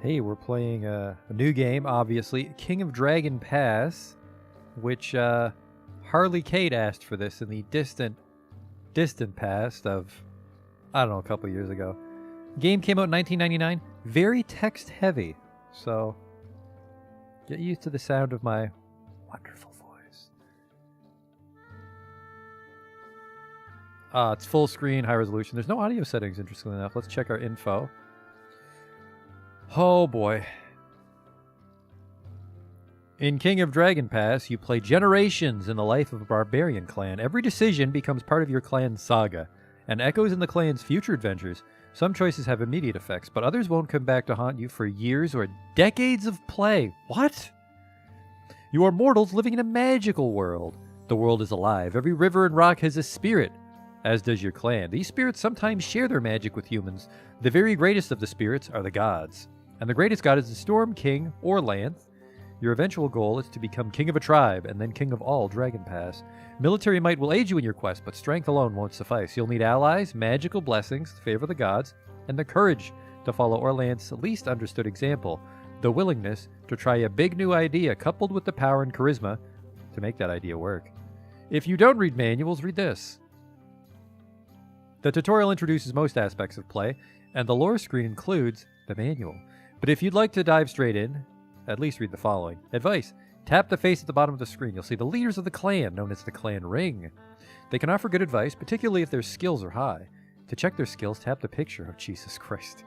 Hey, we're playing a new game, obviously. King of Dragon Pass, which Harley Kate asked for this in the distant past of, I don't know, a couple years ago. Game came out in 1999. Very text heavy. So, get used to the sound of my wonderful voice. It's full screen, high resolution. There's no audio settings, interestingly enough. Let's check our info. Oh boy. In King of Dragon Pass, you play generations in the life of a barbarian clan. Every decision becomes part of your clan's saga, and echoes in the clan's future adventures. Some choices have immediate effects, but others won't come back to haunt you for years or decades of play. What? You are mortals living in a magical world. The world is alive. Every river and rock has a spirit, as does your clan. These spirits sometimes share their magic with humans. The very greatest of the spirits are the gods. And the greatest god is the Storm King, Orlanth. Your eventual goal is to become king of a tribe, and then king of all Dragon Pass. Military might will aid you in your quest, but strength alone won't suffice. You'll need allies, magical blessings to favor the gods, and the courage to follow Orlanth's least understood example, the willingness to try a big new idea coupled with the power and charisma to make that idea work. If you don't read manuals, read this. The tutorial introduces most aspects of play, and the lore screen includes the manual. But if you'd like to dive straight in, at least read the following. Advice. Tap the face at the bottom of the screen. You'll see the leaders of the clan, known as the clan ring. They can offer good advice, particularly if their skills are high. To check their skills, tap the picture of Jesus Christ.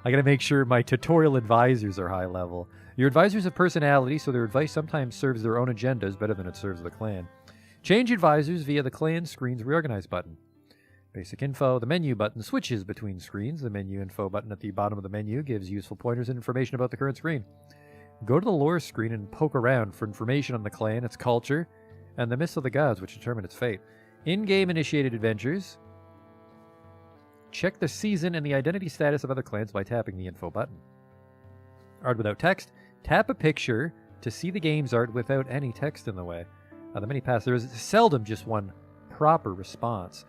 I gotta make sure my tutorial advisors are high level. Your advisors have personality, so their advice sometimes serves their own agendas better than it serves the clan. Change advisors via the clan screen's reorganize button. Basic info. The menu button switches between screens. The menu info button at the bottom of the menu gives useful pointers and information about the current screen. Go to the lore screen and poke around for information on the clan, its culture, and the myths of the gods which determine its fate. In-game initiated adventures. Check the season and the identity status of other clans by tapping the info button. Art without text. Tap a picture to see the game's art without any text in the way. The mini pass, there is seldom just one proper response.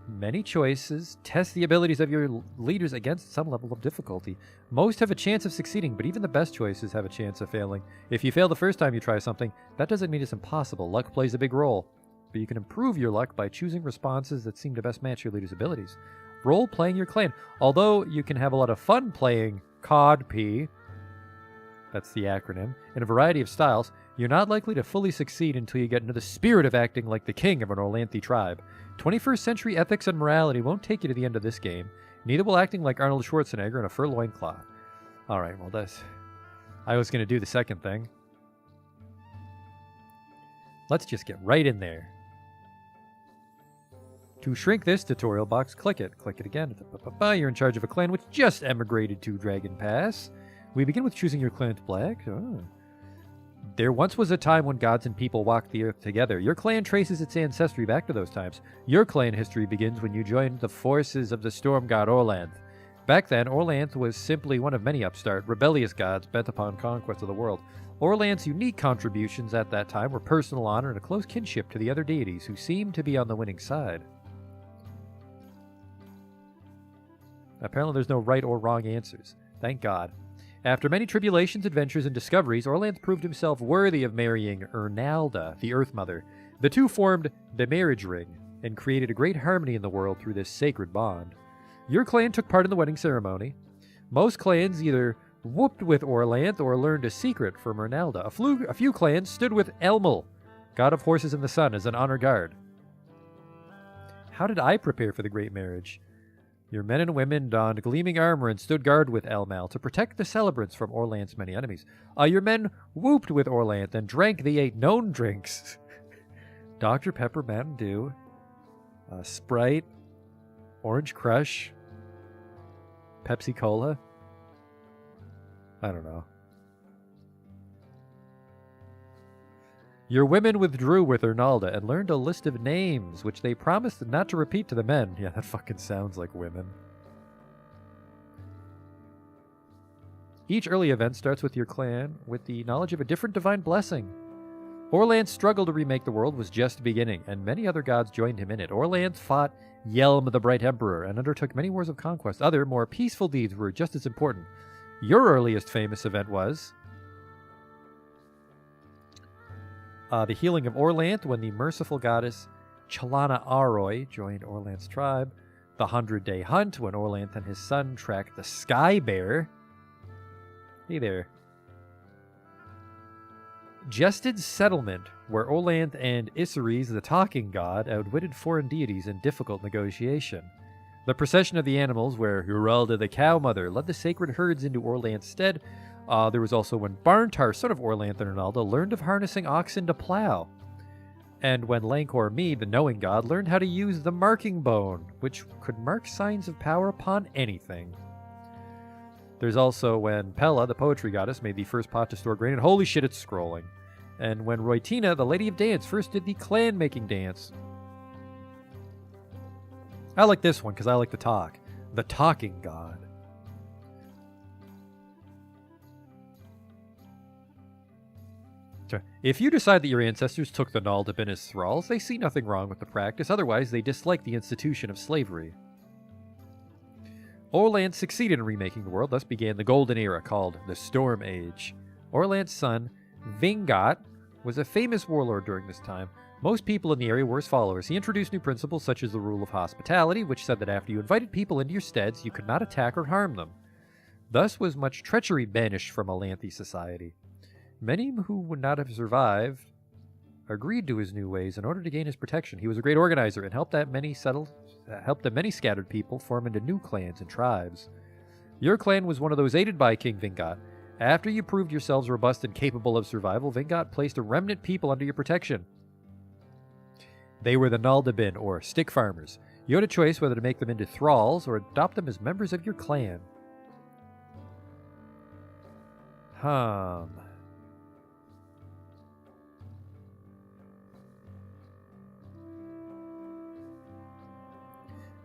Many choices test the abilities of your leaders against some level of difficulty. Most have a chance of succeeding, but even the best choices have a chance of failing. If you fail the first time you try something, that doesn't mean it's impossible. Luck plays a big role. But you can improve your luck by choosing responses that seem to best match your leader's abilities. Role-playing your clan. Although you can have a lot of fun playing COD-P, that's the acronym, in a variety of styles, you're not likely to fully succeed until you get into the spirit of acting like the king of an Orlanthi tribe. 21st century ethics and morality won't take you to the end of this game. Neither will acting like Arnold Schwarzenegger in a fur loincloth. Alright, well I was going to do the second thing. Let's just get right in there. To shrink this tutorial box, click it. Click it again. You're in charge of a clan which just emigrated to Dragon Pass. We begin with choosing your clan's flag. Oh. There once was a time when gods and people walked the earth together. Your clan traces its ancestry back to those times. Your clan history begins when you joined the forces of the storm god Orlanth. Back then, Orlanth was simply one of many upstart, rebellious gods bent upon conquest of the world. Orlanth's unique contributions at that time were personal honor and a close kinship to the other deities who seemed to be on the winning side. Apparently there's no right or wrong answers. Thank God. After many tribulations, adventures, and discoveries, Orlanth proved himself worthy of marrying Ernalda, the Earth Mother. The two formed the marriage ring and created a great harmony in the world through this sacred bond. Your clan took part in the wedding ceremony. Most clans either whooped with Orlanth or learned a secret from Ernalda. A few clans stood with Elmul, god of horses in the sun, as an honor guard. How did I prepare for the great marriage? Your men and women donned gleaming armor and stood guard with Elmal to protect the celebrants from Orlanth's many enemies. Your men whooped with Orlanth and drank the 8 known drinks. Dr. Pepper, Mountain Dew, Sprite, Orange Crush, Pepsi Cola. I don't know. Your women withdrew with Ernalda and learned a list of names, which they promised not to repeat to the men. Yeah, that fucking sounds like women. Each early event starts with your clan with the knowledge of a different divine blessing. Orlanth's struggle to remake the world was just beginning, and many other gods joined him in it. Orlanth fought Yelm the Bright Emperor and undertook many wars of conquest. Other, more peaceful deeds were just as important. Your earliest famous event was the healing of Orlanth when the merciful goddess Chalana Aroi joined Orlanth's tribe. The 100-Day Hunt when Orlanth and his son tracked the Sky Bear. Hey there. Jested's Settlement, where Orlanth and Isseres, the Talking God, outwitted foreign deities in difficult negotiation. The procession of the animals, where Huralda the Cow Mother led the sacred herds into Orlanth's stead. There was also when Barntar, son of Orlanth and Ronaldo, learned of harnessing oxen to plow. And when Lancor Me, the Knowing God, learned how to use the Marking Bone, which could mark signs of power upon anything. There's also when Pella, the Poetry Goddess, made the first pot to store grain, and holy shit, it's scrolling. And when Roitina, the Lady of Dance, first did the clan-making dance. I like this one because I like to talk. The Talking God. If you decide that your ancestors took the Nald to be as thralls, they see nothing wrong with the practice, otherwise they dislike the institution of slavery. Orlanth succeeded in remaking the world, thus began the Golden Era, called the Storm Age. Orlanth's son, Vingat, was a famous warlord during this time. Most people in the area were his followers. He introduced new principles such as the rule of hospitality, which said that after you invited people into your steads, you could not attack or harm them. Thus was much treachery banished from Alanthi society. Many who would not have survived agreed to his new ways in order to gain his protection. He was a great organizer and helped that many scattered people form into new clans and tribes. Your clan was one of those aided by King Vingat. After you proved yourselves robust and capable of survival, Vingat placed a remnant people under your protection. They were the Naldabin, or stick farmers. You had a choice whether to make them into thralls or adopt them as members of your clan.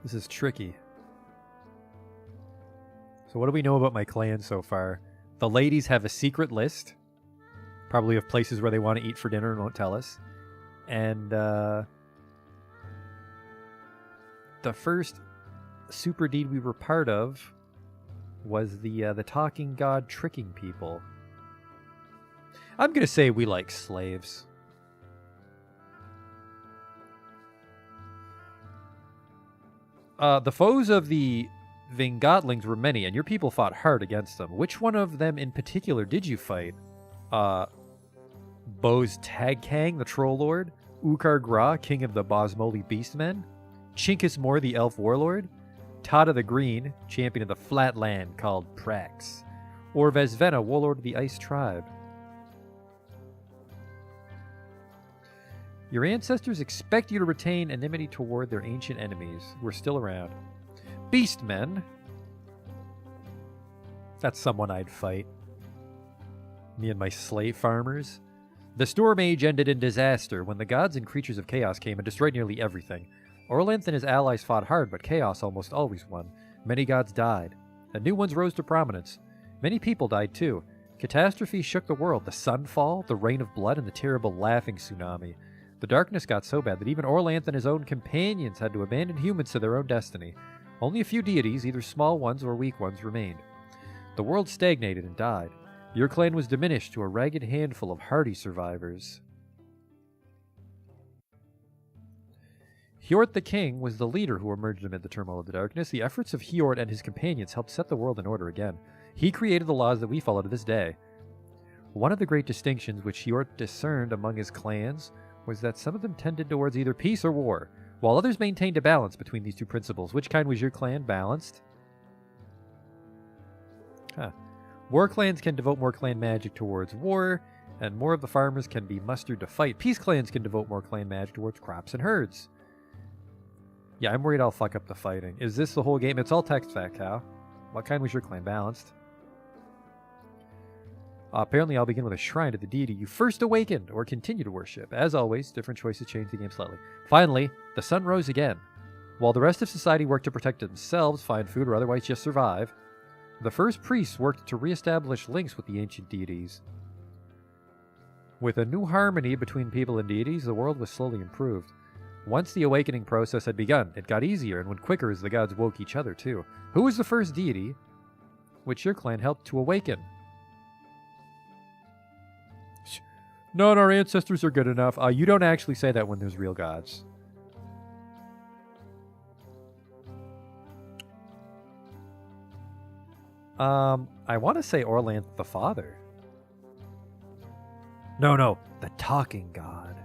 This is tricky. So what do we know about my clan so far? The ladies have a secret list. Probably of places where they want to eat for dinner and won't tell us. And the first super deed we were part of was the Talking God tricking people. I'm going to say we like slaves. The foes of the Vingatlings were many, and your people fought hard against them. Which one of them in particular did you fight? Boz Tagkang, the Troll Lord? Ukar Gra, king of the Bosmoli Beastmen? Chinkus Mor, the Elf Warlord? Tada the Green, champion of the Flatland called Prax? Or Vesvena, warlord of the Ice Tribe? Your ancestors expect you to retain enmity toward their ancient enemies who are still around. Beastmen. That's someone I'd fight. Me and my slave farmers. The Storm Age ended in disaster when the gods and creatures of chaos came and destroyed nearly everything. Orlanth and his allies fought hard, but chaos almost always won. Many gods died, and new ones rose to prominence. Many people died too. Catastrophe shook the world. The sunfall, the rain of blood, and the terrible laughing tsunami. The darkness got so bad that even Orlanth and his own companions had to abandon humans to their own destiny. Only a few deities, either small ones or weak ones, remained. The world stagnated and died. Your clan was diminished to a ragged handful of hardy survivors. Hjort the King was the leader who emerged amid the turmoil of the darkness. The efforts of Hjort and his companions helped set the world in order again. He created the laws that we follow to this day. One of the great distinctions which Hjort discerned among his clans was that some of them tended towards either peace or war, while others maintained a balance between these two principles. Which kind was your clan? Balanced? War clans can devote more clan magic towards war, and more of the farmers can be mustered to fight. Peace clans can devote more clan magic towards crops and herds. Yeah, I'm worried I'll fuck up the fighting. Is this the whole game? It's all text, Fat Cow. What kind was your clan? Balanced? Apparently, I'll begin with a shrine to the deity you first awakened or continue to worship. As always, different choices change the game slightly. Finally, the sun rose again. While the rest of society worked to protect themselves, find food, or otherwise just survive, the first priests worked to reestablish links with the ancient deities. With a new harmony between people and deities, the world was slowly improved. Once the awakening process had begun, it got easier and went quicker as the gods woke each other too. Who was the first deity? which your clan helped to awaken. None, our ancestors are good enough. You don't actually say that when there's real gods. I want to say Orlanth the Father. No, the talking god.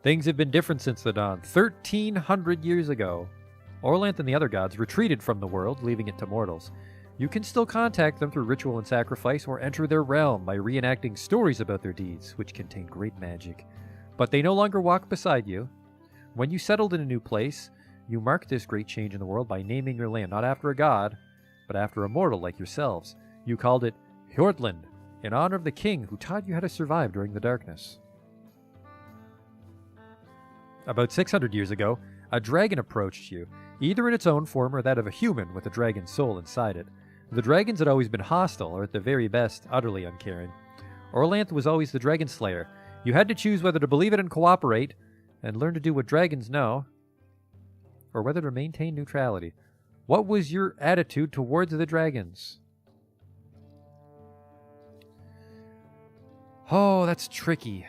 Things have been different since the dawn. 1,300 years ago, Orlanth and the other gods retreated from the world, leaving it to mortals. You can still contact them through ritual and sacrifice, or enter their realm by reenacting stories about their deeds, which contain great magic. But they no longer walk beside you. When you settled in a new place, you marked this great change in the world by naming your land, not after a god, but after a mortal like yourselves. You called it Hjortland, in honor of the king who taught you how to survive during the darkness. About 600 years ago, a dragon approached you, either in its own form or that of a human with a dragon's soul inside it. The dragons had always been hostile, or at the very best, utterly uncaring. Orlanth was always the dragon slayer. You had to choose whether to believe it and cooperate, and learn to do what dragons know, or whether to maintain neutrality. What was your attitude towards the dragons? Oh, that's tricky.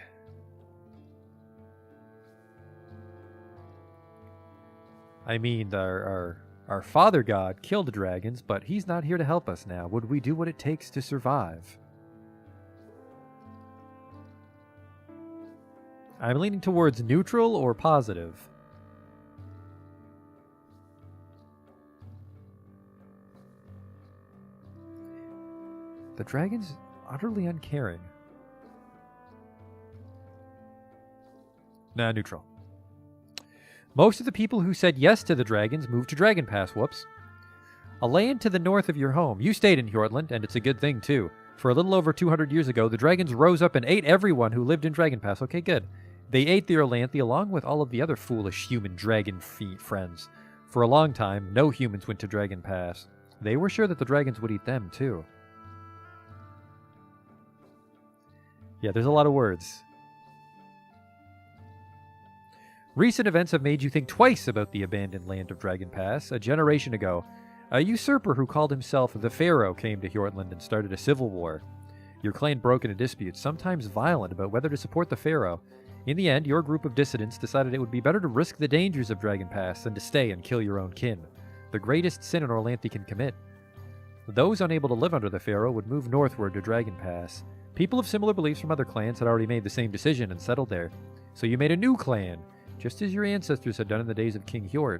I mean, our father god killed the dragons, but he's not here to help us now. Would we do what it takes to survive? I'm leaning towards neutral or positive. The dragon's utterly uncaring. Nah, neutral. Most of the people who said yes to the dragons moved to Dragon Pass, whoops. A land to the north of your home. You stayed in Hjortland, and it's a good thing, too. For a little over 200 years ago, the dragons rose up and ate everyone who lived in Dragon Pass. Okay, good. They ate the Orlanthi along with all of the other foolish human dragon friends. For a long time, no humans went to Dragon Pass. They were sure that the dragons would eat them, too. Yeah, there's a lot of words. Recent events have made you think twice about the abandoned land of Dragon Pass. A generation ago, a usurper who called himself the Pharaoh came to Hjortland and started a civil war. Your clan broke into disputes, sometimes violent, about whether to support the Pharaoh. In the end, your group of dissidents decided it would be better to risk the dangers of Dragon Pass than to stay and kill your own kin. The greatest sin an Orlanthi can commit. Those unable to live under the Pharaoh would move northward to Dragon Pass. People of similar beliefs from other clans had already made the same decision and settled there. So you made a new clan, just as your ancestors had done in the days of King Hjort.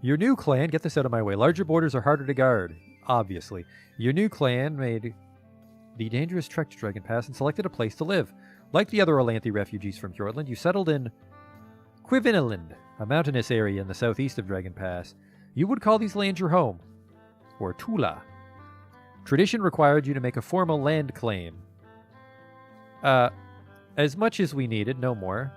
Your new clan, get this out of my way, larger borders are harder to guard, obviously. Your new clan made the dangerous trek to Dragon Pass and selected a place to live. Like the other Orlanthi refugees from Hjortland, you settled in Quivinaland, a mountainous area in the southeast of Dragon Pass. You would call these lands your home, or Tula. Tradition required you to make a formal land claim. As much as we needed, no more.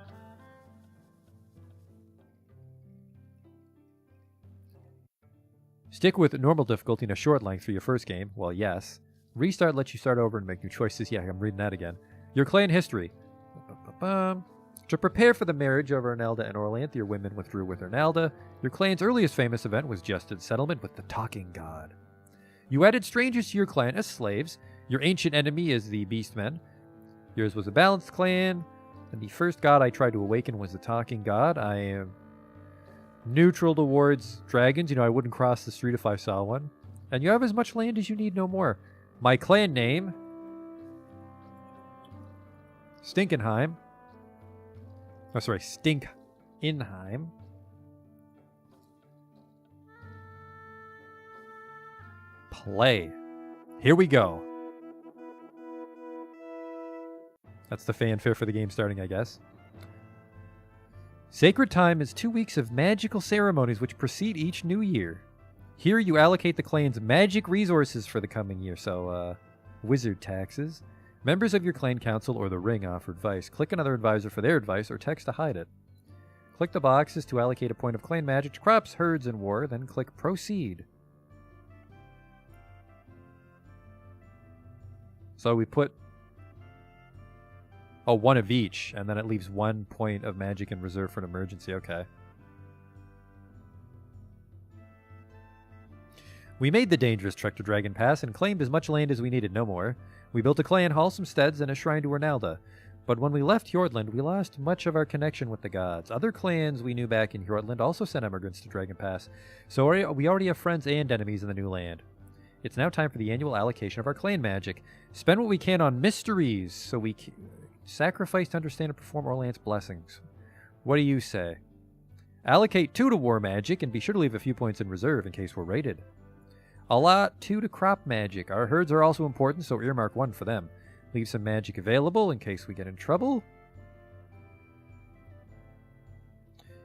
Stick with normal difficulty and a short length for your first game. Well, yes. Restart lets you start over and make new choices. Yeah, I'm reading that again. Your clan history. To prepare for the marriage of Ernelda and Orlanth, your women withdrew with Ernelda. Your clan's earliest famous event was Justin's settlement with the Talking God. You added strangers to your clan as slaves. Your ancient enemy is the Beastmen. Yours was a balanced clan, and the first god I tried to awaken was the Talking God. I am neutral towards dragons. You know, I wouldn't cross the street if I saw one. And you have as much land as you need, no more. My clan name, Stinkenheim. Oh, sorry, Stinkinheim. Play. Here we go. That's the fanfare for the game starting, I guess. Sacred Time is 2 weeks of magical ceremonies which precede each new year. Here you allocate the clan's magic resources for the coming year, so, wizard taxes. Members of your clan council or the ring offer advice. Click another advisor for their advice or text to hide it. Click the boxes to allocate a point of clan magic to crops, herds, and war, then click Proceed. So we put one of each, and then it leaves 1 point of magic in reserve for an emergency. Okay. We made the dangerous trek to Dragon Pass and claimed as much land as we needed no more. We built a clan hall, some steads, and a shrine to Ernalda. But when we left Hjordland, we lost much of our connection with the gods. Other clans we knew back in Hjordland also sent emigrants to Dragon Pass, so we already have friends and enemies in the new land. It's now time for the annual allocation of our clan magic. Spend what we can on mysteries, so we sacrifice to understand and perform Orlan's blessings. What do you say? Allocate 2 to war magic, and be sure to leave a few points in reserve in case we're raided. Allot 2 to crop magic. Our herds are also important, so earmark 1 for them. Leave some magic available in case we get in trouble.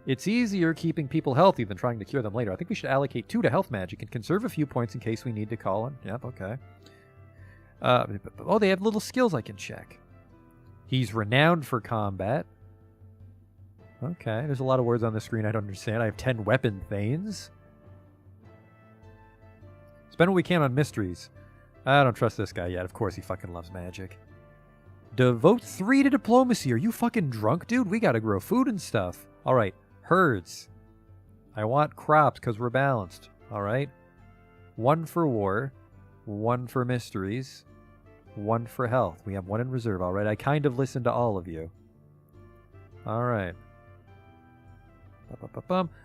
It's easier keeping people healthy than trying to cure them later. I think we should allocate 2 to health magic and conserve a few points in case we need to call on. Yep, okay. Oh, they have little skills I can check. He's renowned for combat. Okay, there's a lot of words on the screen I don't understand. I have 10 weapon thanes. Spend what we can on mysteries. I don't trust this guy yet. Of course he fucking loves magic. Devote 3 to diplomacy. Are you fucking drunk, dude? We gotta grow food and stuff. Alright, herds. I want crops because we're balanced. Alright. 1 for war. 1 for mysteries. 1 for health. We have 1 in reserve. Alright, I kind of listened to all of you. Alright.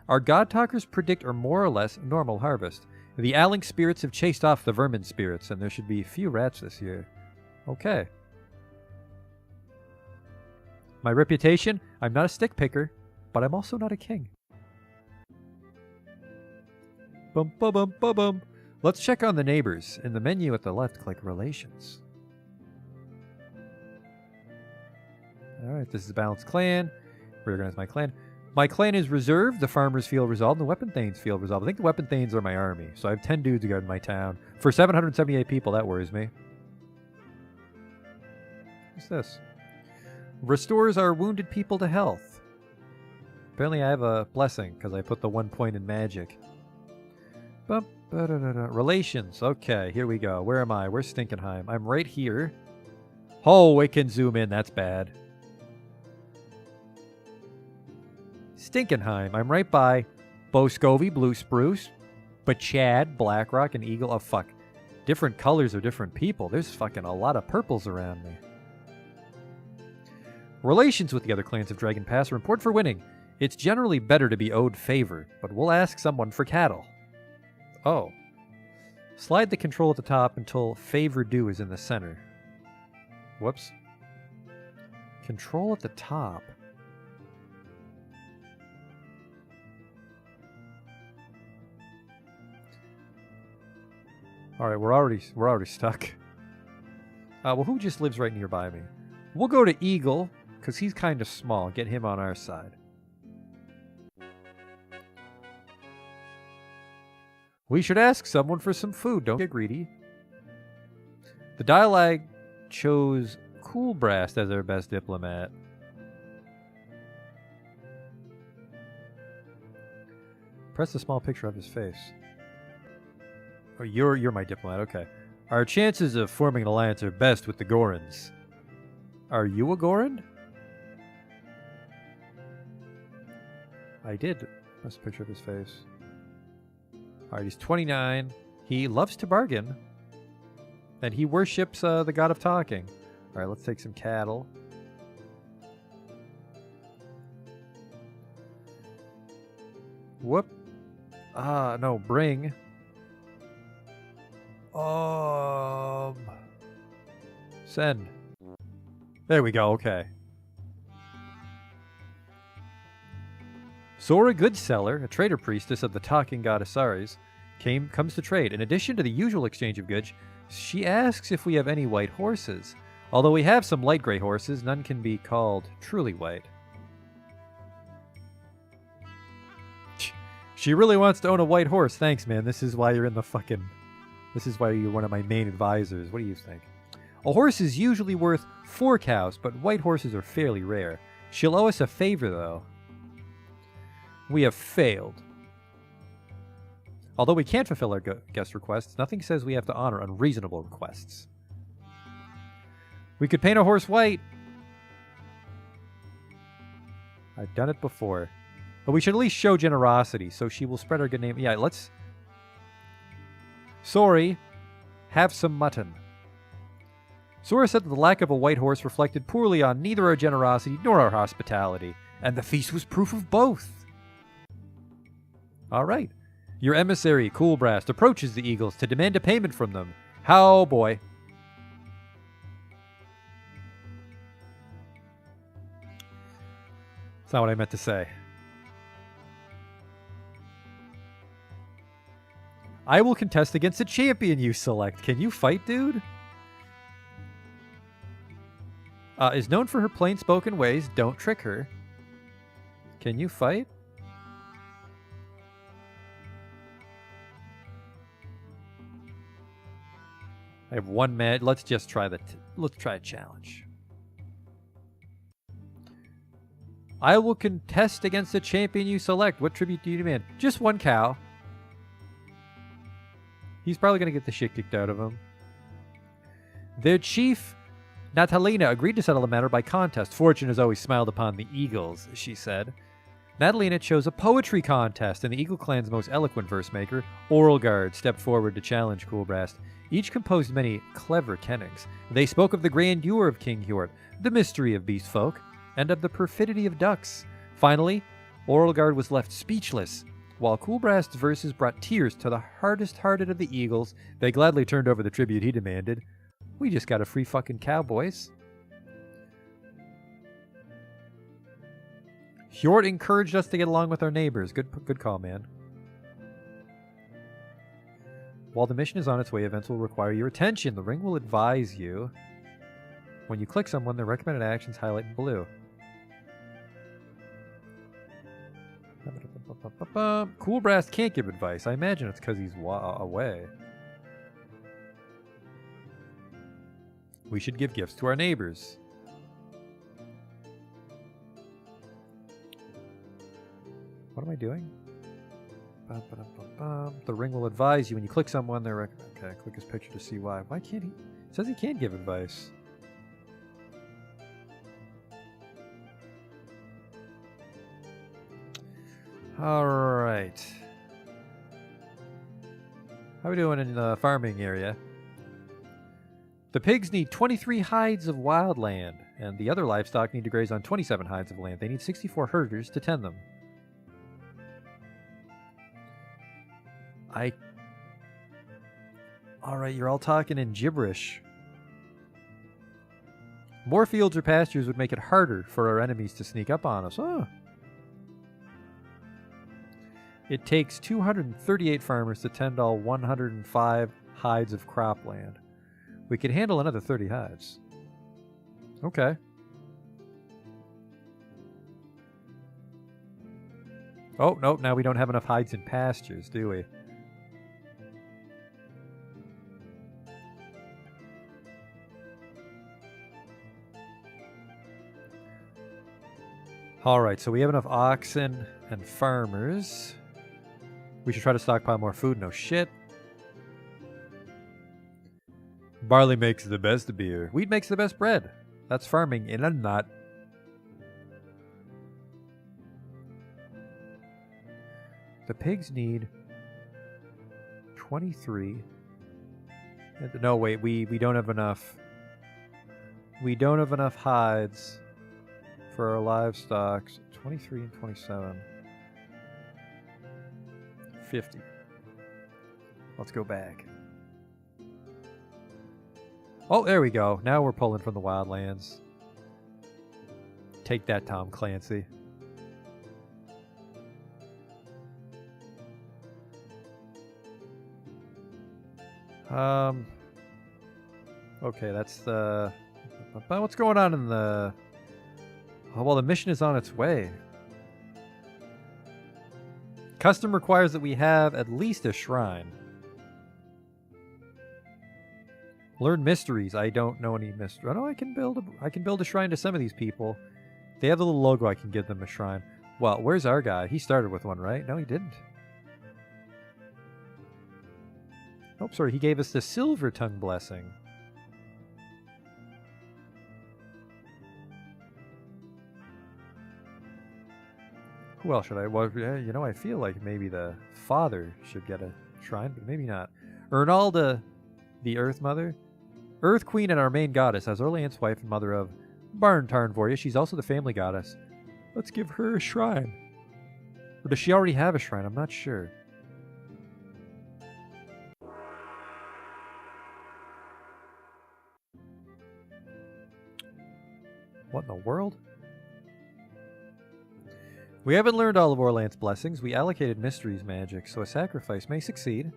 Our god talkers predict a more or less normal harvest. The Alink spirits have chased off the vermin spirits, and there should be few rats this year. Okay. My reputation? I'm not a stick picker, but I'm also not a king. Bum bum bum bum bum. Let's check on the neighbors. In the menu at the left, click Relations. Alright, this is a balanced clan. Reorganize my clan. My clan is reserved, the farmers feel resolved, and the weapon thanes feel resolved. I think the weapon thanes are my army, so I have 10 dudes guarding my town. For 778 people, that worries me. What's this? Restores our wounded people to health. Apparently I have a blessing, because I put the 1 point in magic. Relations. Okay, here we go. Where am I? Where's Stinkenheim? I'm right here. Oh, it can zoom in. That's bad. Stinkenheim. I'm right by Boscovy, Blue Spruce, Bachad, Blackrock, and Eagle. Oh, fuck. Different colors are different people. There's fucking a lot of purples around me. Relations with the other clans of Dragon Pass are important for winning. It's generally better to be owed favor, but we'll ask someone for cattle. Oh. Slide the control at the top until favor due is in the center. Whoops. Control at the top. All right, we're already stuck. Well, who just lives right nearby me? We'll go to Eagle because he's kind of small. Get him on our side. We should ask someone for some food. Don't get greedy. The Dialag chose Coolbrast as their best diplomat. Press the small picture of his face. Oh, you're my diplomat, okay. Our chances of forming an alliance are best with the Gorons. Are you a Goron? I did. That's a picture of his face. Alright, he's 29. He loves to bargain. And he worships the god of talking. Alright, let's take some cattle. Whoop. No, bring. Send. There we go, okay. Sora Goodseller, a trader priestess of the talking goddess Ares, comes to trade. In addition to the usual exchange of goods, she asks if we have any white horses. Although we have some light gray horses, none can be called truly white. She really wants to own a white horse. Thanks, man. This is why you're in the fucking... This is why you're one of my main advisors. What do you think? A horse is usually worth 4 cows, but white horses are fairly rare. She'll owe us a favor, though. We have failed. Although we can't fulfill our guest requests, nothing says we have to honor unreasonable requests. We could paint a horse white. I've done it before. But we should at least show generosity, so she will spread our good name. Yeah, let's... Sorry, have some mutton. Sora said that the lack of a white horse reflected poorly on neither our generosity nor our hospitality, and the feast was proof of both. All right. Your emissary, Coolbrast, approaches the Eagles to demand a payment from them. How, boy. That's not what I meant to say. I will contest against the champion you select. Can you fight, dude? Is known for her plain-spoken ways. Don't trick her. Can you fight? I have 1 minute. Let's just try let's try a challenge. I will contest against the champion you select. What tribute do you demand? Just 1 cow. He's probably going to get the shit kicked out of him. Their chief, Natalina, agreed to settle the matter by contest. Fortune has always smiled upon the Eagles, she said. Natalina chose a poetry contest, and the Eagle Clan's most eloquent verse maker, Oralgard, stepped forward to challenge Coolbrast. Each composed many clever kennings. They spoke of the grandeur of King Hjort, the mystery of beast folk, and of the perfidy of ducks. Finally, Oralgard was left speechless. While Coolbrast's verses brought tears to the hardest-hearted of the Eagles, they gladly turned over the tribute he demanded. We just got a free fucking cowboys. Hjort encouraged us to get along with our neighbors. Good call, man. While the mission is on its way, events will require your attention. The ring will advise you. When you click someone, their recommended actions highlight in blue. Coolbrast can't give advice. I imagine it's because he's away. We should give gifts to our neighbors. What am I doing? The ring will advise you when you click someone. They're okay. Click his picture to see why. Why can't he? It says he can't give advice. All right. How are we doing in the farming area? The pigs need 23 hides of wild land, and the other livestock need to graze on 27 hides of land. They need 64 herders to tend them. Alright, you're all talking in gibberish. More fields or pastures would make it harder for our enemies to sneak up on us. Oh. It takes 238 farmers to tend all 105 hides of cropland. We could handle another 30 hides. Okay. Oh, nope, now we don't have enough hides in pastures, do we? Alright, so we have enough oxen and farmers. We should try to stockpile more food. No shit. Barley makes the best beer. Wheat makes the best bread. That's farming in a nut. The pigs need 23. No, wait, we don't have enough. We don't have enough hides for our livestock. 23 and 27. 50. Let's go back. Oh, there we go. Now we're pulling from the wildlands. Take that, Tom Clancy. Okay, that's the... What's going on in the... Oh, well, the mission is on its way. Custom requires that we have at least a shrine. Learn mysteries. I don't know any mystery. Oh, no, I can build a shrine to some of these people. They have the little logo. I can give them a shrine. Well, where's our guy? He started with one, right? No, he didn't. Oh, sorry. He gave us the Silver Tongue Blessing. Who else should I... Well, you know, I feel like maybe the father should get a shrine, but maybe not. Ernalda, the Earth Mother. Earth Queen and our main goddess, as Orleans' wife and mother of Barn Tarnvoria. She's also the family goddess. Let's give her a shrine. Or does she already have a shrine? I'm not sure. What in the world? We haven't learned all of Orlanth's blessings. We allocated Mysteries magic, so a sacrifice may succeed.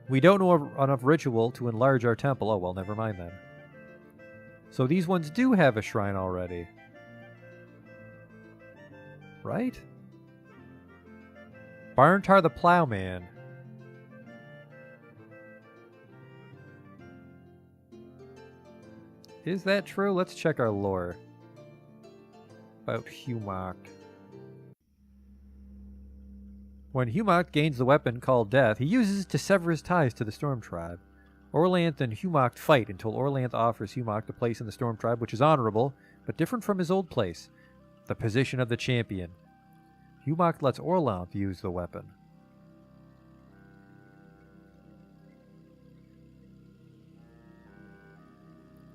We don't know enough ritual to enlarge our temple. Oh, well, never mind then. So these ones do have a shrine already. Right? Barntar the Plowman. Is that true? Let's check our lore. About Humoct. When Humoct gains the weapon called Death, he uses it to sever his ties to the Storm Tribe. Orlanth and Humoct fight until Orlanth offers Humoct a place in the Storm Tribe, which is honorable, but different from his old place, the position of the champion. Humoct lets Orlanth use the weapon.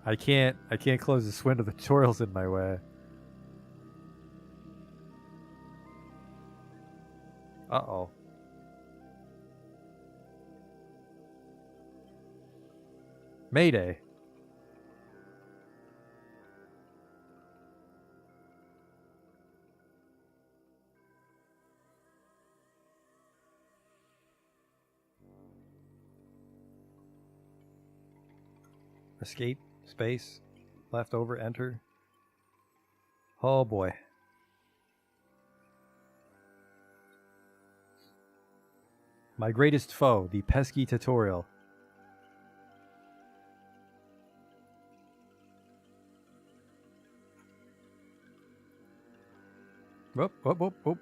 I can't close this window. The tutorial's in my way. Uh-oh. Mayday. Escape, space, left over, enter. Oh boy. My greatest foe, the pesky tutorial. Whoop, whoop, whoop, whoop.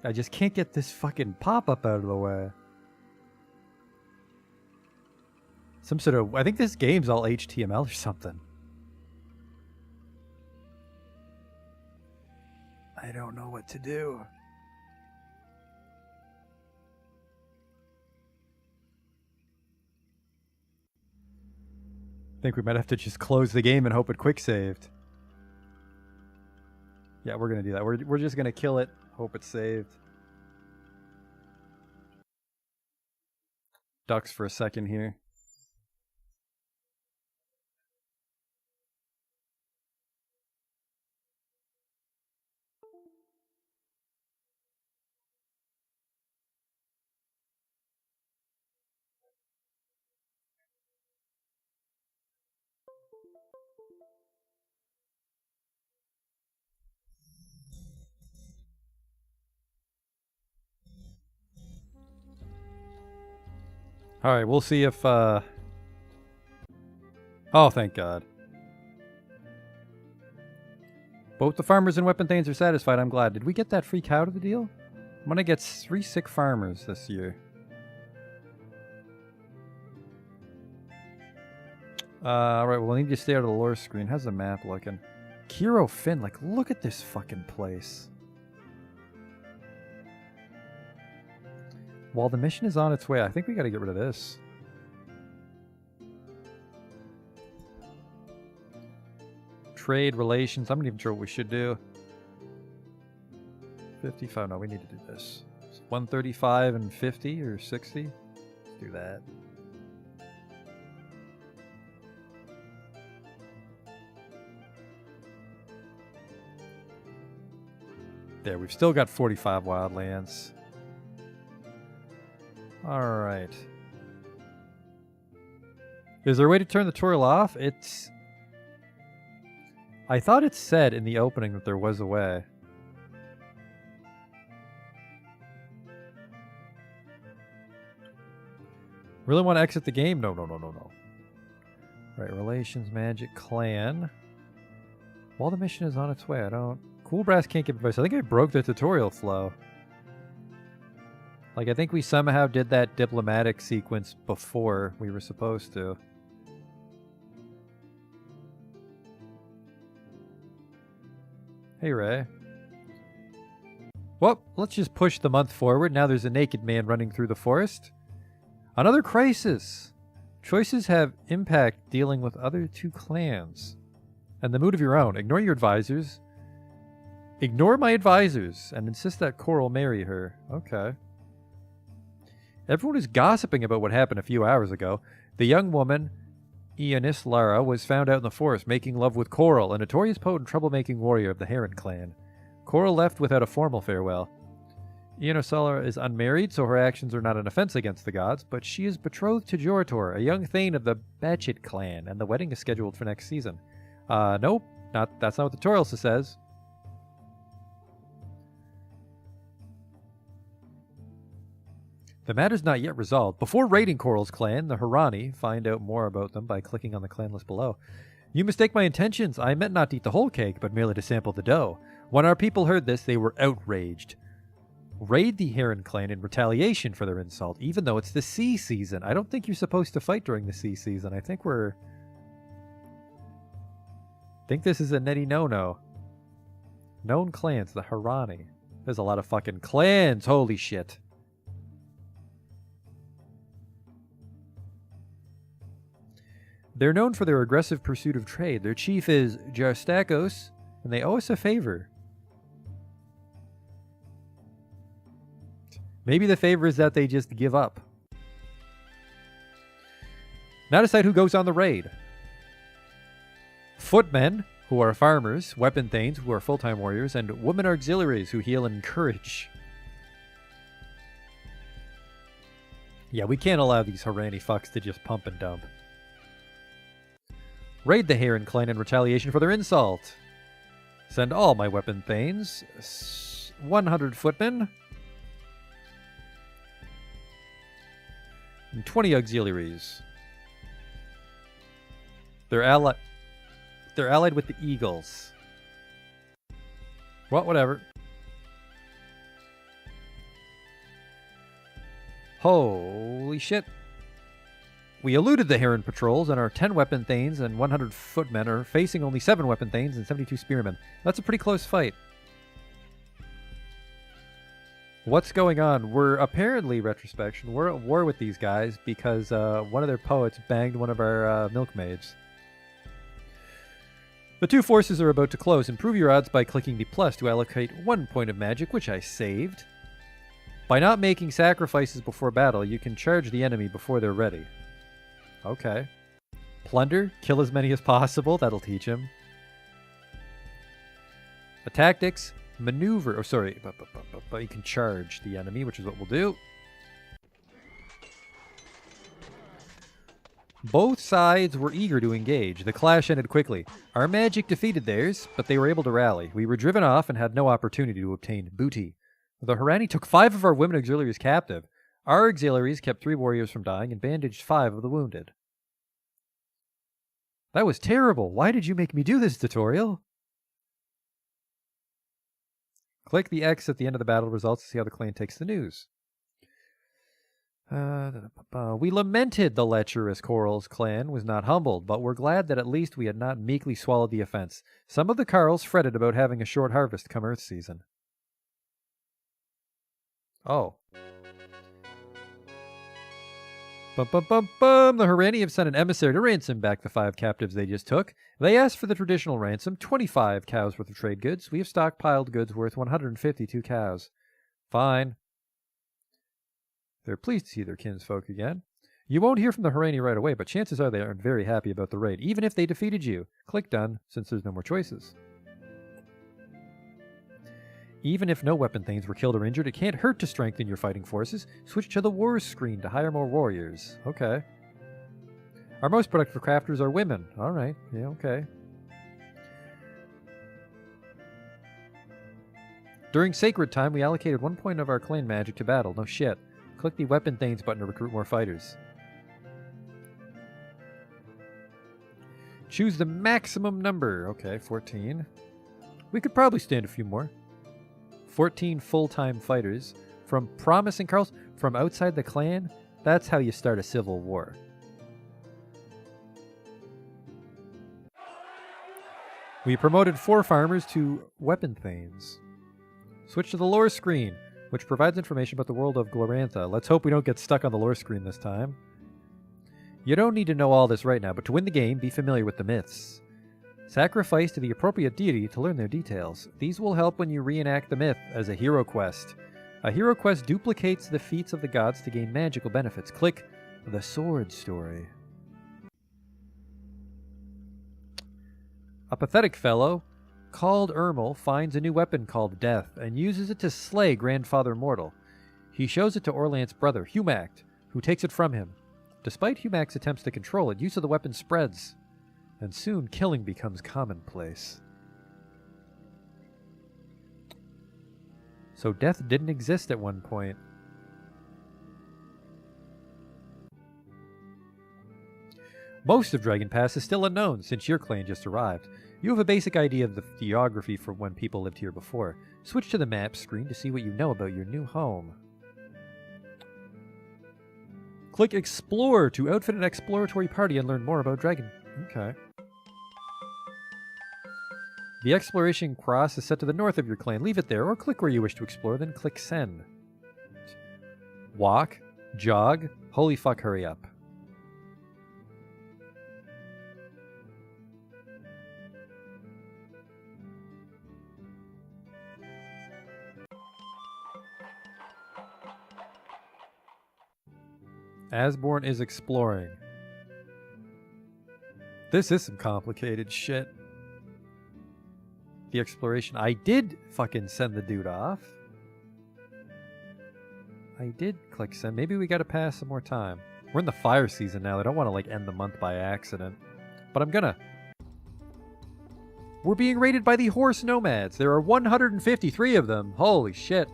I just can't get this fucking pop-up out of the way. Some sort of... I think this game's all HTML or something. I don't know what to do. I think we might have to just close the game and hope it quick-saved. Yeah, we're going to do that. We're just going to kill it, hope it's saved. Ducks for a second here. Alright, we'll see if, Oh, thank God. Both the farmers and weapon thanes are satisfied, I'm glad. Did we get that free cow to the deal? I'm gonna get 3 sick farmers this year. Alright, well, we'll need to stay out of the lore screen. How's the map looking? Kiro Finn, like, look at this fucking place. While the mission is on its way, I think we gotta get rid of this. Trade, relations, I'm not even sure what we should do. 55, no, we need to do this. 135 and 50 or 60? Let's do that. There, we've still got 45 wildlands. Alright. Is there a way to turn the tutorial off? It's... I thought it said in the opening that there was a way. Really want to exit the game? No, no, no, no, no. Right, relations, magic, clan. While the mission is on its way, I don't... Cool Brass can't give advice. I think I broke the tutorial flow. Like, I think we somehow did that diplomatic sequence before we were supposed to. Hey, Ray. Well, let's just push the month forward. Now there's a naked man running through the forest. Another crisis. Choices have impact dealing with other two clans. And the mood of your own. Ignore your advisors. Ignore my advisors and insist that Coral marry her. Okay. Everyone is gossiping about what happened a few hours ago. The young woman, Ionis Lara, was found out in the forest making love with Coral, a notorious potent troublemaking warrior of the Heron clan. Coral left without a formal farewell. Ionis Lara is unmarried, so her actions are not an offense against the gods, but she is betrothed to Jorator, a young thane of the Batchet clan, and the wedding is scheduled for next season. Nope, that's not what the tutorial says. The matter's not yet resolved. Before raiding Coral's clan, the Harani, find out more about them by clicking on the clan list below. You mistake my intentions. I meant not to eat the whole cake, but merely to sample the dough. When our people heard this, they were outraged. Raid the Heron clan in retaliation for their insult, even though it's the sea season. I don't think you're supposed to fight during the sea season. I think this is a netty no-no. Known clans, the Harani. There's a lot of fucking clans. Holy shit. They're known for their aggressive pursuit of trade. Their chief is Jarstakos, and they owe us a favor. Maybe the favor is that they just give up. Now decide who goes on the raid. Footmen, who are farmers, weapon thanes, who are full-time warriors, and women auxiliaries, who heal and encourage. Yeah, we can't allow these Harani fucks to just pump and dump. Raid the Heron clan in retaliation for their insult. Send all my weapon thanes, 100 footmen, and 20 auxiliaries. They're allied with the Eagles. Well, whatever. Holy shit. We eluded the Heron patrols, and our 10 weapon thanes and 100 footmen are facing only 7 weapon thanes and 72 spearmen. That's a pretty close fight. What's going on? We're apparently, retrospection, we're at war with these guys because one of their poets banged one of our milkmaids. The two forces are about to close. Improve your odds by clicking the plus to allocate 1 point of magic, which I saved. By not making sacrifices before battle, you can charge the enemy before they're ready. Okay. Plunder. Kill as many as possible. That'll teach him. Tactics. Maneuver. Oh, sorry. But you can charge the enemy, which is what we'll do. Both sides were eager to engage. The clash ended quickly. Our magic defeated theirs, but they were able to rally. We were driven off and had no opportunity to obtain booty. The Harani took 5 of our women auxiliaries captive. Our auxiliaries kept 3 warriors from dying and bandaged 5 of the wounded. That was terrible. Why did you make me do this, tutorial? Click the X at the end of the battle results to see how the clan takes the news. We lamented the lecherous Coral's clan was not humbled, but were glad that at least we had not meekly swallowed the offense. Some of the Carls fretted about having a short harvest come Earth season. Oh. The Harani have sent an emissary to ransom back the 5 captives they just took. They asked for the traditional ransom, 25 cows worth of trade goods. We have stockpiled goods worth 152 cows. Fine. They're pleased to see their kinsfolk again. You won't hear from the Harani right away, but chances are they aren't very happy about the raid, even if they defeated you. Click done, since there's no more choices. Even if no weapon thanes were killed or injured, it can't hurt to strengthen your fighting forces. Switch to the wars screen to hire more warriors. Okay. Our most productive crafters are women. Alright, yeah, okay. During Sacred Time, we allocated 1 point of our clan magic to battle. No shit. Click the Weapon Thanes button to recruit more fighters. Choose the maximum number. Okay, 14. We could probably stand a few more. 14 full-time fighters. From promising Carls, from outside the clan, that's how you start a civil war. We promoted 4 farmers to weapon thanes. Switch to the lore screen, which provides information about the world of Glorantha. Let's hope we don't get stuck on the lore screen this time. You don't need to know all this right now, but to win the game, be familiar with the myths. Sacrifice to the appropriate deity to learn their details. These will help when you reenact the myth as a hero quest. A hero quest duplicates the feats of the gods to gain magical benefits. Click the sword story. A pathetic fellow called Ermel finds a new weapon called Death and uses it to slay Grandfather Mortal. He shows it to Orlant's brother, Humact, who takes it from him. Despite Humact's attempts to control it, use of the weapon spreads, and soon killing becomes commonplace. So death didn't exist at one point. Most of Dragon Pass is still unknown since your clan just arrived. You have a basic idea of the geography from when people lived here before. Switch to the map screen to see what you know about your new home. Click Explore to outfit an exploratory party and learn more about Dragon. Okay. The exploration cross is set to the north of your clan. Leave it there, or click where you wish to explore, then click Send. Walk, jog, holy fuck, hurry up. Asborn is exploring. This is some complicated shit. The exploration. I did fucking send the dude off. I did click send. Maybe we gotta pass some more time. We're in the fire season now. I don't want to like end the month by accident. But I'm gonna. We're being raided by the horse nomads. There are 153 of them. Holy shit.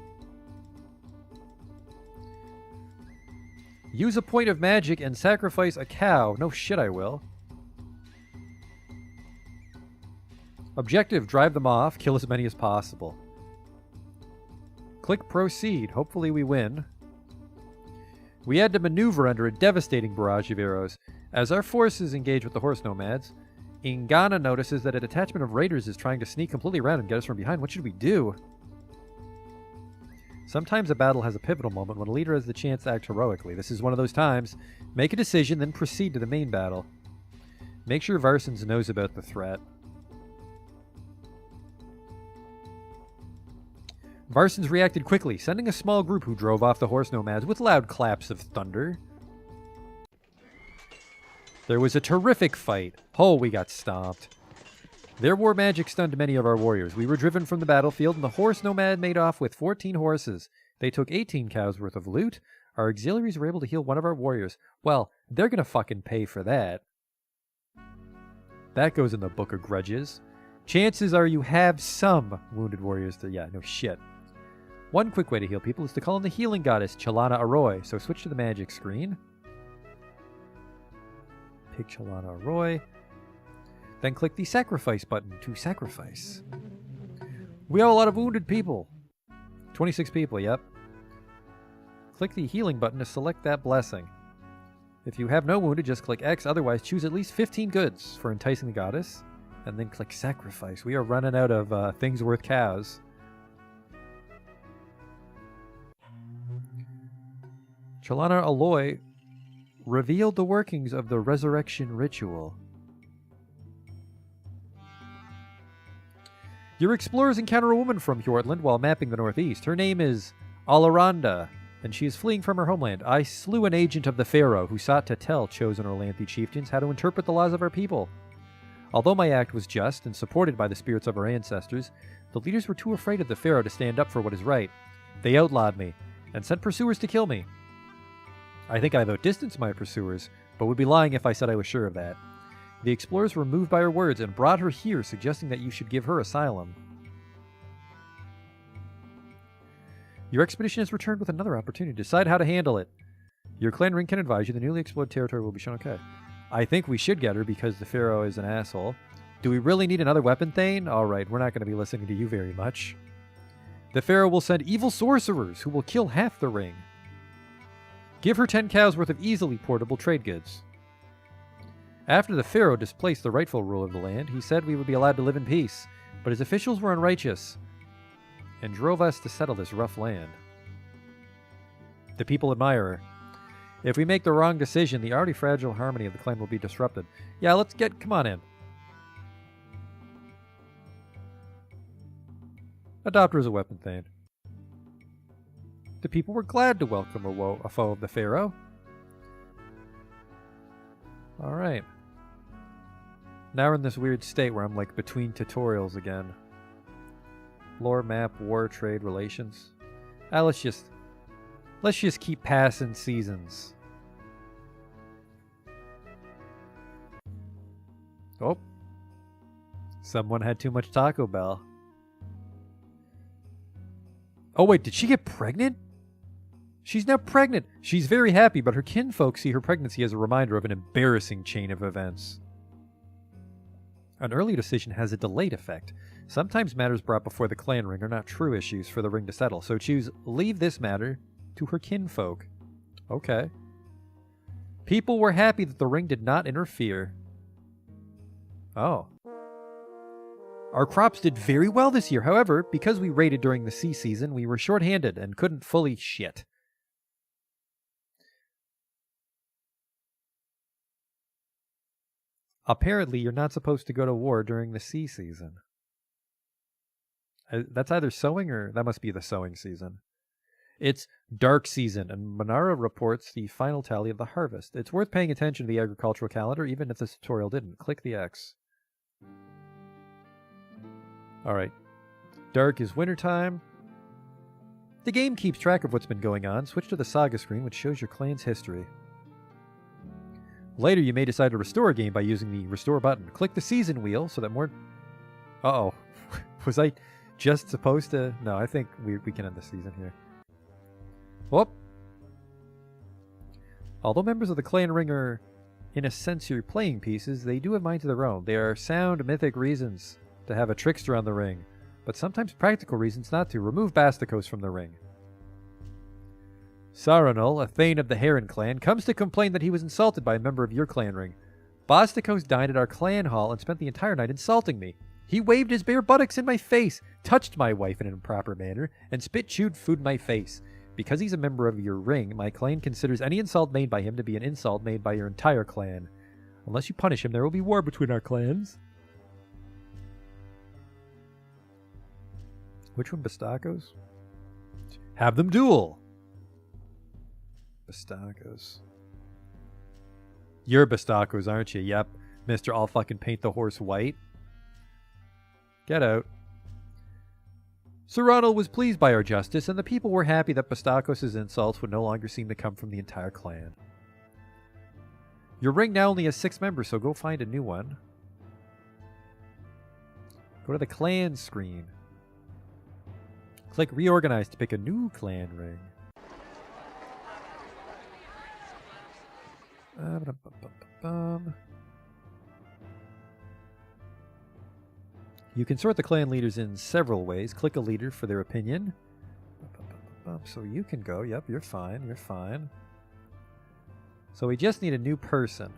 Use a point of magic and sacrifice a cow. No shit, I will. Objective, drive them off. Kill as many as possible. Click proceed. Hopefully we win. We had to maneuver under a devastating barrage of arrows. As our forces engage with the horse nomads, Ingana notices that a detachment of raiders is trying to sneak completely around and get us from behind. What should we do? Sometimes a battle has a pivotal moment when a leader has the chance to act heroically. This is one of those times. Make a decision, then proceed to the main battle. Make sure Varsons knows about the threat. Varsons reacted quickly, sending a small group who drove off the horse nomads with loud claps of thunder. There was a terrific fight. Oh, we got stomped. Their war magic stunned many of our warriors. We were driven from the battlefield, and the horse nomad made off with 14 horses. They took 18 cows worth of loot. Our auxiliaries were able to heal one of our warriors. Well, they're gonna fucking pay for that. That goes in the Book of Grudges. Chances are you have some wounded warriors to... Yeah, no shit. One quick way to heal people is to call on the healing goddess, Chalana Arroy. So switch to the magic screen. Pick Chalana Arroy. Then click the sacrifice button to sacrifice. We have a lot of wounded people. 26 people, yep. Click the healing button to select that blessing. If you have no wounded, just click X. Otherwise, choose at least 15 goods for enticing the goddess. And then click sacrifice. We are running out of things worth cows. Chalana Aloy revealed the workings of the resurrection ritual. Your explorers encounter a woman from Hjortland while mapping the northeast. Her name is Alaranda, and she is fleeing from her homeland. I slew an agent of the Pharaoh who sought to tell chosen Orlanthi chieftains how to interpret the laws of our people. Although my act was just and supported by the spirits of our ancestors, the leaders were too afraid of the Pharaoh to stand up for what is right. They outlawed me and sent pursuers to kill me. I think I've outdistanced my pursuers, but would be lying if I said I was sure of that. The explorers were moved by her words and brought her here, suggesting that you should give her asylum. Your expedition has returned with another opportunity. Decide how to handle it. Your clan ring can advise you the newly explored territory will be shown. Okay. I think we should get her because the Pharaoh is an asshole. Do we really need another weapon, Thane? Alright, we're not going to be listening to you very much. The Pharaoh will send evil sorcerers who will kill half the ring. Give her 10 cows worth of easily portable trade goods. After the Pharaoh displaced the rightful ruler of the land, he said we would be allowed to live in peace, but his officials were unrighteous and drove us to settle this rough land. The people admire her. If we make the wrong decision, the already fragile harmony of the clan will be disrupted. Yeah, come on in. Adopt her as a weapon thane. The people were glad to welcome a foe of the Pharaoh. Alright. Now we're in this weird state where I'm like between tutorials again. Lore, map, war, trade, relations. Let's just keep passing seasons. Oh. Someone had too much Taco Bell. Oh wait, did she get pregnant? She's now pregnant. She's very happy, but her kinfolk see her pregnancy as a reminder of an embarrassing chain of events. An early decision has a delayed effect. Sometimes matters brought before the clan ring are not true issues for the ring to settle, so choose leave this matter to her kinfolk. Okay. People were happy that the ring did not interfere. Oh. Our crops did very well this year. However, because we raided during the sea season, we were short-handed and couldn't fully shit. Apparently, you're not supposed to go to war during the sea season. That's either sowing or... that must be the sowing season. It's dark season, and Manara reports the final tally of the harvest. It's worth paying attention to the agricultural calendar, even if this tutorial didn't. Click the X. Alright. Dark is wintertime. The game keeps track of what's been going on. Switch to the saga screen, which shows your clan's history. Later, you may decide to restore a game by using the restore button. Click the season wheel so that more... Uh-oh. Was I just supposed to... No, I think we can end the season here. Whoop. Although members of the clan ring are, in a sense, your playing pieces, they do have minds of their own. They are sound mythic reasons to have a trickster on the ring, but sometimes practical reasons not to. Remove Bastikos from the ring. Saranul, a thane of the Heron clan, comes to complain that he was insulted by a member of your clan ring. Bastikos dined at our clan hall and spent the entire night insulting me. He waved his bare buttocks in my face, touched my wife in an improper manner, and spit-chewed food in my face. Because he's a member of your ring, my clan considers any insult made by him to be an insult made by your entire clan. Unless you punish him, there will be war between our clans. Which one, Bastakos? Have them duel! Bastakos. You're Bastakos, aren't you? Yep. Mr. I'll fucking paint the horse white. Get out. Saranul was pleased by our justice, and the people were happy that Bastakos' insults would no longer seem to come from the entire clan. Your ring now only has 6 members, so go find a new one. Go to the clan screen. Click reorganize to pick a new clan ring. You can sort the clan leaders in several ways. Click a leader for their opinion. So you can go. Yep, you're fine. You're fine. So we just need a new person.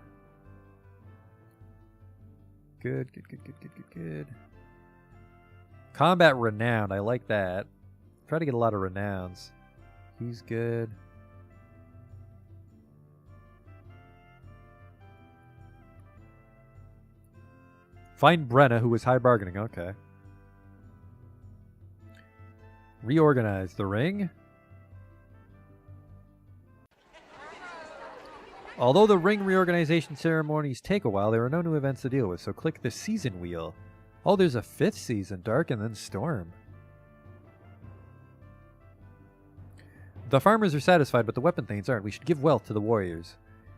Good, good, good, good, good, good, good. Combat renowned. I like that. Try to get a lot of renowns. He's good. Find Brenna, who was high bargaining. Okay. Reorganize the ring. Although the ring reorganization ceremonies take a while, there are no new events to deal with, so click the season wheel. Oh, there's a 5th season, Dark and then Storm. The farmers are satisfied, but the weapon thanes aren't. We should give wealth to the warriors.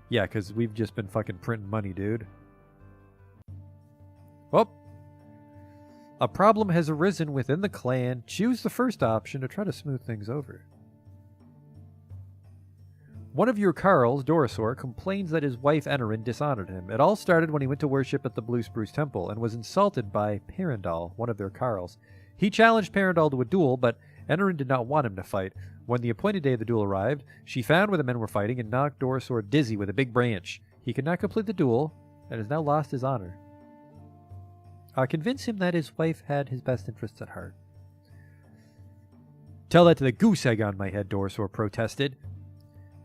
Yeah, because we've just been fucking printing money, dude. Oh! A problem has arisen within the clan. Choose the first option to try to smooth things over. One of your Carls, Dorisor, complains that his wife Enerin dishonored him. It all started when he went to worship at the Blue Spruce Temple and was insulted by Perindal, one of their Carls. He challenged Perindal to a duel, but Enerin did not want him to fight. When the appointed day of the duel arrived, she found where the men were fighting and knocked Dorisor dizzy with a big branch. He could not complete the duel and has now lost his honor. Convince him that his wife had his best interests at heart. Tell that to the goose egg on my head, Dorsaur protested.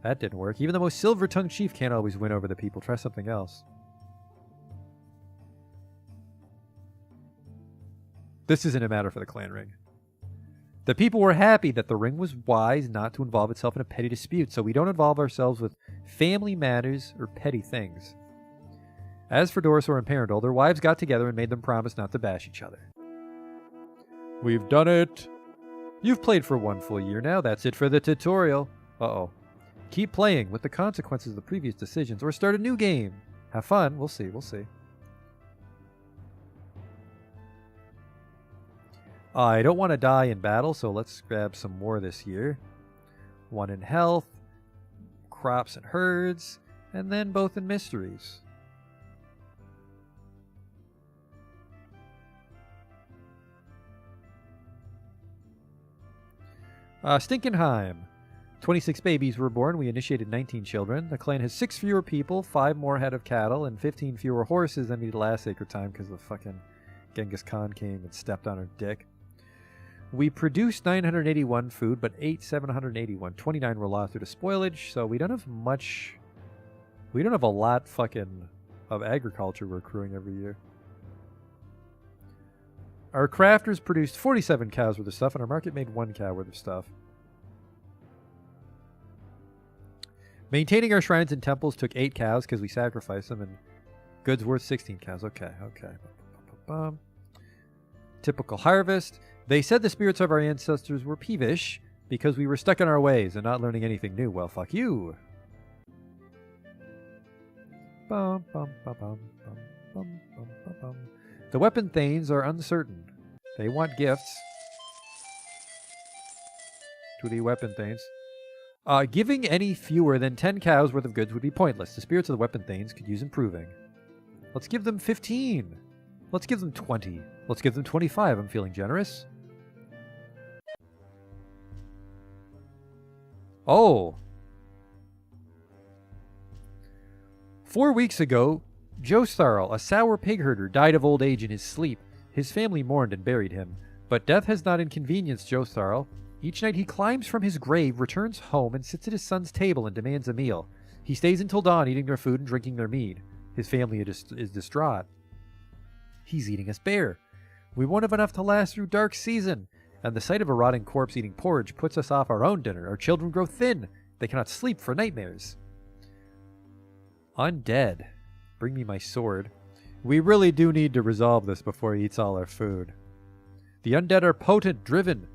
That didn't work. Even the most silver-tongued chief can't always win over the people. Try something else. This isn't a matter for the clan ring. The people were happy that the ring was wise not to involve itself in a petty dispute, so we don't involve ourselves with family matters or petty things. As for Dorsaur and Parendal, their wives got together and made them promise not to bash each other. We've done it! You've played for 1 full year now. That's it for the tutorial. Uh-oh. Keep playing with the consequences of the previous decisions, or start a new game. Have fun. We'll see. We'll see. I don't want to die in battle, so let's grab some more this year. 1 in health, crops and herds, and then both in mysteries. Stinkenheim. 26 babies were born. We initiated 19 children. The clan has 6 fewer people, 5 more head of cattle, and 15 fewer horses than we did last Sacred Time because the fucking Genghis Khan came and stepped on our dick. We produced 981 food, but ate 781. 29 were lost due to spoilage, so we don't have much... We don't have a lot fucking of agriculture we're accruing every year. Our crafters produced 47 cows worth of stuff, and our market made 1 cow worth of stuff. Maintaining our shrines and temples took 8 cows because we sacrificed them, and goods worth 16 cows. Okay. Typical harvest. They said the spirits of our ancestors were peevish because we were stuck in our ways and not learning anything new. Well, fuck you. The weapon thanes are uncertain. They want gifts to the weapon thanes. Giving any fewer than 10 cows worth of goods would be pointless. The spirits of the weapon thanes could use improving. Let's give them 15. Let's give them 20. Let's give them 25. I'm feeling generous. Oh. 4 weeks ago, Jostharl, a sour pig herder, died of old age in his sleep. His family mourned and buried him. But death has not inconvenienced Jostharl. Each night he climbs from his grave, returns home, and sits at his son's table and demands a meal. He stays until dawn, eating their food and drinking their mead. His family is distraught. He's eating us bare. We won't have enough to last through dark season. And the sight of a rotting corpse eating porridge puts us off our own dinner. Our children grow thin. They cannot sleep for nightmares. Undead. Bring me my sword. We really do need to resolve this before he eats all our food. The undead are potent, driven.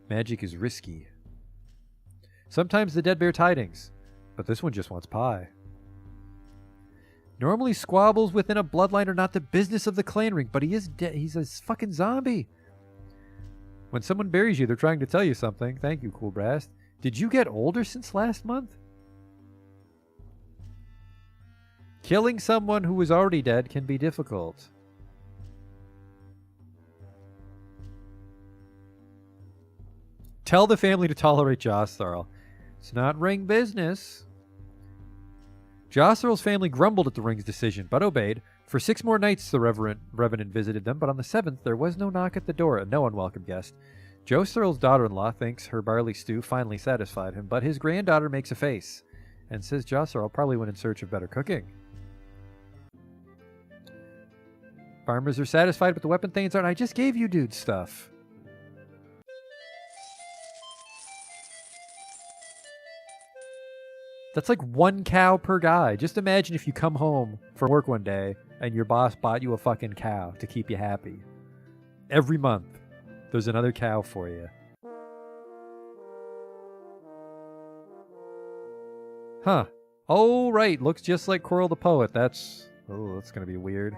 Magic is risky. Sometimes the dead bear tidings, but this one just wants pie. Normally squabbles within a bloodline are not the business of the clan ring, but he is dead. He's a fucking zombie. When someone buries you, they're trying to tell you something. Thank you, Cool Brast. Did you get older since last month? Killing someone who was already dead can be difficult. Tell the family to tolerate Jostharl. It's not ring business. Jostharl's family grumbled at the ring's decision, but obeyed. For 6 more nights the Revenant visited them, but on the 7th there was no knock at the door and no unwelcome guest. Jostharl's daughter-in-law thinks her barley stew finally satisfied him, but his granddaughter makes a face and says Jostharl probably went in search of better cooking. Farmers are satisfied, but the weapon thanes aren't. I just gave you dude stuff. That's like 1 cow per guy. Just imagine if you come home from work one day and your boss bought you a fucking cow to keep you happy. Every month, there's another cow for you. Huh. Oh, right. Looks just like Coral the Poet. That's going to be weird.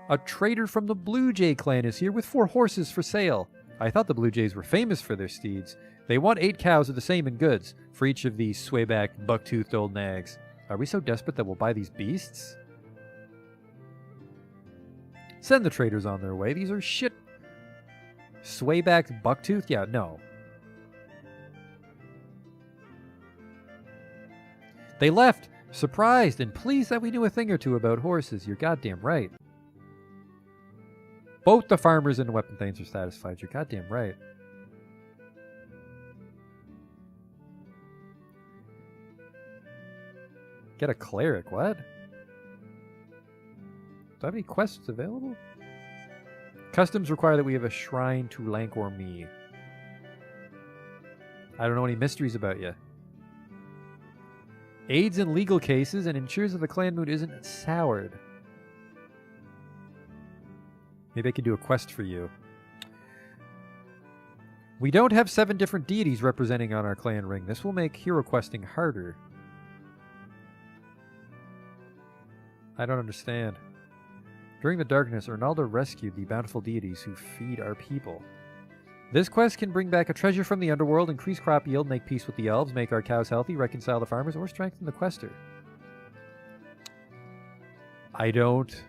A trader from the Blue Jay clan is here with 4 horses for sale. I thought the Blue Jays were famous for their steeds. They want 8 cows of the same in goods for each of these sway-backed, buck-toothed old nags. Are we so desperate that we'll buy these beasts? Send the traders on their way. These are shit. Sway-backed, buck-toothed? Yeah, no. They left, surprised and pleased that we knew a thing or two about horses. You're goddamn right. Both the farmers and the weapon thanes are satisfied. You're goddamn right. Get a cleric. What? Do I have any quests available? Customs require that we have a shrine to Lankor Me. I don't know any mysteries about you. Aids in legal cases and ensures that the clan mood isn't soured. Maybe I could do a quest for you. We don't have 7 different deities representing on our clan ring. This will make hero questing harder. I don't understand. During the darkness, Arnaldo rescued the bountiful deities who feed our people. This quest can bring back a treasure from the underworld, increase crop yield, make peace with the elves, make our cows healthy, reconcile the farmers, or strengthen the quester. I don't...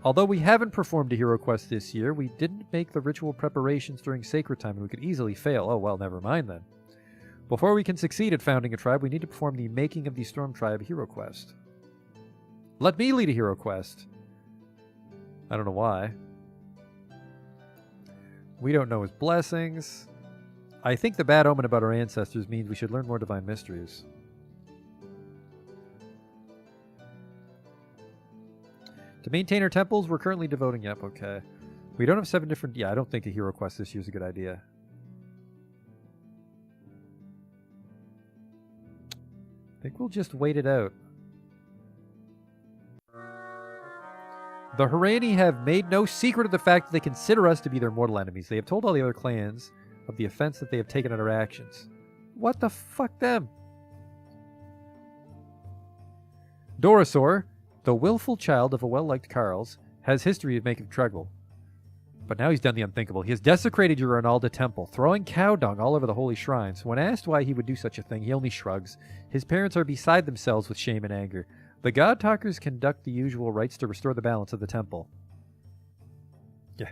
Although we haven't performed a hero quest this year, we didn't make the ritual preparations during sacred time and we could easily fail. Oh, well, never mind then. Before we can succeed at founding a tribe, we need to perform the Making of the Storm Tribe hero quest. Let me lead a hero quest. I don't know why. We don't know his blessings. I think the bad omen about our ancestors means we should learn more divine mysteries. To maintain our temples, we're currently devoting... Yep, okay. We don't have 7 different... Yeah, I don't think a hero quest this year is a good idea. I think we'll just wait it out. The Harani have made no secret of the fact that they consider us to be their mortal enemies. They have told all the other clans of the offense that they have taken at our actions. What the fuck them? Dorasaur, the willful child of a well-liked Carls, has history of making trouble. But now he's done the unthinkable. He has desecrated your Arnalda temple, throwing cow dung all over the holy shrines. When asked why he would do such a thing, he only shrugs. His parents are beside themselves with shame and anger. The God Talkers conduct the usual rites to restore the balance of the temple. Yeah.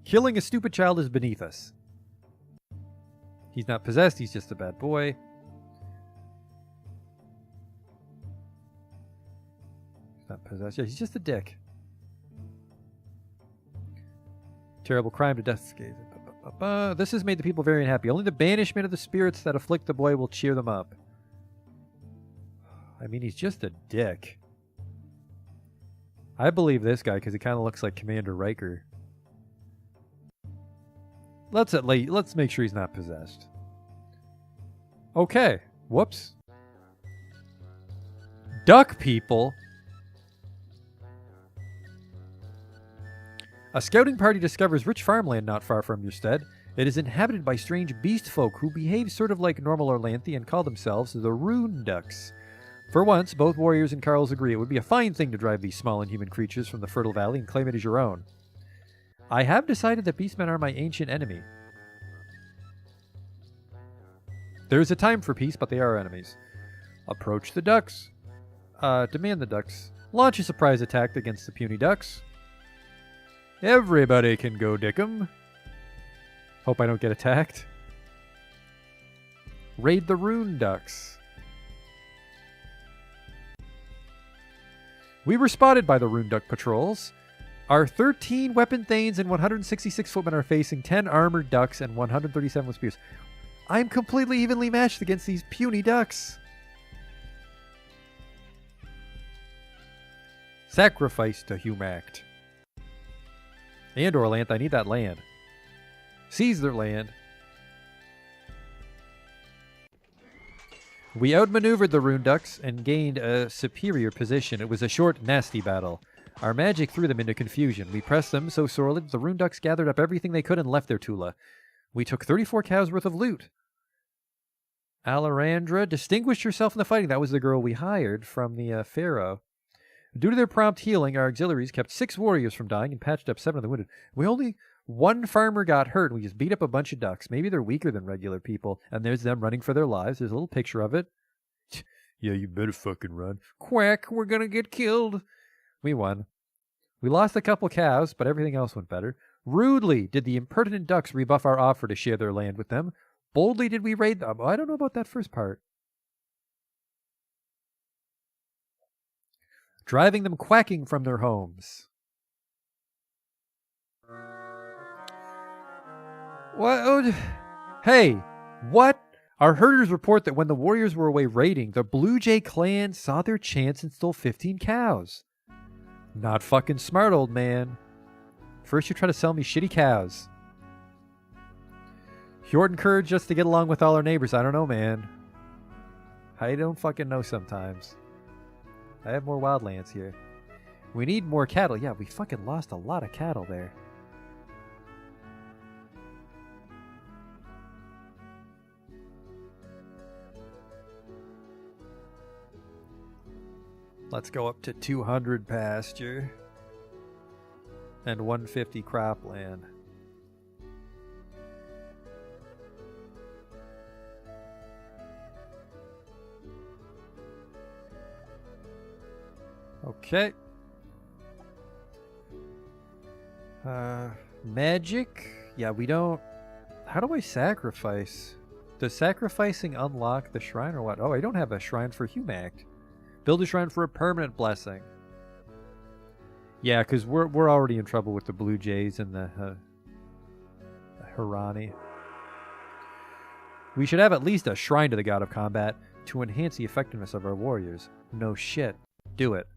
Killing a stupid child is beneath us. He's not possessed, he's just a bad boy. He's not possessed. Yeah, he's just a dick. Terrible crime to death. This has made the people very unhappy. Only the banishment of the spirits that afflict the boy will cheer them up. I mean, he's just a dick. I believe this guy because he kind of looks like Commander Riker. Let's make sure he's not possessed. Okay. Whoops. Duck people. A scouting party discovers rich farmland not far from your stead. It is inhabited by strange beast folk who behave sort of like normal Orlanthe and call themselves the Rune Ducks. For once, both warriors and Carls agree it would be a fine thing to drive these small inhuman creatures from the fertile valley and claim it as your own. I have decided that beastmen are my ancient enemy. There is a time for peace, but they are enemies. Approach the ducks. Demand the ducks. Launch a surprise attack against the puny ducks. Everybody can go dick 'em. Hope I don't get attacked. Raid the Rune Ducks. We were spotted by the Rune Duck patrols. Our 13 weapon thanes and 166 footmen are facing 10 armored ducks and 137 with spears. I'm completely evenly matched against these puny ducks. Sacrifice to Humact. And Orlanthe, I need that land. Seize their land. We outmaneuvered the Rune Ducks and gained a superior position. It was a short, nasty battle. Our magic threw them into confusion. We pressed them so sorely that the Rune Ducks gathered up everything they could and left their Tula. We took 34 cows worth of loot. Alarandra distinguished herself in the fighting. That was the girl we hired from the Pharaoh. Due to their prompt healing, our auxiliaries kept 6 warriors from dying and patched up 7 of the wounded. One farmer got hurt, and we just beat up a bunch of ducks. Maybe they're weaker than regular people, and there's them running for their lives. There's a little picture of it. Yeah, you better fucking run. Quack, we're gonna get killed. We won. We lost a couple cows, but everything else went better. Rudely did the impertinent ducks rebuff our offer to share their land with them. Boldly did we raid them. I don't know about that first part. Driving them quacking from their homes. What? Oh, hey, what? Our herders report that when the warriors were away raiding, the Blue Jay clan saw their chance and stole 15 cows. Not fucking smart, old man. First you try to sell me shitty cows. You're encouraged us to get along with all our neighbors. I don't know, man. I don't fucking know sometimes. I have more wildlands here. We need more cattle. Yeah, we fucking lost a lot of cattle there. Let's go up to 200 pasture. And 150 cropland. Okay. Magic? Yeah, we don't... How do I sacrifice? Does sacrificing unlock the shrine or what? Oh, I don't have a shrine for Humact. Build a shrine for a permanent blessing. Yeah, because we're already in trouble with the Blue Jays and the Hirani. We should have at least a shrine to the God of Combat to enhance the effectiveness of our warriors. No shit. Do it.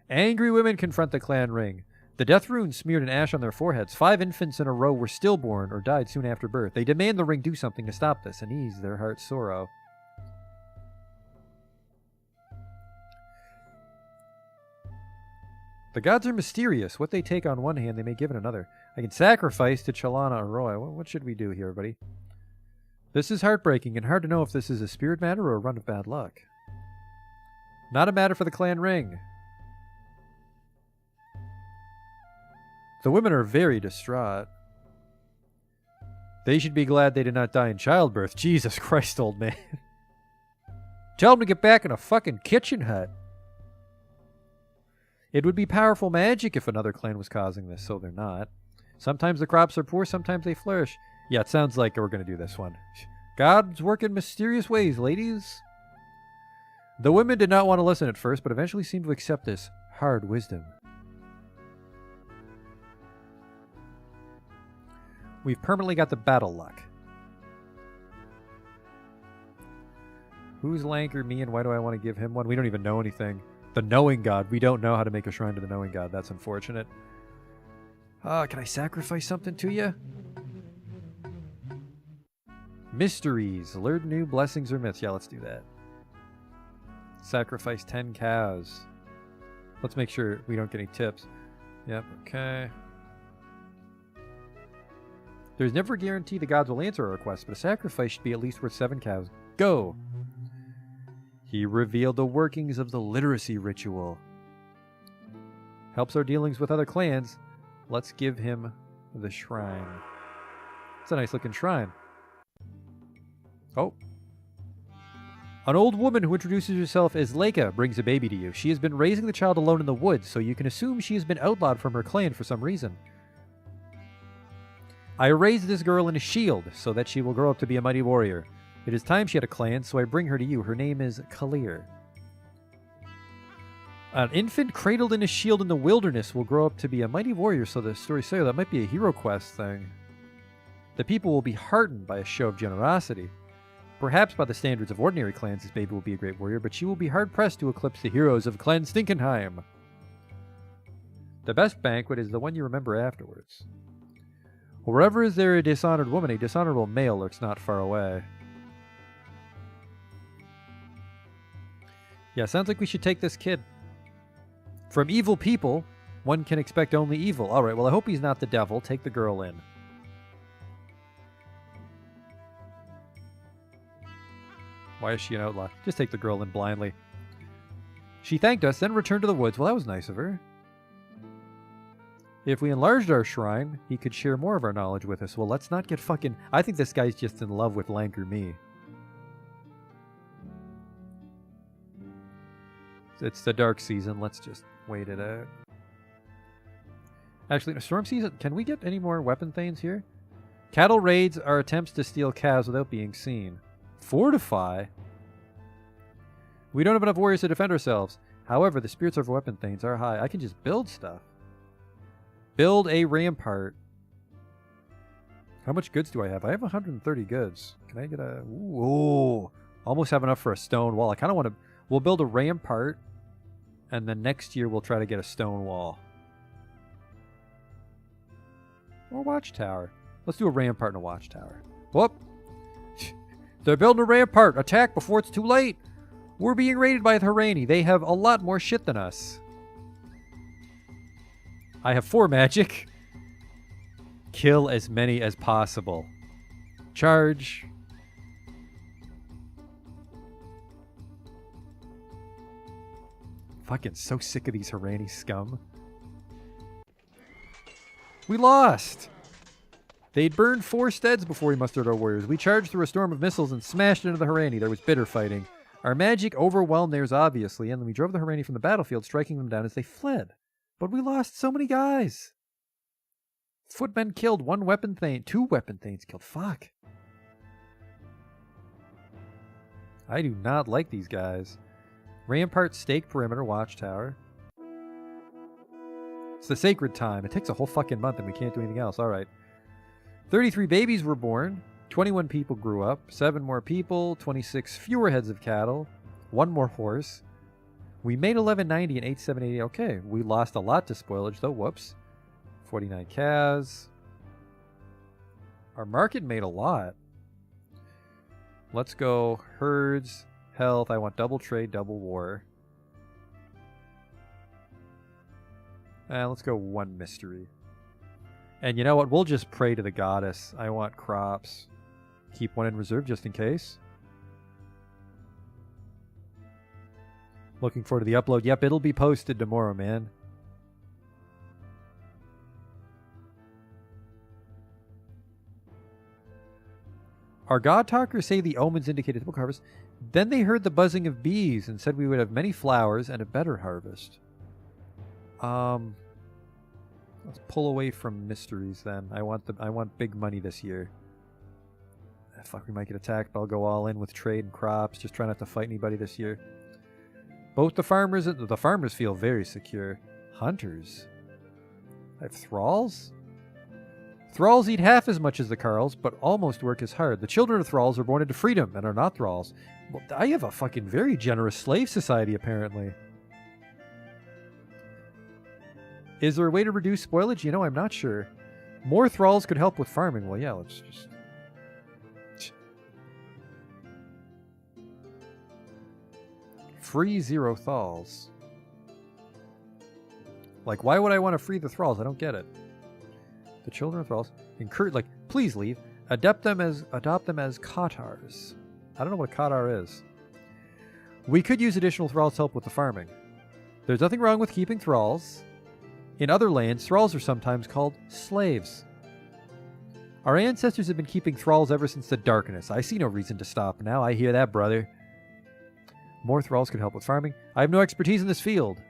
Angry women confront the clan ring. The death rune smeared in ash on their foreheads. 5 infants in a row were stillborn or died soon after birth. They demand the ring do something to stop this and ease their heart's sorrow. The gods are mysterious. What they take on one hand, they may give in another. I can sacrifice to Chalana Arroy. What should we do here, everybody? This is heartbreaking and hard to know if this is a spirit matter or a run of bad luck. Not a matter for the clan ring. The women are very distraught. They should be glad they did not die in childbirth. Jesus Christ, old man. Tell them to get back in a fucking kitchen hut. It would be powerful magic if another clan was causing this, so they're not. Sometimes the crops are poor, sometimes they flourish. Yeah, it sounds like we're going to do this one. God's work in mysterious ways, ladies. The women did not want to listen at first, but eventually seemed to accept this hard wisdom. We've permanently got the battle luck. Who's Lanker? Me, and why do I want to give him one? We don't even know anything. The Knowing God. We don't know how to make a shrine to the Knowing God. That's unfortunate. Can I sacrifice something to you? Mysteries. Learn new blessings or myths. Yeah, let's do that. Sacrifice 10 cows. Let's make sure we don't get any tips. Yep, okay. There's never a guarantee the gods will answer our request, but a sacrifice should be at least worth 7 cows. Go! He revealed the workings of the literacy ritual. Helps our dealings with other clans. Let's give him the shrine. It's a nice looking shrine. Oh. An old woman who introduces herself as Leica brings a baby to you. She has been raising the child alone in the woods, so you can assume she has been outlawed from her clan for some reason. I raised this girl in a shield so that she will grow up to be a mighty warrior. It is time she had a clan, so I bring her to you. Her name is Kalir. An infant cradled in a shield in the wilderness will grow up to be a mighty warrior, so the story says that might be a hero quest thing. The people will be heartened by a show of generosity. Perhaps by the standards of ordinary clans, this baby will be a great warrior, but she will be hard-pressed to eclipse the heroes of Clan Stinkenheim. The best banquet is the one you remember afterwards. Wherever is there a dishonored woman, a dishonorable male lurks not far away. Yeah, sounds like we should take this kid. From evil people, one can expect only evil. Alright, well I hope he's not the devil. Take the girl in. Why is she an outlaw? Just take the girl in blindly. She thanked us, then returned to the woods. Well, that was nice of her. If we enlarged our shrine, he could share more of our knowledge with us. Well, let's not get fucking... I think this guy's just in love with Lanker me. It's the dark season. Let's just wait it out. Actually, in a storm season, can we get any more weapon things here? Cattle raids are attempts to steal cows without being seen. Fortify? We don't have enough warriors to defend ourselves. However, the spirits of our weapon things are high. I can just build stuff. Build a rampart. How much goods do I have? I have 130 goods. Can I get a... Ooh. Almost have enough for a stone wall. I kind of want to... We'll build a rampart. And then next year we'll try to get a stone wall. Or watchtower. Let's do a rampart and a watchtower. Whoop. They're building a rampart. Attack before it's too late. We're being raided by the Harani. They have a lot more shit than us. I have 4 magic. Kill as many as possible. Charge. Fucking so sick of these Harani scum. We lost! They'd burned 4 steads before we mustered our warriors. We charged through a storm of missiles and smashed into the Harani. There was bitter fighting. Our magic overwhelmed theirs, obviously, and then we drove the Harani from the battlefield, striking them down as they fled. But we lost so many guys. Footmen killed, 1 weapon thane, 2 weapon thanes killed. Fuck. I do not like these guys. Rampart, stake, perimeter, watchtower. It's the sacred time. It takes a whole fucking month and we can't do anything else. All right. 33 babies were born. 21 people grew up. 7 more people. 26 fewer heads of cattle. 1 more horse. We made 1190 and 8780. Okay, we lost a lot to spoilage though. Whoops. 49 calves. Our market made a lot. Let's go herds, health. I want double trade, double war. Let's go 1 mystery. And you know what? We'll just pray to the goddess. I want crops. Keep 1 in reserve just in case. Looking forward to the upload. Yep, it'll be posted tomorrow, man. Our god talkers say the omens indicated typical harvest. Then they heard the buzzing of bees and said we would have many flowers and a better harvest. Let's pull away from mysteries then. I want big money this year. Fuck, we might get attacked, but I'll go all in with trade and crops. Just try not to fight anybody this year. Both the farmers and the farmers feel very secure. Hunters. I have thralls? Thralls eat half as much as the carls, but almost work as hard. The children of thralls are born into freedom and are not thralls. Well, I have a fucking very generous slave society, apparently. Is there a way to reduce spoilage? You know, I'm not sure. More thralls could help with farming. Well, yeah, let's just... Free 0 thralls. Like, why would I want to free the thralls? I don't get it. The children of thralls. Encourage, like, please leave. Adopt them as Qatars. I don't know what a Qatar is. We could use additional thralls to help with the farming. There's nothing wrong with keeping thralls. In other lands, thralls are sometimes called slaves. Our ancestors have been keeping thralls ever since the darkness. I see no reason to stop now. I hear that, brother. More thralls could help with farming. I have no expertise in this field.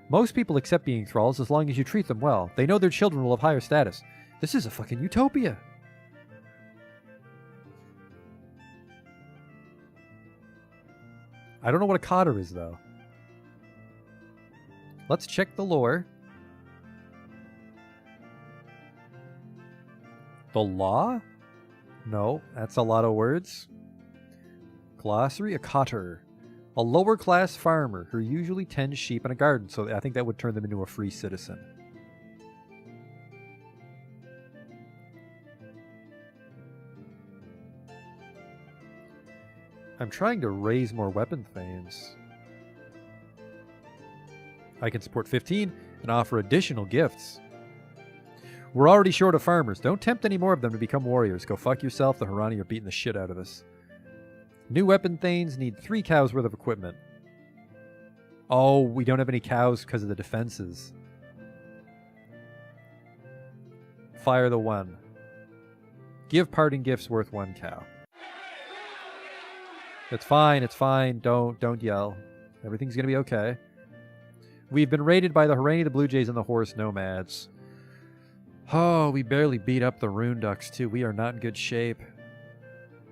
Most people accept being thralls as long as you treat them well. They know their children will have higher status. This is a fucking utopia. I don't know what a cotter is, though. Let's check the lore. The law? No, that's a lot of words. Glossary, a cotter. A lower class farmer who usually tends sheep in a garden, so I think that would turn them into a free citizen. I'm trying to raise more weapon thanes. I can support 15 and offer additional gifts. We're already short of farmers. Don't tempt any more of them to become warriors. Go fuck yourself. The Harani are beating the shit out of us. New weapon thanes need 3 cows worth of equipment. Oh, we don't have any cows because of the defenses. Fire the 1. Give parting gifts worth 1 cow. It's fine, it's fine. Don't yell. Everything's gonna be okay. We've been raided by the Harani, the Blue Jays, and the Horse Nomads. Oh, we barely beat up the Rune Ducks too. We are not in good shape.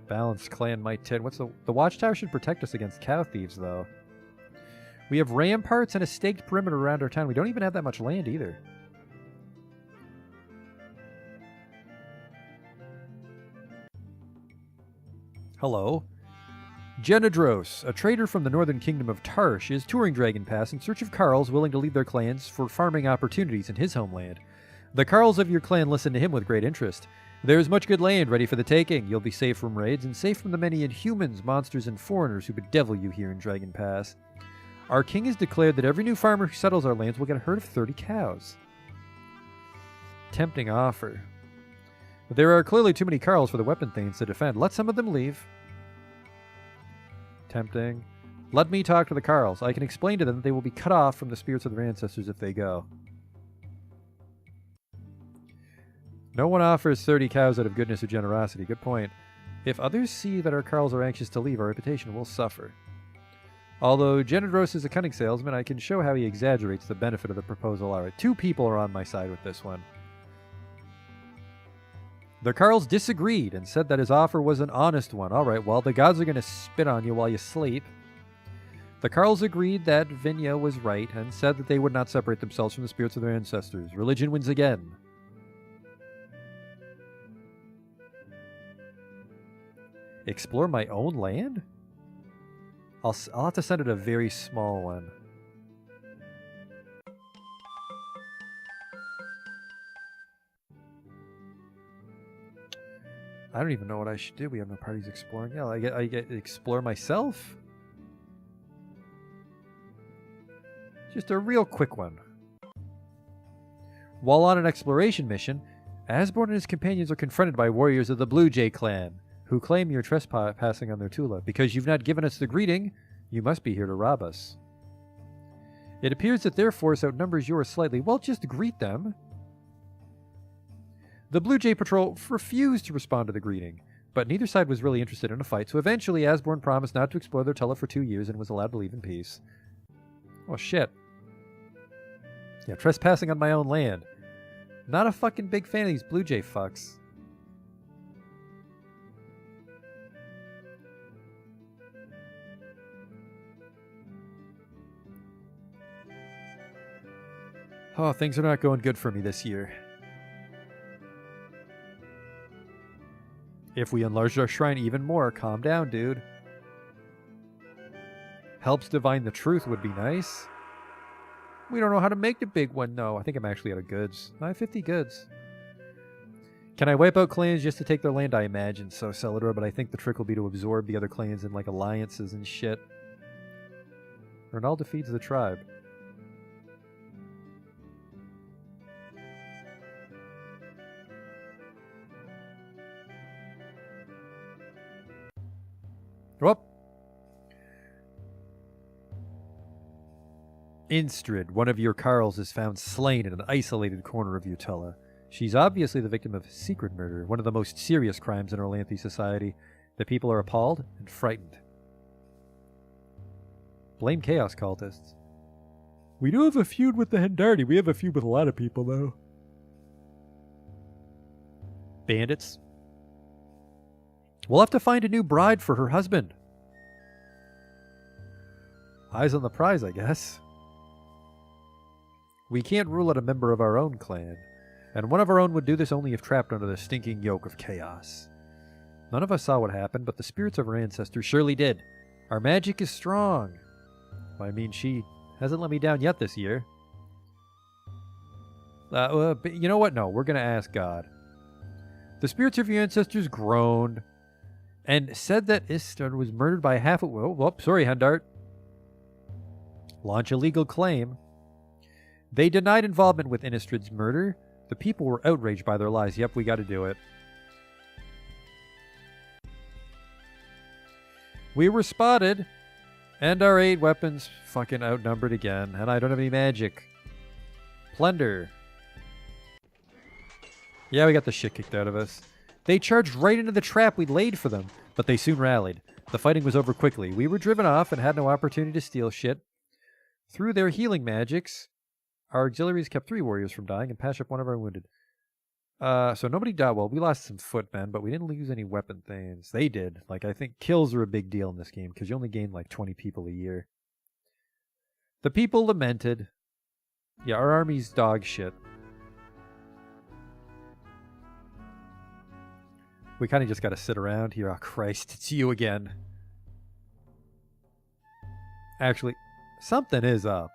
Balanced clan might 10. What's the watchtower should protect us against cow thieves, though. We have ramparts and a staked perimeter around our town. We don't even have that much land either. Hello. Genedros, a trader from the northern kingdom of Tarsh, is touring Dragon Pass in search of Carls willing to leave their clans for farming opportunities in his homeland. The Carls of your clan listen to him with great interest. There is much good land ready for the taking. You'll be safe from raids and safe from the many inhumans, monsters, and foreigners who bedevil you here in Dragon Pass. Our king has declared that every new farmer who settles our lands will get a herd of 30 cows. Tempting offer. There are clearly too many Carls for the weapon thanes to defend. Let some of them leave. Tempting. Let me talk to the Carls. I can explain to them that they will be cut off from the spirits of their ancestors if they go. No one offers 30 cows out of goodness or generosity. Good point. If others see that our Carls are anxious to leave, our reputation will suffer. Although Genedros is a cunning salesman, I can show how he exaggerates the benefit of the proposal. Alright, 2 people are on my side with this one. The Carls disagreed and said that his offer was an honest one. Alright, well, the gods are going to spit on you while you sleep. The Carls agreed that Vinya was right and said that they would not separate themselves from the spirits of their ancestors. Religion wins again. Explore my own land? I'll have to send it a very small one. I don't even know what I should do. We have no parties exploring. Yeah, I get explore myself? Just a real quick one. While on an exploration mission, Asborn and his companions are confronted by warriors of the Blue Jay clan, who claim you're trespassing on their Tula. Because you've not given us the greeting, you must be here to rob us. It appears that their force outnumbers yours slightly. Well, just greet them. The Blue Jay Patrol refused to respond to the greeting, but neither side was really interested in a fight, so eventually Asborn promised not to explore their Tula for 2 years and was allowed to leave in peace. Oh, shit. Yeah, trespassing on my own land. Not a fucking big fan of these Blue Jay fucks. Oh, things are not going good for me this year. If we enlarge our shrine even more, calm down, dude. Helps divine the truth would be nice. We don't know how to make the big one, though. I think I'm actually out of goods. I have 50 goods. Can I wipe out clans just to take their land? I imagine so, Celador, but I think the trick will be to absorb the other clans in, like, alliances and shit. Ronald defeats the tribe. Whoop! Instrid, one of your Carls, is found slain in an isolated corner of Utella. She's obviously the victim of secret murder, one of the most serious crimes in Orlanthe society. The people are appalled and frightened. Blame Chaos Cultists. We do have a feud with the Hendardi. We have a feud with a lot of people, though. Bandits. We'll have to find a new bride for her husband. Eyes on the prize, I guess. We can't rule out a member of our own clan, and one of our own would do this only if trapped under the stinking yoke of chaos. None of us saw what happened, but the spirits of our ancestors surely did. Our magic is strong. I mean, she hasn't let me down yet this year. But you know what? No, we're going to ask God. The spirits of your ancestors groaned and said that Istrid was murdered by half a... Oh, sorry, Hendart. Launch a legal claim. They denied involvement with Inistrid's murder. The people were outraged by their lies. Yep, we got to do it. We were spotted, and our 8 weapons fucking outnumbered again, and I don't have any magic. Plunder. Yeah, we got the shit kicked out of us. They charged right into the trap we laid for them, but they soon rallied. The fighting was over quickly. We were driven off and had no opportunity to steal shit. Through their healing magics, our auxiliaries kept 3 warriors from dying and patched up one of our wounded. So nobody died. Well, we lost some footmen, but we didn't lose any weapon things. They did. Like, I think kills are a big deal in this game, because you only gain like 20 people a year. The people lamented. Yeah, our army's dog shit. We kind of just got to sit around here. Oh, Christ, it's you again. Actually, something is up.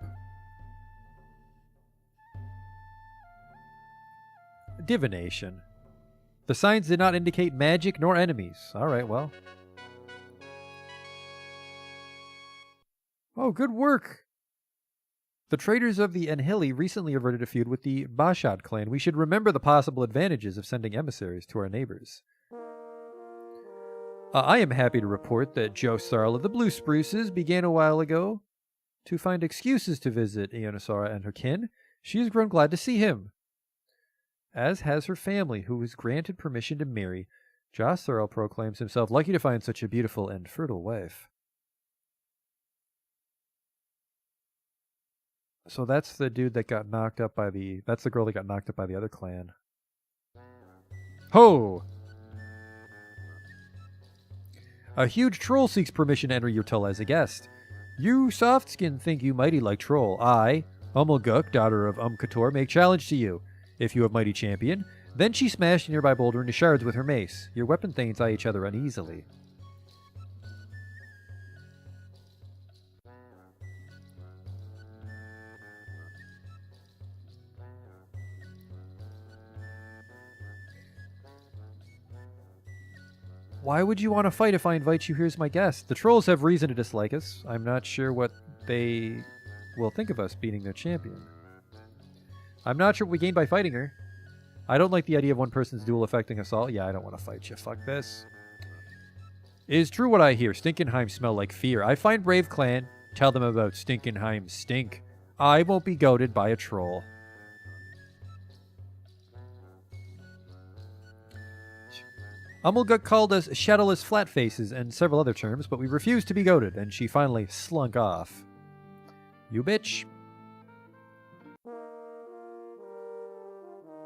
Divination. The signs did not indicate magic nor enemies. Alright, well. Oh, good work! The traders of the Enhili recently averted a feud with the Bashad clan. We should remember the possible advantages of sending emissaries to our neighbors. I am happy to report that Joe Sarl of the Blue Spruces began a while ago to find excuses to visit Ionisara and her kin. She has grown glad to see him, as has her family, who was granted permission to marry. Josh Sarl proclaims himself lucky to find such a beautiful and fertile wife. So that's the dude that got knocked up by the... That's the girl that got knocked up by the other clan. Ho! A huge troll seeks permission to enter your tull as a guest. You soft-skin think you mighty like troll. I, Ummelguk, daughter of Umkator, make challenge to you. If you have mighty champion, then she smashed a nearby boulder into shards with her mace. Your weapon thanes eye each other uneasily. Why would you want to fight if I invite you here as my guest? The trolls have reason to dislike us. I'm not sure what they will think of us beating their champion. I'm not sure what we gain by fighting her. I don't like the idea of one person's duel affecting us all. Yeah, I don't want to fight you. Fuck this. It is true what I hear. Stinkenheim smell like fear. I find Brave Clan. Tell them about Stinkenheim stink. I won't be goaded by a troll. Ummelgut called us shadowless flatfaces and several other terms, but we refused to be goaded, and she finally slunk off. You bitch.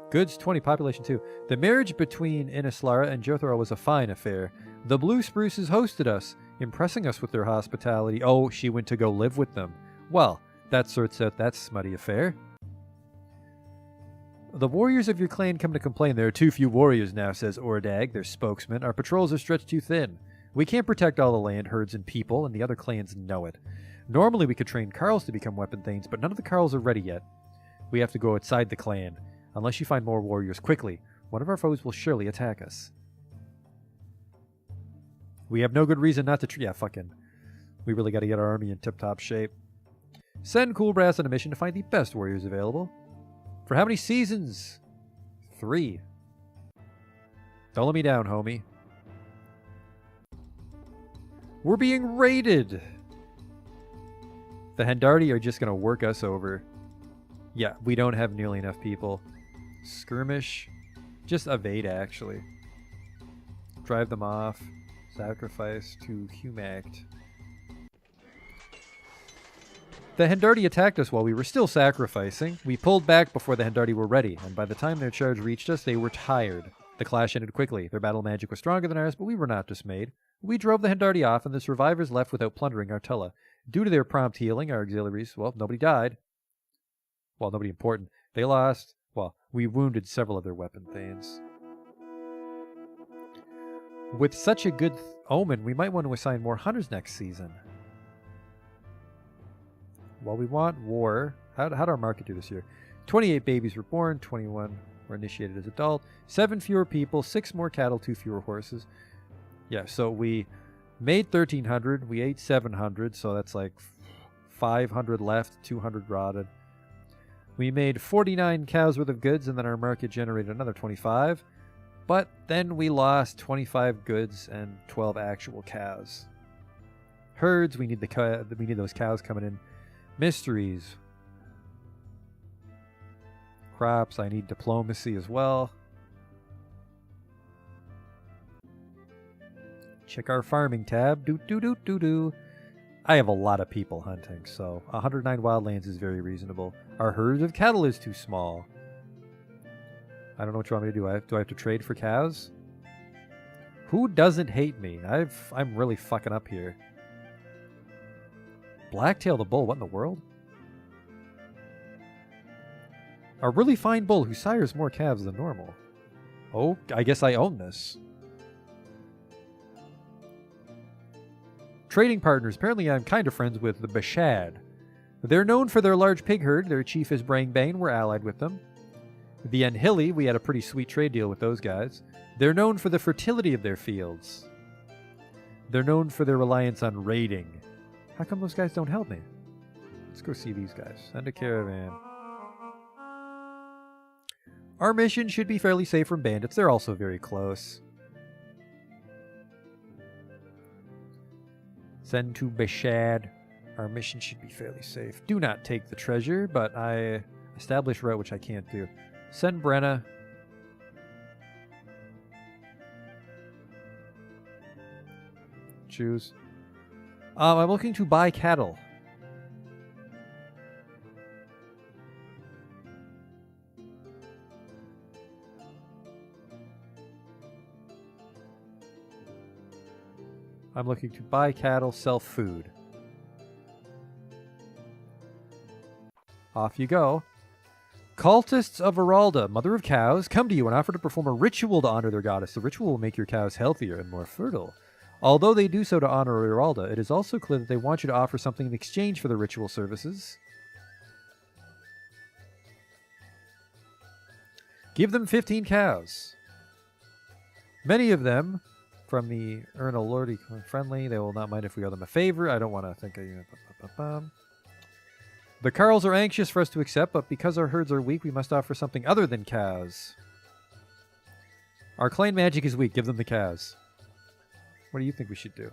Goods 20, population 2. The marriage between Inislara and Jothara was a fine affair. The Blue Spruces hosted us, impressing us with their hospitality. Oh, she went to go live with them. Well, that sorts out that smutty affair. The warriors of your clan come to complain there are too few warriors now, says Ordag, their spokesman. Our patrols are stretched too thin. We can't protect all the land, herds, and people, and the other clans know it. Normally we could train Carls to become weapon thanes, but none of the Carls are ready yet. We have to go outside the clan. Unless you find more warriors quickly, one of our foes will surely attack us. We have no good reason not to... Yeah, fucking... We really gotta get our army in tip-top shape. Send Cool Brass on a mission to find the best warriors available. For how many seasons? 3. Don't let me down, homie. We're being raided! The Hendardi are just gonna work us over. Yeah, we don't have nearly enough people. Skirmish. Just evade, actually. Drive them off. Sacrifice to Humact. The Hendardi attacked us while we were still sacrificing. We pulled back before the Hendardi were ready, and by the time their charge reached us, they were tired. The clash ended quickly. Their battle magic was stronger than ours, but we were not dismayed. We drove the Hendardi off, and the survivors left without plundering our Tulla. Due to their prompt healing, our auxiliaries, well, nobody died. Well, nobody important. They lost. Well, we wounded several of their weapon thanes. With such a good omen, we might want to assign more hunters next season. Well, we want war. How did our market do this year? 28 babies were born, 21 were initiated as adult, 7 fewer people, 6 more cattle, 2 fewer horses. Yeah, so we made 1,300, we ate 700, so that's like 500 left, 200 rotted. We made 49 cows worth of goods, and then our market generated another 25. But then we lost 25 goods and 12 actual cows. Herds, we need those cows coming in. Mysteries. Crops, I need diplomacy as well. Check our farming tab. I have a lot of people hunting, so 109 wildlands is very reasonable. Our herd of cattle is too small. I don't know what you want me to do. Do I have to trade for cows? Who doesn't hate me? I'm really fucking up here. Blacktail the bull, what in the world? A really fine bull who sires more calves than normal. Oh, I guess I own this. Trading partners. Apparently I'm kind of friends with the Bashad. They're known for their large pig herd. Their chief is Brangbane. We're allied with them. The Enhili, we had a pretty sweet trade deal with those guys. They're known for the fertility of their fields. They're known for their reliance on raiding. How come those guys don't help me? Let's go see these guys. Send a caravan. Our mission should be fairly safe from bandits. They're also very close. Send to Bashad. Our mission should be fairly safe. Do not take the treasure, but I establish route, which I can't do. Send Brenna. Choose. I'm looking to buy cattle. I'm looking to buy cattle, sell food. Off you go. Cultists of Aralda, mother of cows, come to you and offer to perform a ritual to honor their goddess. The ritual will make your cows healthier and more fertile. Although they do so to honor Aralda, it is also clear that they want you to offer something in exchange for the ritual services. Give them 15 cows. Many of them from the Erna Lordy friendly. They will not mind if we owe them a favor. I don't want to think of... The Carls are anxious for us to accept, but because our herds are weak, we must offer something other than cows. Our clan magic is weak. Give them the cows. What do you think we should do?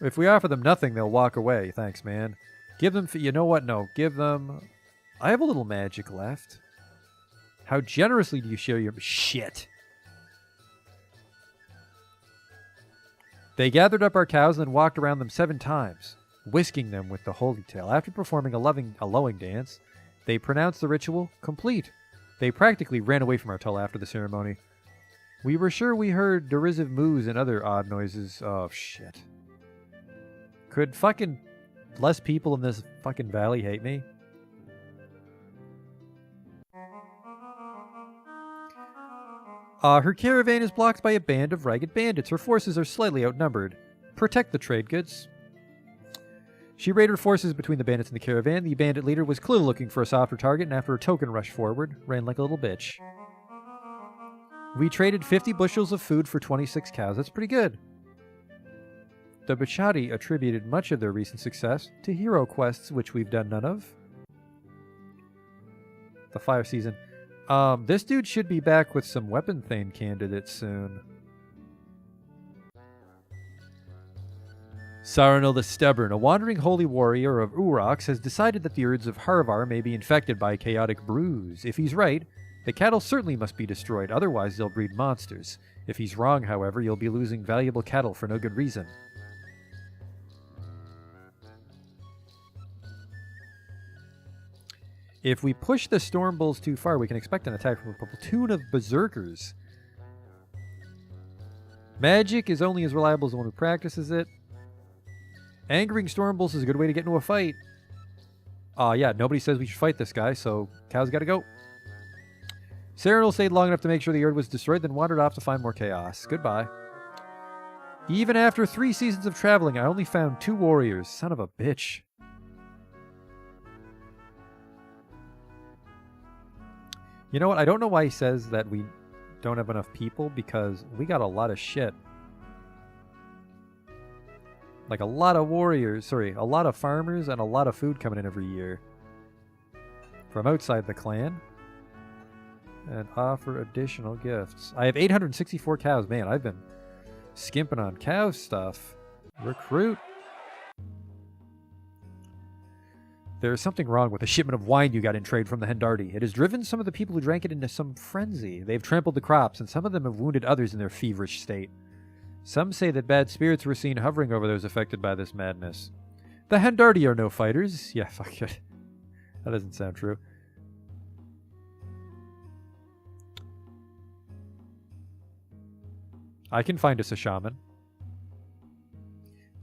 If we offer them nothing, they'll walk away. Thanks, man. Give them... You know what? No. Give them... I have a little magic left. How generously do you share your... Shit. They gathered up our cows and then walked around them 7 times, whisking them with the holy tail. After performing a lowing dance, they pronounced the ritual complete. They practically ran away from our tull after the ceremony. We were sure we heard derisive moos and other odd noises. Oh, shit. Could fucking less people in this fucking valley hate me? Her caravan is blocked by a band of ragged bandits. Her forces are slightly outnumbered. Protect the trade goods. She raided her forces between the bandits and the caravan. The bandit leader was clearly looking for a softer target, and after a token rush forward, ran like a little bitch. We traded 50 bushels of food for 26 cows. That's pretty good. The Bachati attributed much of their recent success to hero quests, which we've done none of. The fire season. This dude should be back with some weapon thane candidates soon. Saranil the Stubborn, a wandering holy warrior of Urox, has decided that the herds of Harvar may be infected by chaotic brews. If he's right, the cattle certainly must be destroyed, otherwise they'll breed monsters. If he's wrong, however, you'll be losing valuable cattle for no good reason. If we push the Storm Bulls too far, we can expect an attack from a platoon of berserkers. Magic is only as reliable as the one who practices it. Angering Storm Bulls is a good way to get into a fight. Yeah, nobody says we should fight this guy, so cows gotta go. Saranil stayed long enough to make sure the herd was destroyed, then wandered off to find more chaos. Goodbye. Even after 3 seasons of traveling, I only found 2 warriors. Son of a bitch. You know what? I don't know why he says that we don't have enough people, because we got a lot of shit. Like a lot of warriors, a lot of farmers and a lot of food coming in every year. From outside the clan. And offer additional gifts. I have 864 cows. Man, I've been skimping on cow stuff. Recruit. There is something wrong with the shipment of wine you got in trade from the Hendardi. It has driven some of the people who drank it into some frenzy. They've trampled the crops, and some of them have wounded others in their feverish state. Some say that bad spirits were seen hovering over those affected by this madness. The Hendardi are no fighters. Yeah, fuck it. That doesn't sound true. I can find us a shaman.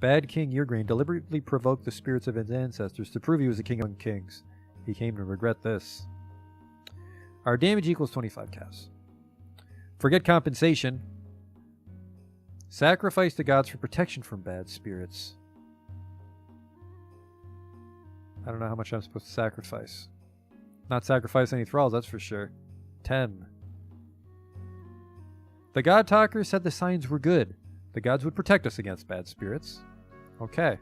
Bad King Urgrain deliberately provoked the spirits of his ancestors to prove he was a king among kings. He came to regret this. Our damage equals 25 cows. Forget compensation. Sacrifice the gods for protection from bad spirits. I don't know how much I'm supposed to sacrifice. Not sacrifice any thralls, that's for sure. 10. The God Talker said the signs were good. The gods would protect us against bad spirits. Okay.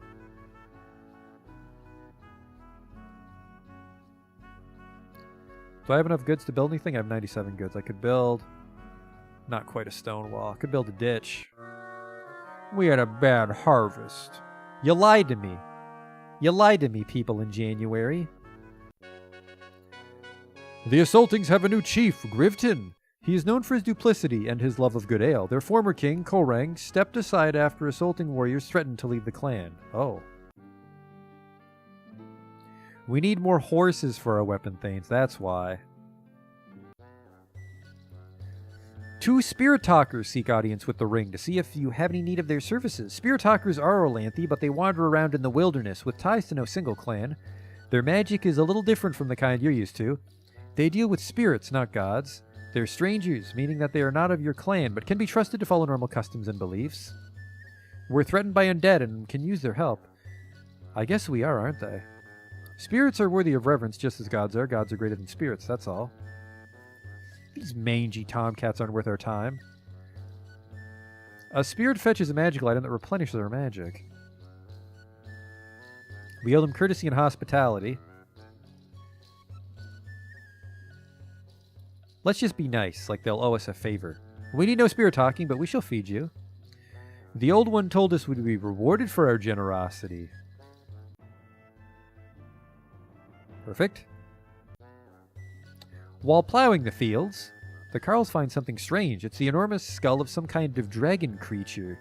Do I have enough goods to build anything? I have 97 goods. I could build... not quite a stone wall. I could build a ditch. We had a bad harvest. You lied to me. You lied to me, people in January. The Assaultings have a new chief, Grivton. He is known for his duplicity and his love of good ale. Their former king, Korang, stepped aside after assaulting warriors threatened to leave the clan. Oh. We need more horses for our weapon thanes, that's why. 2 Spirit Talkers seek audience with the ring to see if you have any need of their services. Spirit Talkers are Olanthe, but they wander around in the wilderness with ties to no single clan. Their magic is a little different from the kind you're used to. They deal with spirits, not gods. They're strangers, meaning that they are not of your clan, but can be trusted to follow normal customs and beliefs. We're threatened by undead and can use their help. I guess we are, aren't they? Spirits are worthy of reverence just as gods are. Gods are greater than spirits, that's all. These mangy tomcats aren't worth our time. A spirit fetches a magical item that replenishes our magic. We owe them courtesy and hospitality. Let's just be nice, like they'll owe us a favor. We need no spirit talking, but we shall feed you. The old one told us we'd be rewarded for our generosity. Perfect. While plowing the fields, the Carls find something strange. It's the enormous skull of some kind of dragon creature.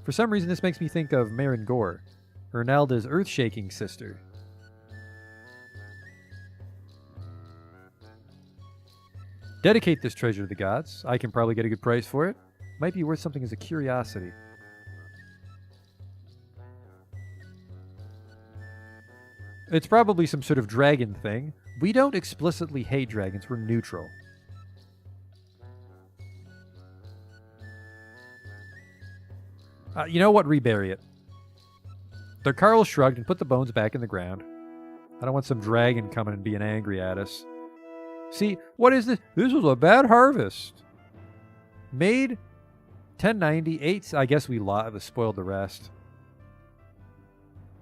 For some reason, this makes me think of Marin Gore, Ernalda's earth-shaking sister. Dedicate this treasure to the gods. I can probably get a good price for it. Might be worth something as a curiosity. It's probably some sort of dragon thing. We don't explicitly hate dragons, we're neutral. You know what? Rebury it. The Carl shrugged and put the bones back in the ground. I don't want some dragon coming and being angry at us. See, what is this? This was a bad harvest. Made 1098. I guess we spoiled the rest.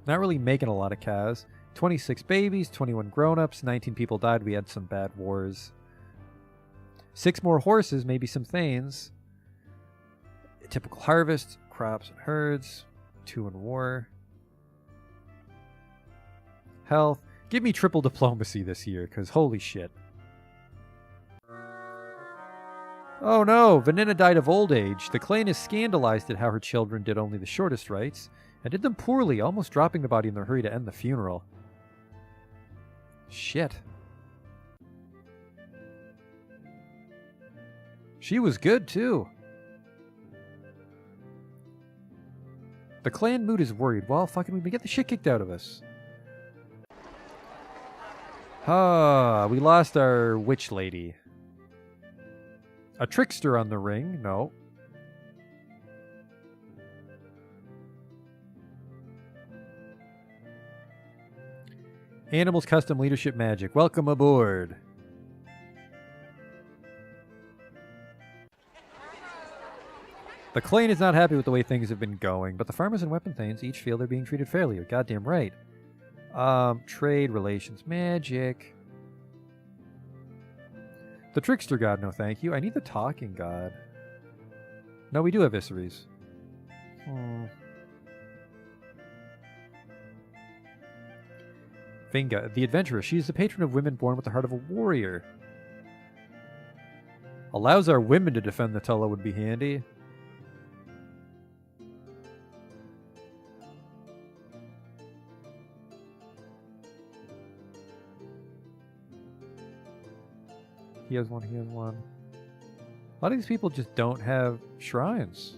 Not really making a lot of cows. 26 babies, 21 grown-ups, 19 people died. We had some bad wars. 6 more horses, maybe some thanes. A typical harvest, crops and herds. 2 in war. Health. Give me triple diplomacy this year, because holy shit. Oh no, Vanina died of old age. The clan is scandalized at how her children did only the shortest rites, and did them poorly, almost dropping the body in their hurry to end the funeral. Shit. She was good, too. The clan mood is worried. Well, fucking, we've been getting the shit kicked out of us. We lost our witch lady. A trickster on the ring? No. Animals custom leadership magic. Welcome aboard. The clan is not happy with the way things have been going, but the farmers and weapon thanes each feel they're being treated fairly. You're goddamn right. Trade, relations, magic. The trickster god, no thank you. I need the talking god. No, we do have Viseries. Vinga, the adventurer. She is the patron of women born with the heart of a warrior. Allows our women to defend the Tulla would be handy. He has one, he has one. A lot of these people just don't have shrines.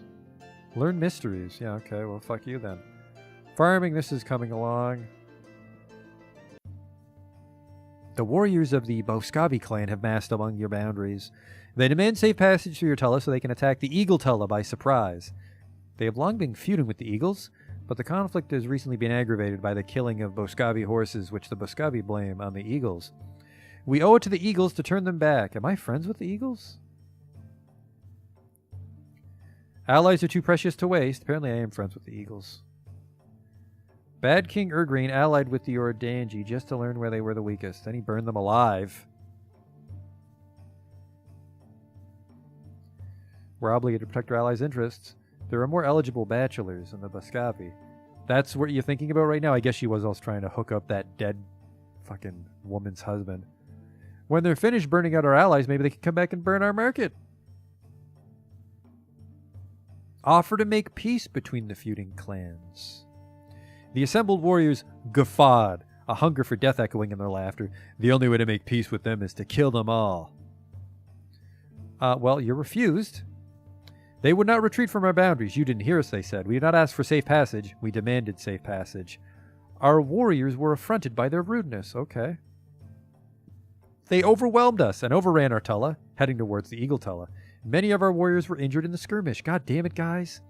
Learn mysteries. Yeah, okay, well, fuck you then. Farming, this is coming along. The warriors of the Boskavi clan have massed among your boundaries. They demand safe passage through your Tulla so they can attack the Eagle Tulla by surprise. They have long been feuding with the Eagles, but the conflict has recently been aggravated by the killing of Boskavi horses, which the Boskavi blame on the Eagles. We owe it to the Eagles to turn them back. Am I friends with the Eagles? Allies are too precious to waste. Apparently I am friends with the Eagles. Bad King Urgrain allied with the Ordanji just to learn where they were the weakest. Then he burned them alive. We're obligated to protect our allies' interests. There are more eligible bachelors in the Boskavi. That's what you're thinking about right now? I guess she was also trying to hook up that dead fucking woman's husband. When they're finished burning out our allies, maybe they can come back and burn our market. Offer to make peace between the feuding clans. The assembled warriors guffawed, a hunger for death echoing in their laughter. The only way to make peace with them is to kill them all. Well, you're refused. They would not retreat from our boundaries. You didn't hear us, they said. We did not ask for safe passage. We demanded safe passage. Our warriors were affronted by their rudeness. Okay. They overwhelmed us and overran our Tulla, heading towards the Eagle Tulla. Many of our warriors were injured in the skirmish. God damn it, guys.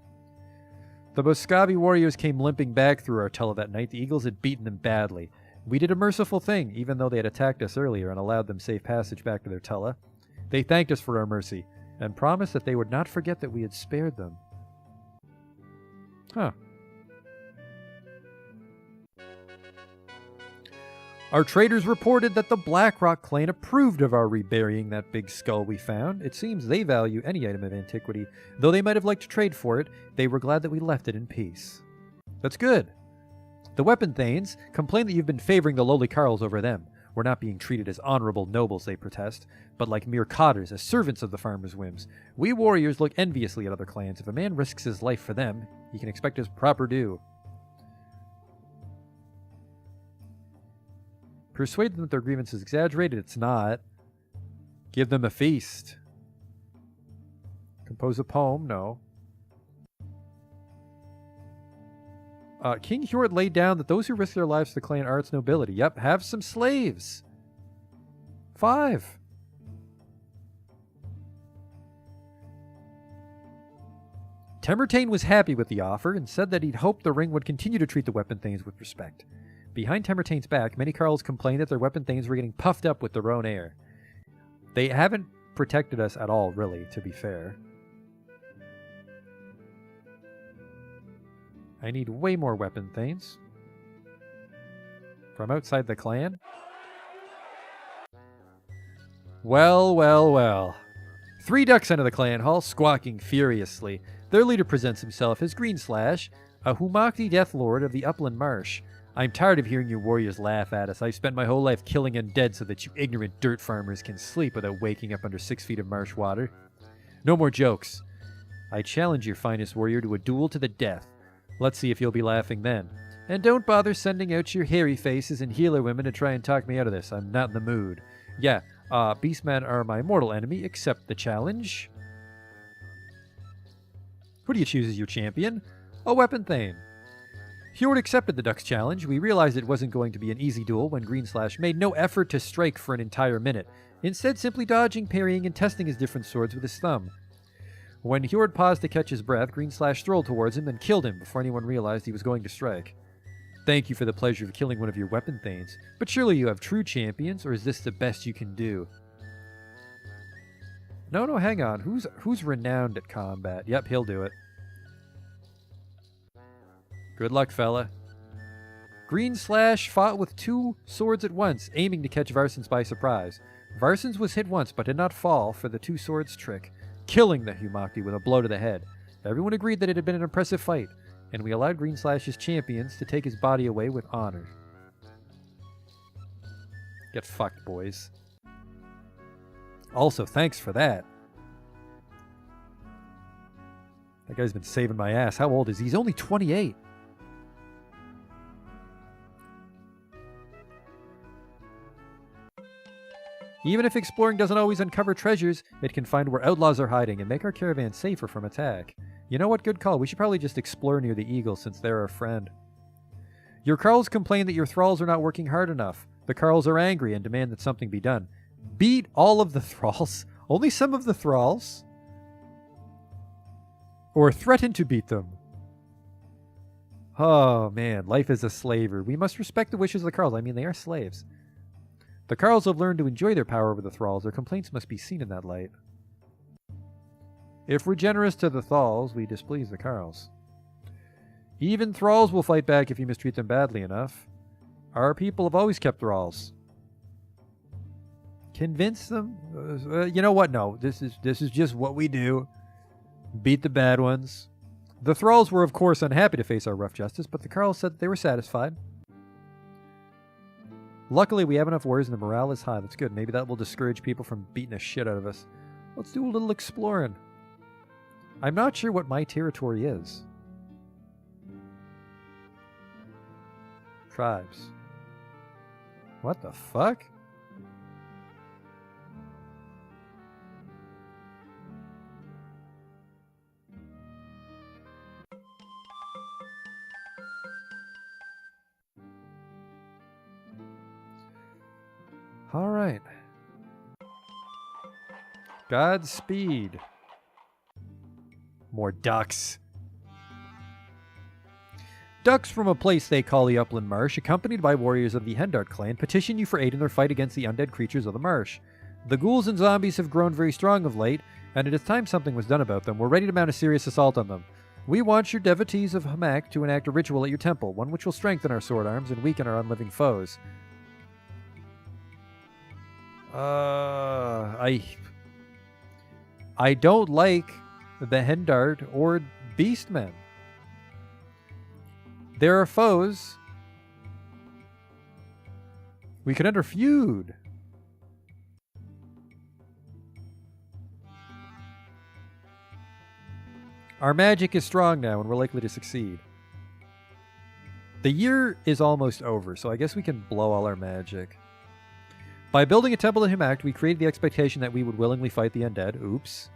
The Boskavi warriors came limping back through our Tulla that night. The Eagles had beaten them badly. We did a merciful thing, even though they had attacked us earlier and allowed them safe passage back to their Tulla. They thanked us for our mercy and promised that they would not forget that we had spared them. Huh. Our traders reported that the Blackrock clan approved of our reburying that big skull we found. It seems they value any item of antiquity. Though they might have liked to trade for it, they were glad that we left it in peace. That's good. The Weapon Thanes complain that you've been favoring the lowly carls over them. We're not being treated as honorable nobles, they protest, but like mere cotters, as servants of the farmers' whims. We warriors look enviously at other clans. If a man risks his life for them, he can expect his proper due. Persuade them that their grievance is exaggerated. It's not. Give them a feast. Compose a poem. No. King Hjort laid down that those who risk their lives for the clan are its nobility. Yep, have some slaves. 5. Temertane was happy with the offer and said that he'd hoped the ring would continue to treat the Weapon Thanes with respect. Behind Temertane's back, many carls complained that their Weapon Thanes were getting puffed up with their own air. They haven't protected us at all, really, to be fair. I need way more Weapon Thanes. From outside the clan? Well, well, well. 3 ducks enter the clan hall, squawking furiously. Their leader presents himself as Greenslash, a Humakti Death Lord of the Upland Marsh. I'm tired of hearing you warriors laugh at us. I've spent my whole life killing undead so that you ignorant dirt farmers can sleep without waking up under 6 feet of marsh water. No more jokes. I challenge your finest warrior to a duel to the death. Let's see if you'll be laughing then. And don't bother sending out your hairy faces and healer women to try and talk me out of this. I'm not in the mood. Yeah, beastmen are my mortal enemy. Accept the challenge. Who do you choose as your champion? A Weapon Thane. Hjort accepted the Ducks challenge. We realized it wasn't going to be an easy duel when Greenslash made no effort to strike for an entire minute, instead simply dodging, parrying, and testing his different swords with his thumb. When Hjort paused to catch his breath, Greenslash strolled towards him and killed him before anyone realized he was going to strike. Thank you for the pleasure of killing one of your Weapon Thanes, but surely you have true champions, or is this the best you can do? No, hang on. Who's renowned at combat? Yep, he'll do it. Good luck, fella. Greenslash fought with 2 swords at once, aiming to catch Varsens by surprise. Varsens was hit once, but did not fall for the 2 swords trick, killing the Humakti with a blow to the head. Everyone agreed that it had been an impressive fight, and we allowed Greenslash's champions to take his body away with honor. Get fucked, boys. Also, thanks for that. That guy's been saving my ass. How old is he? He's only 28. Even if exploring doesn't always uncover treasures, it can find where outlaws are hiding and make our caravan safer from attack. You know what? Good call. We should probably just explore near the Eagle since they're our friend. Your carls complain that your thralls are not working hard enough. The Carls are angry and demand that something be done. Beat all of the thralls. Only some of the thralls? Or threaten to beat them. Oh, man. Life is a slaver. We must respect the wishes of the Carls. I mean, they are slaves. The Carls have learned to enjoy their power over the thralls. Their complaints must be seen in that light. If we're generous to the thralls, we displease the Carls. Even thralls will fight back if you mistreat them badly enough. Our people have always kept thralls. Convince them? You know what? No, this is just what we do. Beat the bad ones. The thralls were, of course, unhappy to face our rough justice, but the Carls said that they were satisfied. Luckily, we have enough warriors and the morale is high. That's good. Maybe that will discourage people from beating the shit out of us. Let's do a little exploring. I'm not sure what my territory is. Tribes. What the fuck? All right. Godspeed. More ducks. Ducks from a place they call the Upland Marsh, accompanied by warriors of the Hendart clan, petition you for aid in their fight against the undead creatures of the marsh. The ghouls and zombies have grown very strong of late, and it is time something was done about them. We're ready to mount a serious assault on them. We want your devotees of Hamak to enact a ritual at your temple, one which will strengthen our sword arms and weaken our unliving foes. I don't like the Hendart or Beastmen. There are foes. We could enter feud. Our magic is strong now and we're likely to succeed. The year is almost over, so I guess we can blow all our magic. By building a temple in Himact, we created the expectation that we would willingly fight the undead. Oops.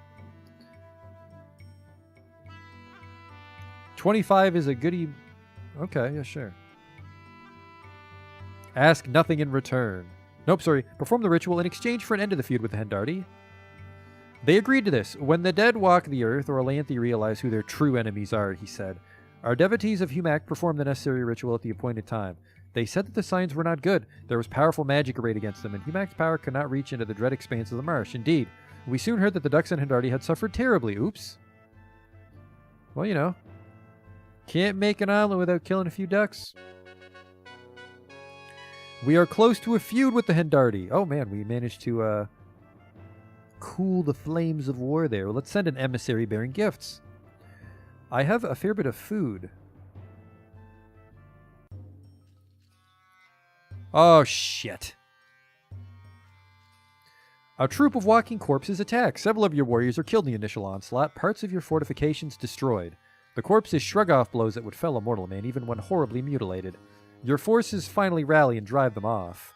25 is a goodie. Okay, yeah, sure. Ask nothing in return. Nope, sorry. Perform the ritual in exchange for an end to the feud with the Hendardi. They agreed to this. When the dead walk the earth, or Alanthi realize who their true enemies are, he said. Our devotees of Humac performed the necessary ritual at the appointed time. They said that the signs were not good. There was powerful magic arrayed against them, and Humac's power could not reach into the dread expanse of the marsh. Indeed, we soon heard that the ducks and Hendardi had suffered terribly. Oops. Well, you know. Can't make an omelet without killing a few ducks. We are close to a feud with the Hendardi. Oh man, we managed to cool the flames of war there. Well, let's send an emissary bearing gifts. I have a fair bit of food. Oh, shit. A troop of walking corpses attack. Several of your warriors are killed in the initial onslaught. Parts of your fortifications destroyed. The corpses shrug off blows that would fell a mortal man, even when horribly mutilated. Your forces finally rally and drive them off.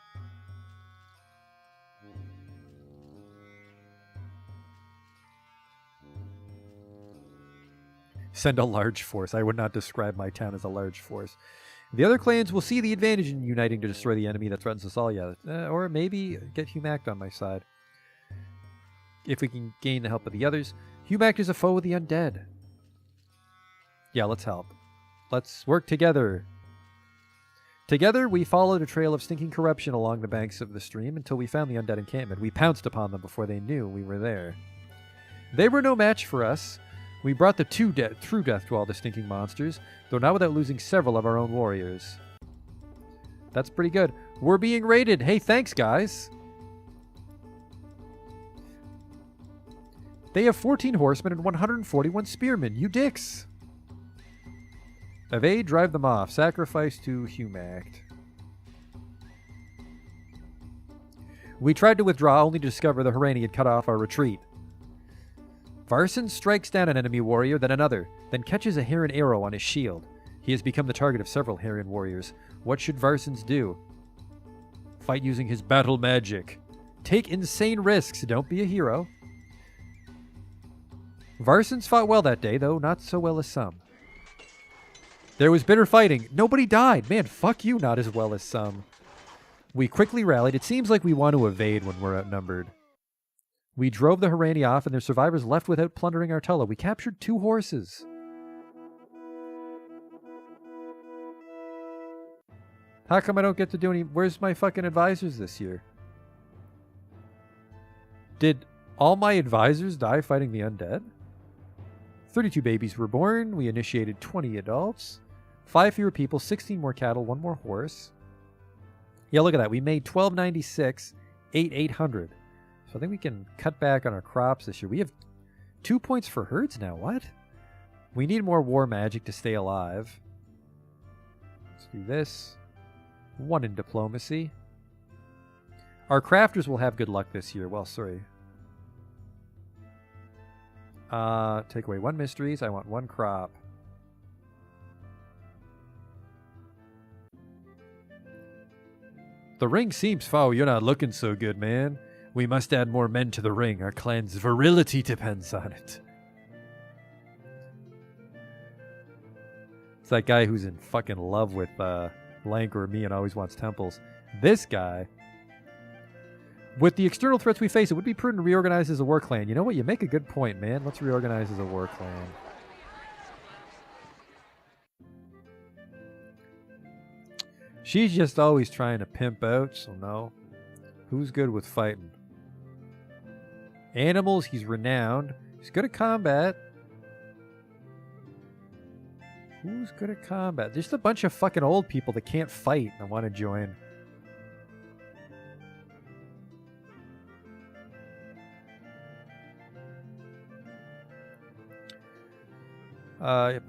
Send a large force. I would not describe my town as a large force. The other clans will see the advantage in uniting to destroy the enemy that threatens us all, yeah. Or maybe get Humac on my side. If we can gain the help of the others. Humac is a foe of the undead. Yeah, let's help. Let's work together. Together, we followed a trail of stinking corruption along the banks of the stream until we found the undead encampment. We pounced upon them before they knew we were there. They were no match for us. We brought the true death to all the stinking monsters, though not without losing several of our own warriors. That's pretty good. We're being raided. Hey, thanks, guys. They have 14 horsemen and 141 spearmen. You dicks. Evade, drive them off. Sacrifice to Humact. We tried to withdraw, only to discover the Harani had cut off our retreat. Varson strikes down an enemy warrior, then another, then catches a Heron arrow on his shield. He has become the target of several Heron warriors. What should Varsons do? Fight using his battle magic. Take insane risks, don't be a hero. Varsons fought well that day, though not so well as some. There was bitter fighting. Nobody died. Man, fuck you, not as well as some. We quickly rallied. It seems like we want to evade when we're outnumbered. We drove the Harani off, and their survivors left without plundering our Tulla. We captured 2 horses. How come I don't get to do any... Where's my fucking advisors this year? Did all my advisors die fighting the undead? 32 babies were born. We initiated 20 adults. 5 fewer people, 16 more cattle, 1 more horse. Yeah, look at that. We made 1296, 800. So I think we can cut back on our crops this year. We have 2 points for herds now. What? We need more war magic to stay alive. Let's do this. 1 in diplomacy. Our crafters will have good luck this year. Well, sorry. Take away 1 mysteries. I want 1 crop. The ring seems foul. You're not looking so good, man. We must add more men to the ring. Our clan's virility depends on it. It's that guy who's in fucking love with Lank or me and always wants temples. This guy... With the external threats we face, it would be prudent to reorganize as a war clan. You know what? You make a good point, man. Let's reorganize as a war clan. She's just always trying to pimp out, so no. Who's good with fighting? Animals, he's renowned. He's good at combat. Who's good at combat? Just a bunch of fucking old people that can't fight and want to join. The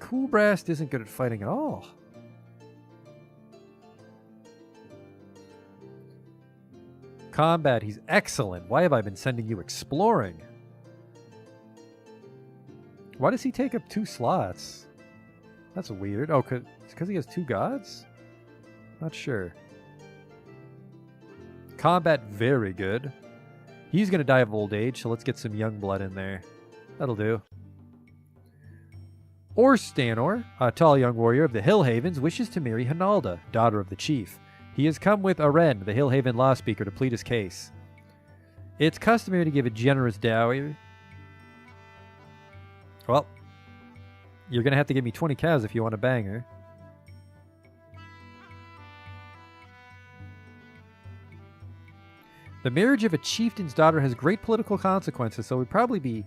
Cool Brast isn't good at fighting at all. Combat, he's excellent. Why have I been sending you exploring? Why does he take up 2 slots? That's weird. Oh, it's because he has 2 gods? Not sure. Combat, very good. He's going to die of old age, so let's get some young blood in there. That'll do. Stanor, a tall young warrior of the Hill Havens, wishes to marry Hinalda, daughter of the chief. He has come with Aren, the Hill Haven law speaker, to plead his case. It's customary to give a generous dowry. Well, you're going to have to give me 20 cows if you want to bang her. The marriage of a chieftain's daughter has great political consequences, so we'd probably be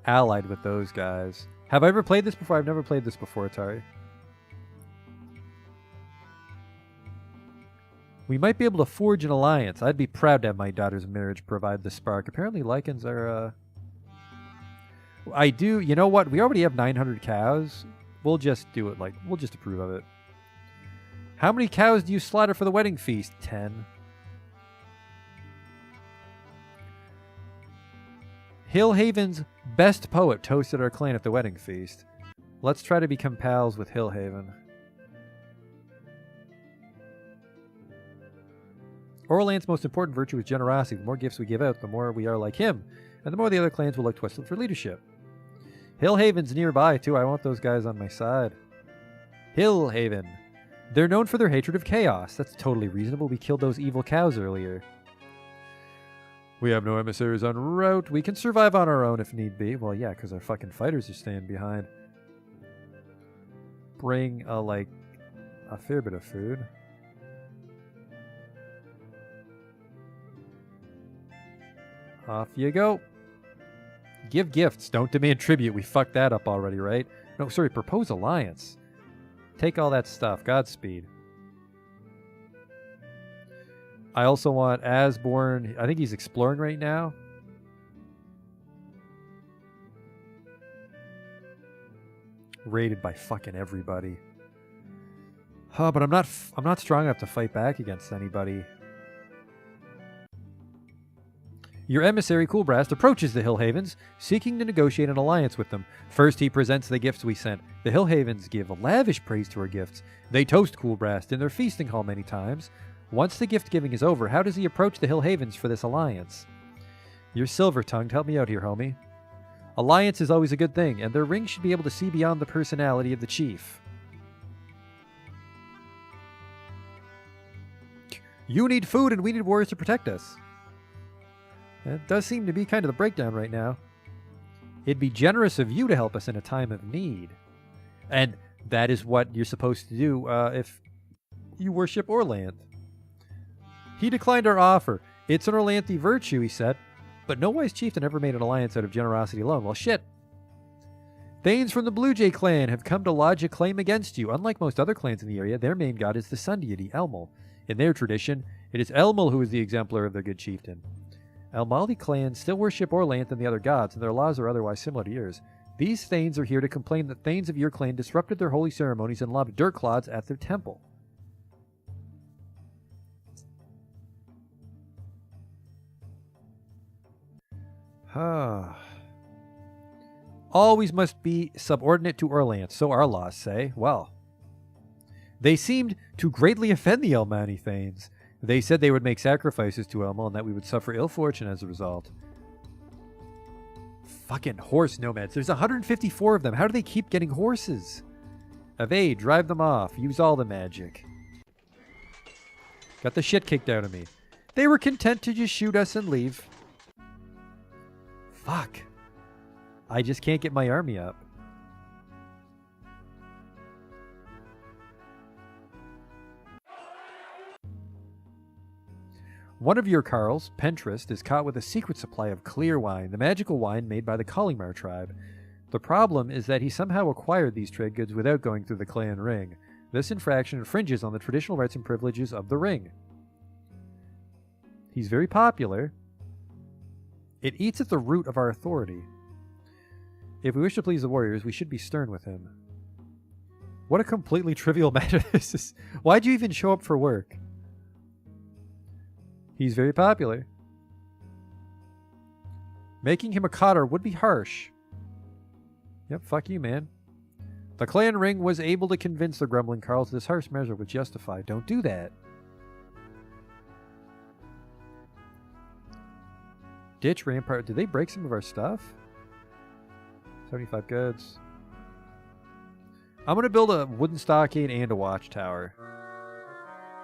allied with those guys. Have I ever played this before? I've never played this before, Atari. We might be able to forge an alliance. I'd be proud to have my daughter's marriage provide the spark. Apparently Lycans are, I do. You know what? We already have 900 cows. We'll just do it we'll just approve of it. How many cows do you slaughter for the wedding feast? 10. Hillhaven's best poet toasted our clan at the wedding feast. Let's try to become pals with Hillhaven. Orlan's most important virtue is generosity. The more gifts we give out, the more we are like him, and the more the other clans will look to us for leadership. Hillhaven's nearby, too. I want those guys on my side. Hillhaven. They're known for their hatred of chaos. That's totally reasonable. We killed those evil cows earlier. We have no emissaries en route. We can survive on our own if need be. Well, yeah, because our fucking fighters are staying behind. Bring, a fair bit of food. Off you go. Give gifts. Don't demand tribute. We fucked that up already, right? No, sorry, propose alliance. Take all that stuff. Godspeed. I also want Asborn. I think he's exploring right now. Raided by fucking everybody. Huh, but I'm not strong enough to fight back against anybody. Your emissary, Coolbrast, approaches the Hillhavens, seeking to negotiate an alliance with them. First, he presents the gifts we sent. The Hillhavens give lavish praise to our gifts. They toast Coolbrast in their feasting hall many times. Once the gift-giving is over, how does he approach the Hillhavens for this alliance? You're silver-tongued. Help me out here, homie. Alliance is always a good thing, and their ring should be able to see beyond the personality of the chief. You need food and we need warriors to protect us. That does seem to be kind of the breakdown right now. It'd be generous of you to help us in a time of need. And that is what you're supposed to do if you worship Orlanth. He declined our offer. It's an Orlanthe virtue, he said. But no wise chieftain ever made an alliance out of generosity alone. Well, shit. Thanes from the Blue Jay clan have come to lodge a claim against you. Unlike most other clans in the area, their main god is the sun deity, Elmul. In their tradition, it is Elmul who is the exemplar of their good chieftain. Elmali clans still worship Orlanth and the other gods, and their laws are otherwise similar to yours. These Thanes are here to complain that Thanes of your clan disrupted their holy ceremonies and lobbed dirt clods at their temple. Always must be subordinate to Orlanth, so our laws say. Well, they seemed to greatly offend the Elmani Thanes. They said they would make sacrifices to Elmul and that we would suffer ill fortune as a result. Fucking horse nomads. There's 154 of them. How do they keep getting horses? Evade, drive them off, use all the magic. Got the shit kicked out of me. They were content to just shoot us and leave. Fuck. I just can't get my army up. One of your Carls, Pentrist, is caught with a secret supply of clear wine, the magical wine made by the Collingmar tribe. The problem is that he somehow acquired these trade goods without going through the clan ring. This infraction infringes on the traditional rights and privileges of the ring. He's very popular. It eats at the root of our authority. If we wish to please the warriors, we should be stern with him. What a completely trivial matter this is. Why'd you even show up for work? He's very popular. Making him a cotter would be harsh. Yep, fuck you, man. The clan ring was able to convince the grumbling Carls this harsh measure was justified. Don't do that. Ditch rampart. Did they break some of our stuff? 75 goods. I'm going to build a wooden stockade and a watchtower.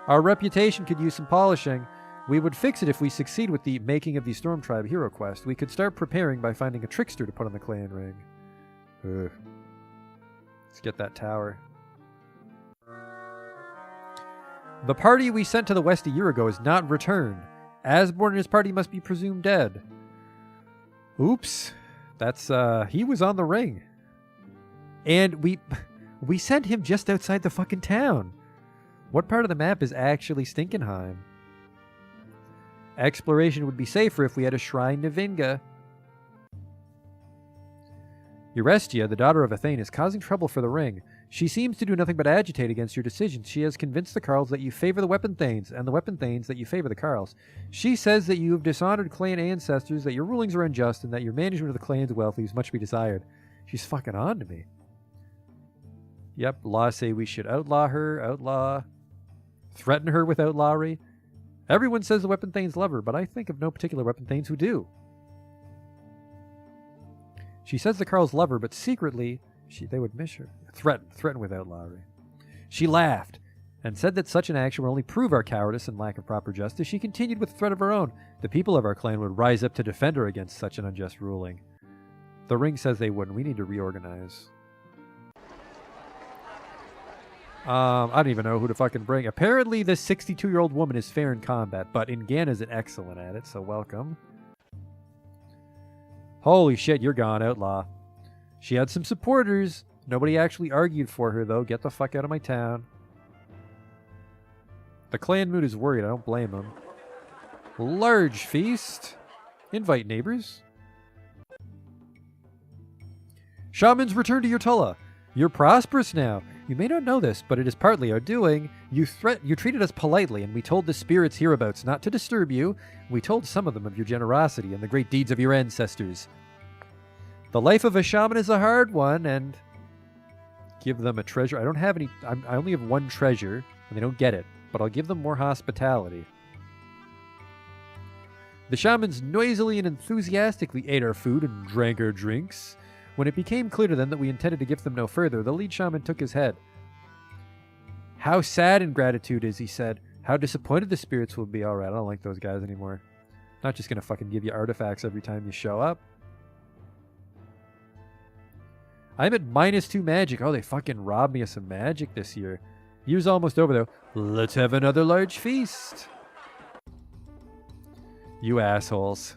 Our reputation could use some polishing. We would fix it if we succeed with the making of the Storm Tribe hero quest. We could start preparing by finding a trickster to put on the clan ring. Ugh. Let's get that tower. The party we sent to the west a year ago is not returned. Asborn and his party must be presumed dead. Oops. That's, he was on the ring. And we sent him just outside the fucking town. What part of the map is actually Stinkenheim? Exploration would be safer if we had a shrine to Vinga. Eurestia, the daughter of a Thane, is causing trouble for the ring. She seems to do nothing but agitate against your decisions. She has convinced the Carls that you favor the Weapon Thanes, and the Weapon Thanes that you favor the Carls. She says that you have dishonored clan ancestors, that your rulings are unjust, and that your management of the clan's wealth leaves much to be desired. She's fucking on to me. Yep, laws say we should outlaw her, threaten her with outlawry. Everyone says the Weapon Thanes love her, but I think of no particular Weapon Thanes who do. She says the Carls love her, but secretly, they would miss her. Threaten with outlawry. She laughed, and said that such an action would only prove our cowardice and lack of proper justice. She continued with a threat of her own. The people of our clan would rise up to defend her against such an unjust ruling. The ring says they wouldn't. We need to reorganize. I don't even know who to fucking bring. Apparently, this 62-year-old woman is fair in combat, but Ingana's an excellent at it, so welcome. Holy shit, you're gone, outlaw. She had some supporters. Nobody actually argued for her, though. Get the fuck out of my town. The clan mood is worried. I don't blame them. Large feast. Invite neighbors. Shamans, return to your Tulla. You're prosperous now. You may not know this, but it is partly our doing. You treated us politely, and we told the spirits hereabouts not to disturb you. We told some of them of your generosity and the great deeds of your ancestors. The life of a shaman is a hard one, and give them a treasure. I don't have any. I only have one treasure, and they don't get it, but I'll give them more hospitality. The shamans noisily and enthusiastically ate our food and drank our drinks. When it became clear to them that we intended to give them no further, the lead shaman took his head. How sad ingratitude is, he said. How disappointed the spirits will be. Alright, I don't like those guys anymore. Not just gonna fucking give you artifacts every time you show up. I'm at -2 magic. Oh, they fucking robbed me of some magic this year. Year's almost over, though. Let's have another large feast. You assholes.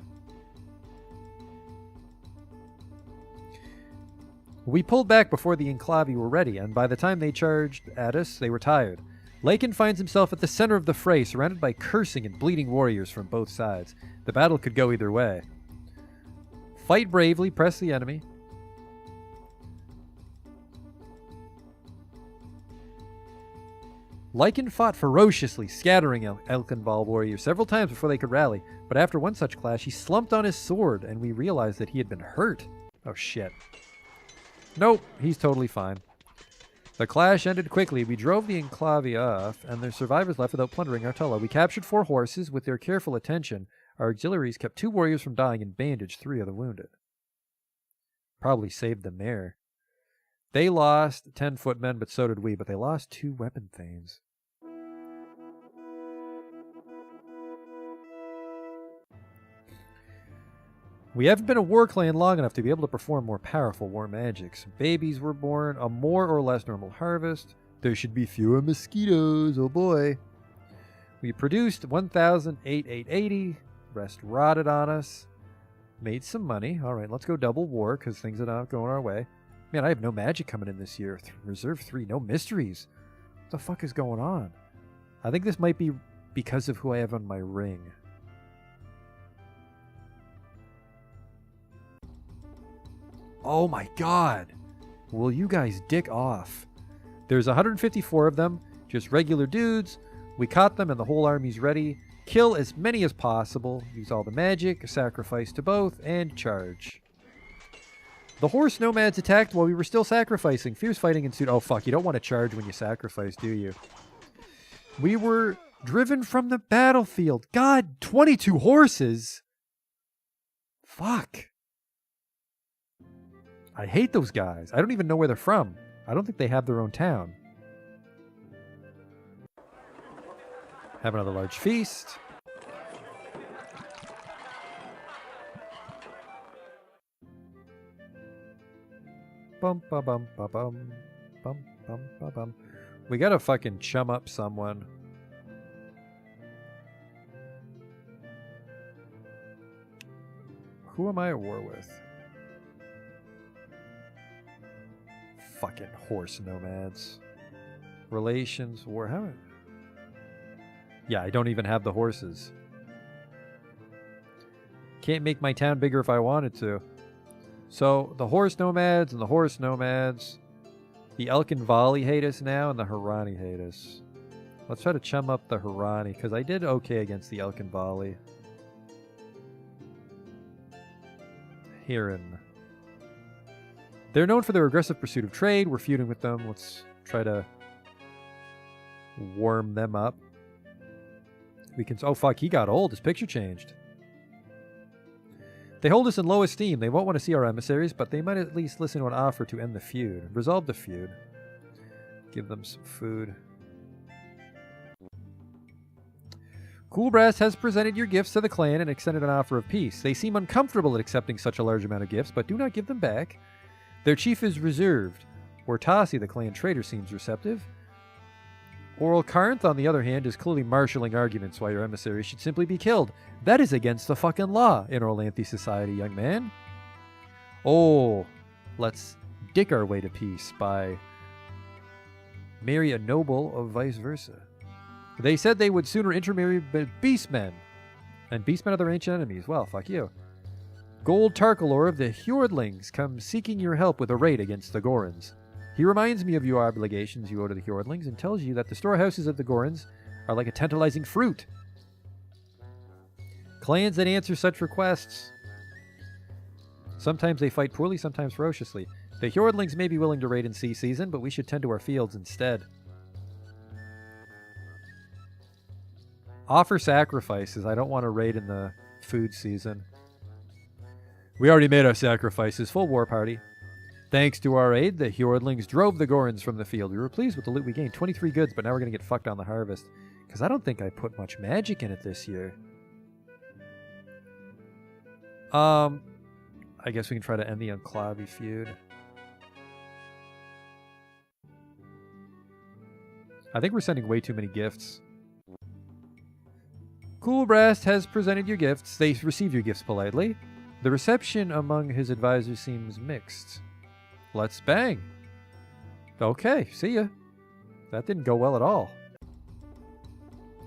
We pulled back before the Enclavi were ready, and by the time they charged at us, they were tired. Lakin finds himself at the center of the fray, surrounded by cursing and bleeding warriors from both sides. The battle could go either way. Fight bravely, press the enemy. Lycan fought ferociously, scattering Elkinval warriors several times before they could rally, but after one such clash, he slumped on his sword, and we realized that he had been hurt. Oh shit. Nope, he's totally fine. The clash ended quickly. We drove the Enclavi off, and their survivors left without plundering Artella. We captured 4 horses. With their careful attention, our auxiliaries kept 2 warriors from dying and bandaged 3 of the wounded. Probably saved the mare. They lost 10 footmen, but so did we, but they lost 2 weapon thanes. We haven't been a war clan long enough to be able to perform more powerful war magics. Babies were born, a more or less normal harvest. There should be fewer mosquitoes, oh boy. We produced 1,880, rest rotted on us. Made some money. Alright, let's go double war, because things are not going our way. Man, I have no magic coming in this year. Reserve 3, no mysteries. What the fuck is going on? I think this might be because of who I have on my ring. Oh my god! Will you guys dick off? There's 154 of them, just regular dudes. We caught them and the whole army's ready. Kill as many as possible. Use all the magic, sacrifice to both, and charge. The horse nomads attacked while we were still sacrificing. Fierce fighting ensued. Oh fuck, you don't want to charge when you sacrifice, do you? We were driven from the battlefield. God, 22 horses! Fuck. I hate those guys. I don't even know where they're from. I don't think they have their own town. Have another large feast. Bum ba bum ba bum bum bum ba bum. We gotta fucking chum up someone. Who am I at war with? Fucking horse nomads. Relations, war. How? Yeah, I don't even have the horses. Can't make my town bigger if I wanted to. So, the horse nomads and the horse nomads. The Elkinvali hate us now, and the Harani hate us. Let's try to chum up the Harani, because I did okay against the Elkinvali. Hiran. They're known for their aggressive pursuit of trade. We're feuding with them. Let's try to warm them up. We can... Oh, fuck, he got old. His picture changed. They hold us in low esteem. They won't want to see our emissaries, but they might at least listen to an offer to end the feud. Resolve the feud. Give them some food. Coolbrass has presented your gifts to the clan and extended an offer of peace. They seem uncomfortable at accepting such a large amount of gifts, but do not give them back. Their chief is reserved. Ortasi, the clan traitor, seems receptive. Oral Karnth, on the other hand, is clearly marshalling arguments why your emissaries should simply be killed. That is against the fucking law in Orlanthe society, young man. Oh, let's dick our way to peace by marry a noble or vice versa. They said they would sooner intermarry beastmen. And beastmen are their ancient enemies. Well, fuck you. Gold Tarkalor of the Hjordlings comes seeking your help with a raid against the Gorons. He reminds me of your obligations you owe to the Hjordlings and tells you that the storehouses of the Gorons are like a tantalizing fruit. Clans that answer such requests. Sometimes they fight poorly, sometimes ferociously. The Hjordlings may be willing to raid in sea season, but we should tend to our fields instead. Offer sacrifices. I don't want to raid in the food season. We already made our sacrifices. Full war party. Thanks to our aid, the Hjordlings drove the Gorons from the field. We were pleased with the loot we gained. 23 goods, but now we're going to get fucked on the harvest. Because I don't think I put much magic in it this year. I guess we can try to end the Unclavy feud. I think we're sending way too many gifts. Cool Brast has presented your gifts. They received your gifts politely. The reception among his advisors seems mixed. Let's bang. Okay, see ya. That didn't go well at all.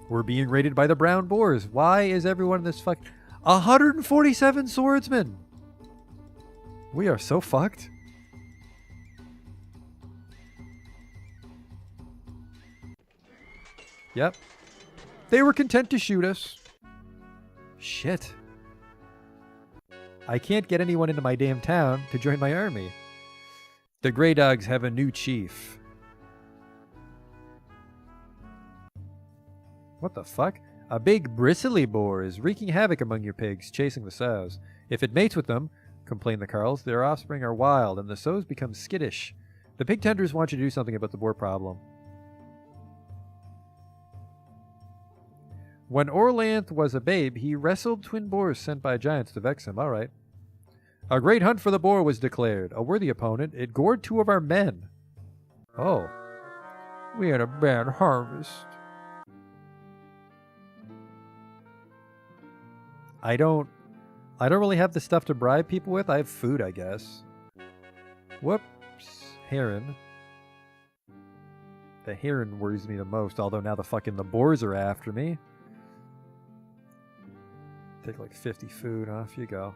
We're being raided by the brown boars. Why is everyone in this fuck... 147 swordsmen! We are so fucked. Yep. They were content to shoot us. Shit. I can't get anyone into my damn town to join my army. The Grey Dogs have a new chief. What the fuck? A big bristly boar is wreaking havoc among your pigs, chasing the sows. If it mates with them, complain the Carls, their offspring are wild and the sows become skittish. The pig tenders want you to do something about the boar problem. When Orlanth was a babe, he wrestled twin boars sent by giants to vex him. Alright. A great hunt for the boar was declared. A worthy opponent. It gored 2 of our men. Oh. We had a bad harvest. I don't really have the stuff to bribe people with. I have food, I guess. Whoops. Heron. The heron worries me the most, although now the boars are after me. Take like 50 food, off you go.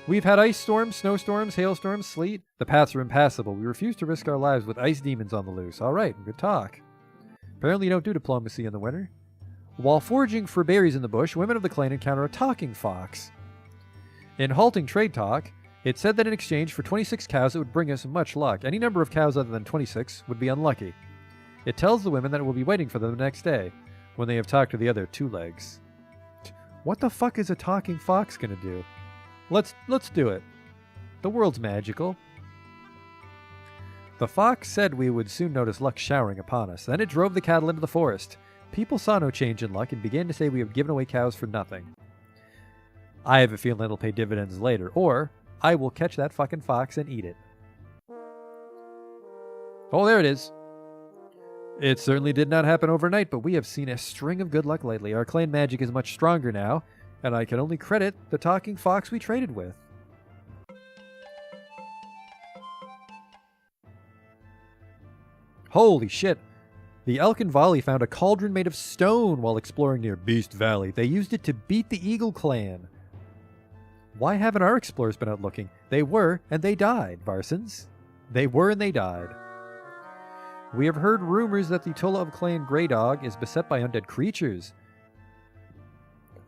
We've had ice storms, snowstorms, hailstorms, sleet. The paths are impassable. We refuse to risk our lives with ice demons on the loose. Alright, good talk. Apparently you don't do diplomacy in the winter. While foraging for berries in the bush, women of the clan encounter a talking fox. In halting trade talk, it said that in exchange for 26 cows it would bring us much luck. Any number of cows other than 26 would be unlucky. It tells the women that it will be waiting for them the next day, when they have talked to the other 2 legs. What the fuck is a talking fox gonna do? Let's do it. The world's magical. The fox said we would soon notice luck showering upon us. Then it drove the cattle into the forest. People saw no change in luck and began to say we have given away cows for nothing. I have a feeling it'll pay dividends later, or I will catch that fucking fox and eat it. Oh, there it is. It certainly did not happen overnight, but we have seen a string of good luck lately. Our clan magic is much stronger now, and I can only credit the talking fox we traded with. Holy shit. The Elkin Valley found a cauldron made of stone while exploring near Beast Valley. They used it to beat the Eagle Clan. Why haven't our explorers been out looking? They were, and they died, Varsons. They were, and they died. We have heard rumors that the Tulov clan Grey Dog is beset by undead creatures.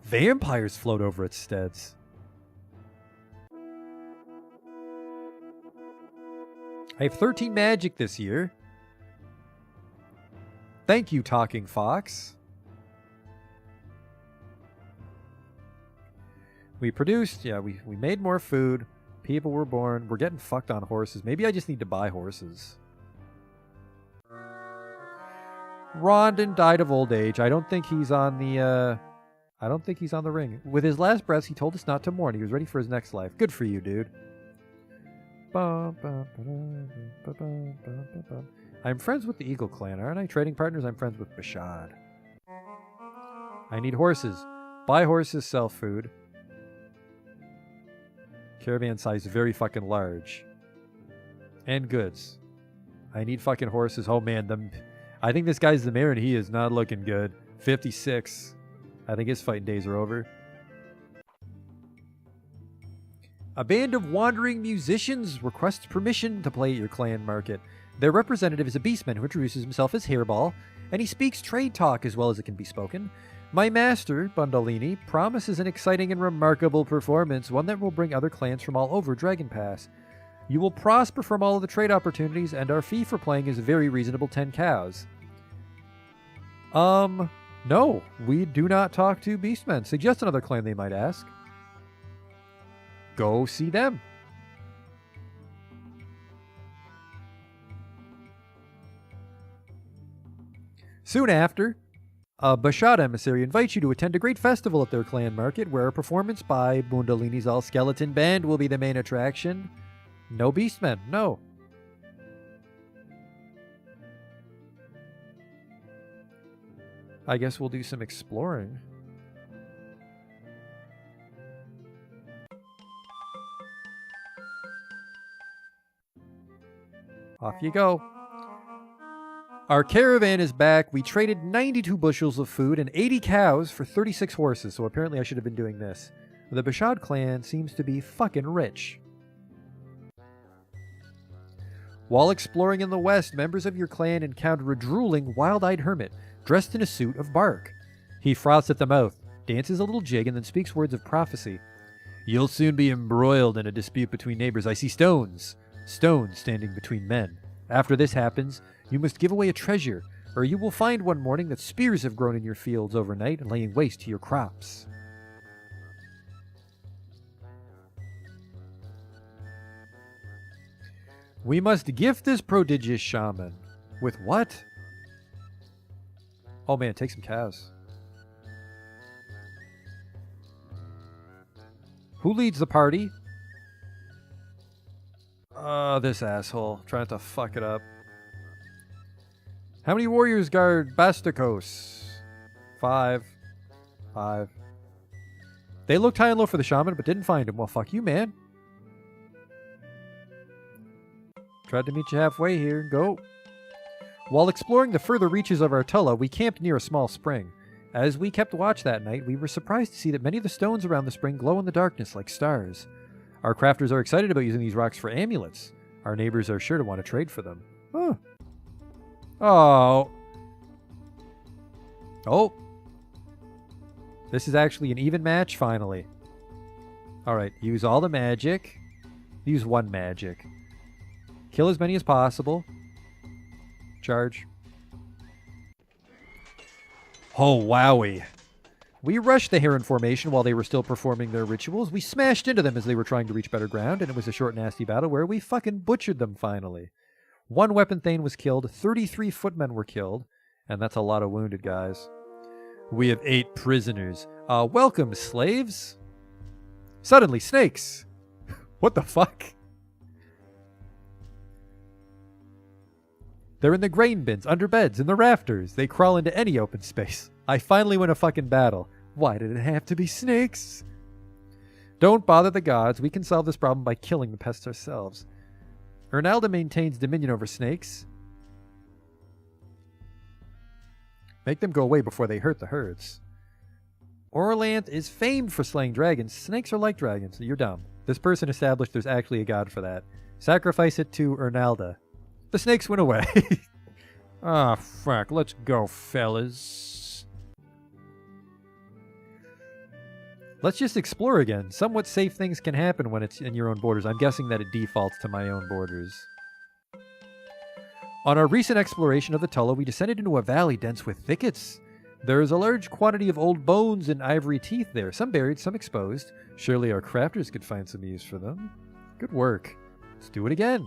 Vampires float over its steads. I have 13 magic this year. Thank you, Talking Fox. We produced, yeah, we made more food. People were born. We're getting fucked on horses. Maybe I just need to buy horses. Rondon died of old age. I don't think he's on the, I don't think he's on the ring. With his last breaths, he told us not to mourn. He was ready for his next life. Good for you, dude. I'm friends with the Eagle Clan, aren't I? Trading partners, I'm friends with Bashad. I need horses. Buy horses, sell food. Caravan size very fucking large. And goods. I need fucking horses. Oh man, I think this guy's the mayor and he is not looking good. 56. I think his fighting days are over. A band of wandering musicians requests permission to play at your clan market. Their representative is a beastman who introduces himself as Hairball, and he speaks trade talk as well as it can be spoken. My master, Bundolini, promises an exciting and remarkable performance, one that will bring other clans from all over Dragon Pass. You will prosper from all of the trade opportunities, and our fee for playing is a very reasonable 10 cows. No, we do not talk to beastmen. Suggest another clan they might ask. Go see them. Soon after, a Bashad emissary invites you to attend a great festival at their clan market where a performance by Bundalini's all-skeleton band will be the main attraction. No beastmen, no. I guess we'll do some exploring. Off you go. Our caravan is back. We traded 92 bushels of food and 80 cows for 36 horses, so apparently I should have been doing this. The Bashad clan seems to be fucking rich. While exploring in the west, members of your clan encounter a drooling, wild-eyed hermit dressed in a suit of bark. He froths at the mouth, dances a little jig, and then speaks words of prophecy. You'll soon be embroiled in a dispute between neighbors. I see stones. Stones standing between men. After this happens, you must give away a treasure, or you will find one morning that spears have grown in your fields overnight and laying waste to your crops. We must gift this prodigious shaman. With what? Oh man, take some cows. Who leads the party? This asshole. Trying to fuck it up. How many warriors guard Bastakos? 5. 5. They looked high and low for the shaman, but didn't find him. Well, fuck you, man. Tried to meet you halfway here. Go. While exploring the further reaches of Artella, we camped near a small spring. As we kept watch that night, we were surprised to see that many of the stones around the spring glow in the darkness like stars. Our crafters are excited about using these rocks for amulets. Our neighbors are sure to want to trade for them. Huh. Oh. Oh. This is actually an even match, finally. Alright, use all the magic. Use one magic. Kill as many as possible. Charge. Oh, wowie. We rushed the Heron formation while they were still performing their rituals. We smashed into them as they were trying to reach better ground, and it was a short, nasty battle where we fucking butchered them finally. One weapon thane was killed, 33 footmen were killed, and that's a lot of wounded guys. We have 8 prisoners. Welcome, slaves. Suddenly, snakes. What the fuck? They're in the grain bins, under beds, in the rafters. They crawl into any open space. I finally win a fucking battle. Why did it have to be snakes? Don't bother the gods. We can solve this problem by killing the pests ourselves. Ernalda maintains dominion over snakes. Make them go away before they hurt the herds. Orlanth is famed for slaying dragons. Snakes are like dragons. You're dumb. This person established there's actually a god for that. Sacrifice it to Ernalda. The snakes went away. Ah, fuck. Let's go, fellas. Let's just explore again. Somewhat safe things can happen when it's in your own borders. I'm guessing that it defaults to my own borders. On our recent exploration of the Tulla, we descended into a valley dense with thickets. There is a large quantity of old bones and ivory teeth there, some buried, some exposed. Surely our crafters could find some use for them. Good work. Let's do it again.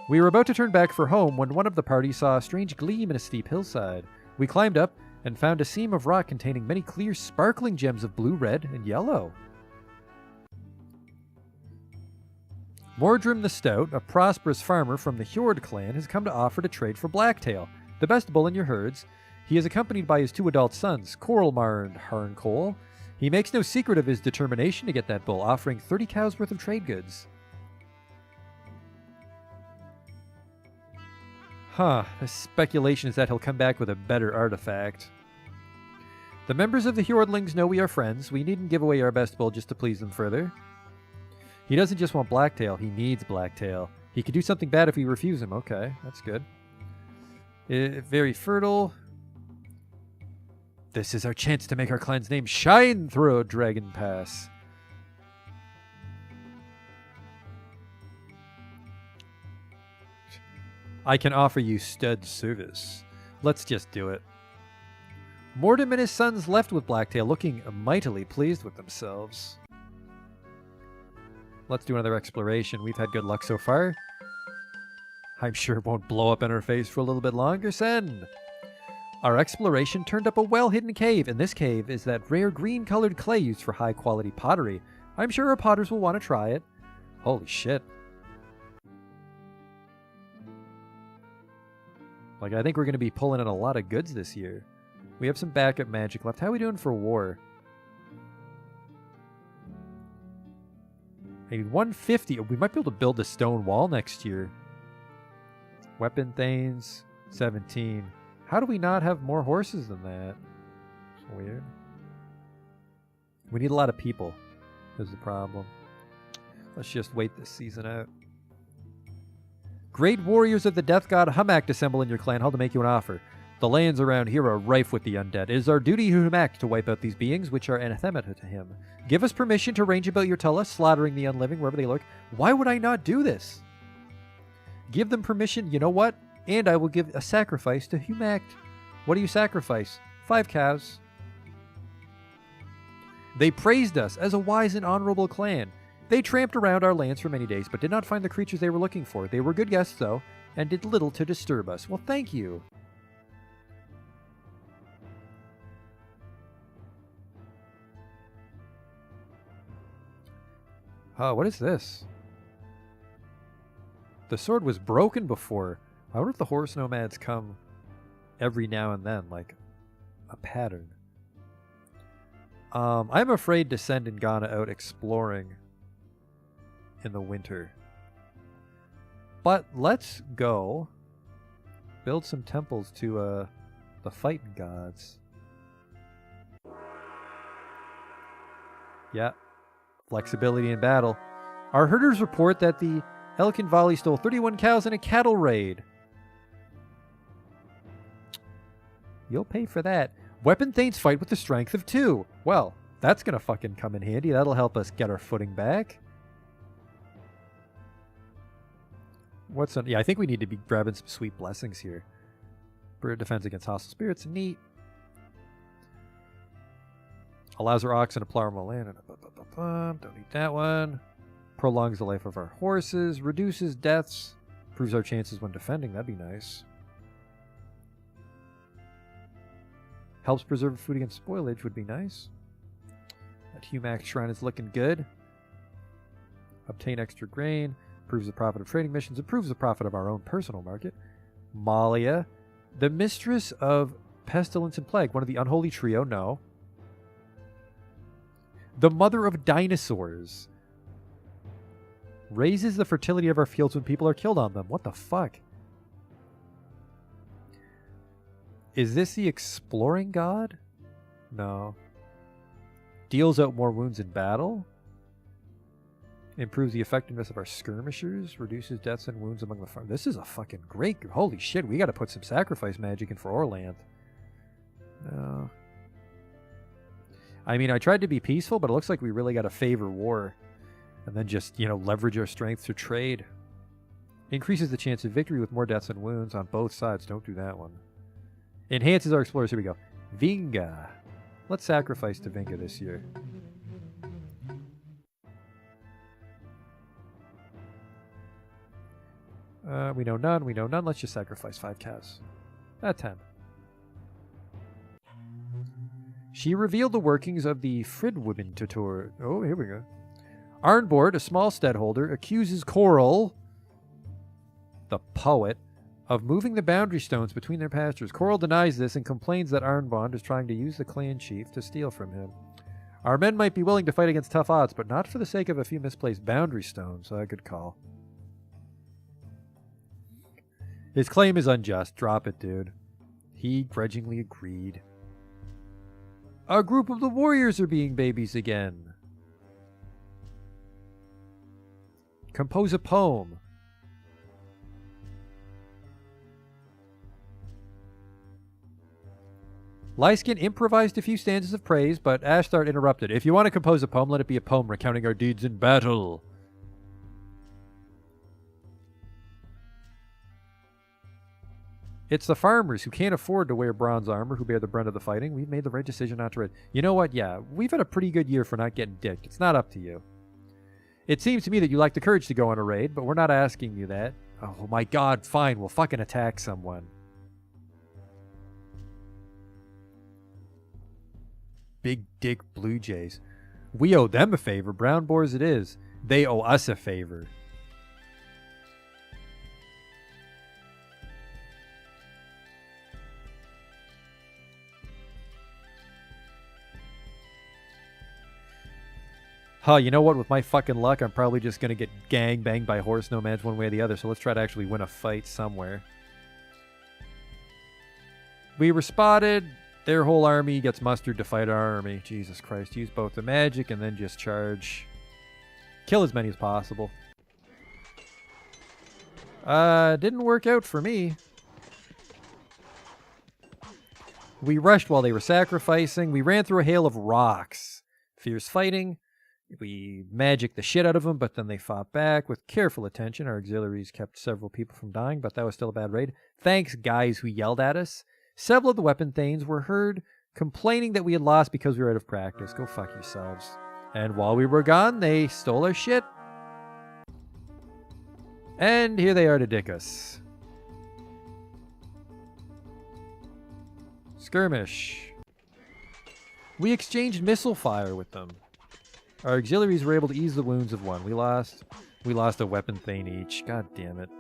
We were about to turn back for home when one of the party saw a strange gleam in a steep hillside. We climbed up and found a seam of rock containing many clear, sparkling gems of blue, red, and yellow. Mordrim the Stout, a prosperous farmer from the Hjord clan, has come to offer to trade for Blacktail, the best bull in your herds. He is accompanied by his 2 adult sons, Coralmar and Harncole. He makes no secret of his determination to get that bull, offering 30 cows worth of trade goods. Huh, the speculation is that he'll come back with a better artifact. The members of the Hjordlings know we are friends. We needn't give away our best bull just to please them further. He doesn't just want Blacktail, he needs Blacktail. He could do something bad if we refuse him. Okay, that's good. Very fertile. This is our chance to make our clan's name shine through a dragon pass. I can offer you stud service. Let's just do it. Mordrim and his sons left with Blacktail, looking mightily pleased with themselves. Let's do another exploration. We've had good luck so far. I'm sure it won't blow up in our face for a little bit longer. Send! Our exploration turned up a well-hidden cave. In this cave is that rare green-colored clay used for high-quality pottery. I'm sure our potters will want to try it. Holy shit. Like, I think we're going to be pulling in a lot of goods this year. We have some backup magic left. How are we doing for war? I need 150. We might be able to build a stone wall next year. Weapon thanes, 17. How do we not have more horses than that? It's weird. We need a lot of people, is the problem. Let's just wait this season out. Great warriors of the death god Humak assemble in your clan hall to make you an offer. The lands around here are rife with the undead. It is our duty, Humak, to wipe out these beings, which are anathema to him. Give us permission to range about your Tulla, slaughtering the unliving wherever they lurk. Why would I not do this? Give them permission, you know what? And I will give a sacrifice to Humak. What do you sacrifice? 5 cows. They praised us as a wise and honorable clan. They tramped around our lands for many days, but did not find the creatures they were looking for. They were good guests, though, and did little to disturb us. Well, thank you. What is this? The sword was broken before. I wonder if the horse nomads come every now and then, like a pattern. I'm afraid to send Ngana out exploring in the winter. But let's go build some temples to the fighting gods. Yeah. Flexibility in battle. Our herders report that the Elkin Valley stole 31 cows in a cattle raid. You'll pay for that. Weapon thanes fight with the strength of 2. Well, that's gonna fucking come in handy. That'll help us get our footing back. Yeah, I think we need to be grabbing some sweet blessings here. Bird defense against hostile spirits. Neat. Allows our oxen to plow more land. Don't need that one. Prolongs the life of our horses. Reduces deaths. Improves our chances when defending. That'd be nice. Helps preserve food against spoilage would be nice. That Humak shrine is looking good. Obtain extra grain. Improves the profit of trading missions. Improves the profit of our own personal market. Malia. The mistress of pestilence and plague. One of the unholy trio. No. The mother of dinosaurs. Raises the fertility of our fields when people are killed on them. What the fuck? Is this the exploring god? No. Deals out more wounds in battle. Improves the effectiveness of our skirmishers. Reduces deaths and wounds among the farm. This is a fucking great... Holy shit, we gotta put some sacrifice magic in for Orlanth. No. I mean, I tried to be peaceful, but it looks like we really gotta favor war. And then just, leverage our strength to trade. Increases the chance of victory with more deaths and wounds on both sides. Don't do that one. Enhances our explorers. Here we go. Vinga. Let's sacrifice to Vinga this year. We know none. We know none. Let's just sacrifice 5 cows. 10. She revealed the workings of the Fridwomen tutor. Oh, here we go. Arnbord, a small steadholder, accuses Coral, the poet, of moving the boundary stones between their pastures. Coral denies this and complains that Arnbond is trying to use the clan chief to steal from him. Our men might be willing to fight against tough odds, but not for the sake of a few misplaced boundary stones. Good call. His claim is unjust. Drop it, dude. He grudgingly agreed. A group of the warriors are being babies again. Compose a poem. Lyskin improvised a few stanzas of praise, but Ashtart interrupted. If you want to compose a poem, let it be a poem recounting our deeds in battle. It's the farmers who can't afford to wear bronze armor who bear the brunt of the fighting. We've made the right decision not to raid. You know what? Yeah, we've had a pretty good year for not getting dicked. It's not up to you. It seems to me that you lack the courage to go on a raid, but we're not asking you that. Oh my god, fine, we'll fucking attack someone. Big dick blue jays. We owe them a favor. Brown boars it is. They owe us a favor. Huh, you know what? With my fucking luck, I'm probably just going to get gang banged by horse nomads one way or the other. So let's try to actually win a fight somewhere. We were spotted. Their whole army gets mustered to fight our army. Jesus Christ. Use both the magic and then just charge. Kill as many as possible. Didn't work out for me. We rushed while they were sacrificing. We ran through a hail of rocks. Fierce fighting. We magicked the shit out of them, but then they fought back with careful attention. Our auxiliaries kept several people from dying, but that was still a bad raid. Thanks, guys who yelled at us. Several of the weapon thanes were heard complaining that we had lost because we were out of practice. Go fuck yourselves. And while we were gone, they stole our shit. And here they are to dick us. Skirmish. We exchanged missile fire with them. Our auxiliaries were able to ease the wounds of one. We lost a weapon thane each. God damn it.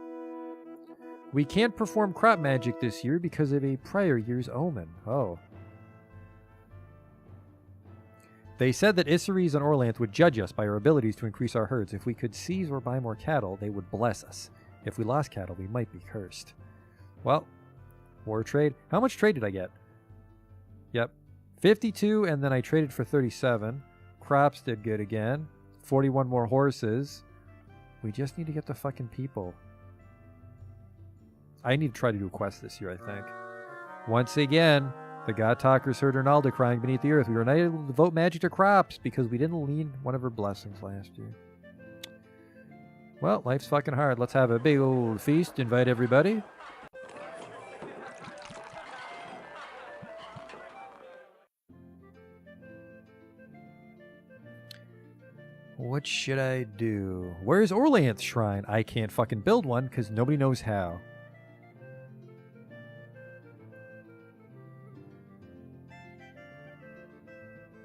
We can't perform crop magic this year because of a prior year's omen. Oh. They said that Isseries and Orlanth would judge us by our abilities to increase our herds. If we could seize or buy more cattle, they would bless us. If we lost cattle, we might be cursed. Well, war trade. How much trade did I get? Yep. 52, and then I traded for 37. Crops did good again. 41 more horses. We just need to get the fucking people. I need to try to do a quest this year, I think. Once again, the God Talkers heard Ronaldo crying beneath the earth. We were not able to devote magic to crops because we didn't lead one of her blessings last year. Well, life's fucking hard. Let's have a big old feast. Invite everybody. What should I do? Where's Orlanth's shrine? I can't fucking build one because nobody knows how.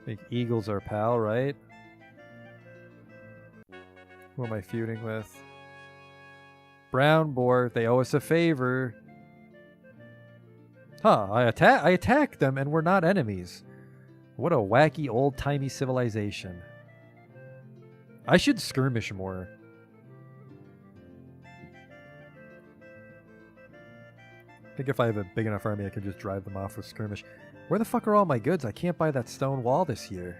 I think Eagle's our pal, right? Who am I feuding with? Brown Boar. They owe us a favor. Huh, I attacked them and we're not enemies. What a wacky old-timey civilization. I should skirmish more. I think if I have a big enough army, I can just drive them off with skirmish. Where the fuck are all my goods? I can't buy that stone wall this year.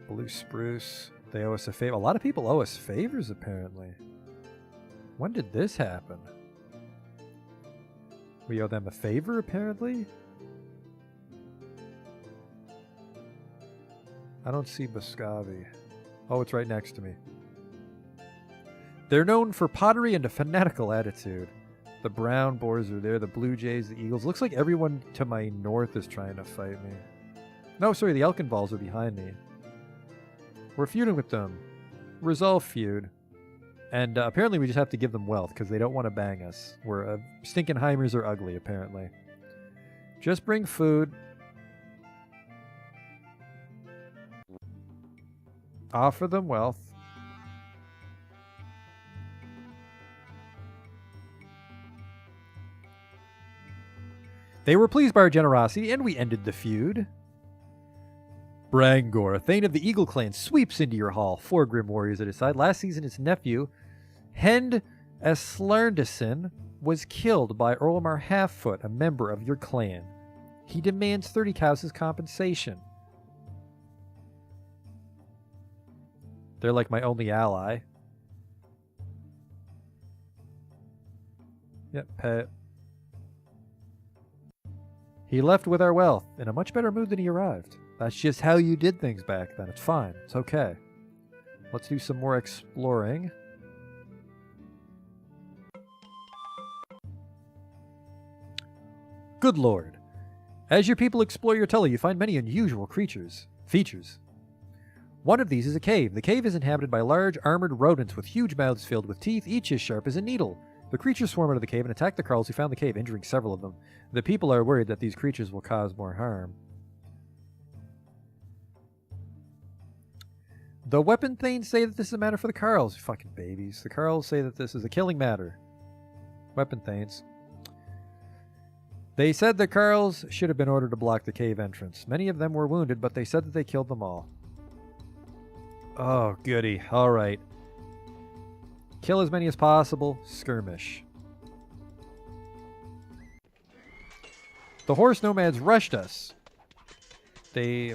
Blue spruce. They owe us a favor. A lot of people owe us favors, apparently. When did this happen? We owe them a favor, apparently? I don't see Boscavi. Oh, it's right next to me. They're known for pottery and a fanatical attitude. The brown boars are there, the blue jays, the eagles. Looks like everyone to my north is trying to fight me. No, sorry, the Elkinballs are behind me. We're feuding with them. Resolve feud. And apparently we just have to give them wealth because they don't want to bang us. We're Stinkenheimers are ugly, apparently. Just bring food. Offer them wealth. They were pleased by our generosity, and we ended the feud. Brangor, Thane of the Eagle Clan, sweeps into your hall. 4 grim warriors at his side. Last season, his nephew, Hend Eslarndison, was killed by Orlamar Halffoot, a member of your clan. He demands 30 cows as compensation. They're like my only ally. Yep, pet. He left with our wealth, in a much better mood than he arrived. That's just how you did things back then. It's fine. It's okay. Let's do some more exploring. Good lord. As your people explore your telly, you find many unusual features. One of these is a cave. The cave is inhabited by large, armored rodents with huge mouths filled with teeth, each as sharp as a needle. The creatures swarm out of the cave and attack the Carls who found the cave, injuring several of them. The people are worried that these creatures will cause more harm. The weapon thanes say that this is a matter for the Carls. Fucking babies. The Carls say that this is a killing matter. Weapon thanes. They said the Carls should have been ordered to block the cave entrance. Many of them were wounded, but they said that they killed them all. Oh, goody. All right. Kill as many as possible. Skirmish. The horse nomads rushed us. They...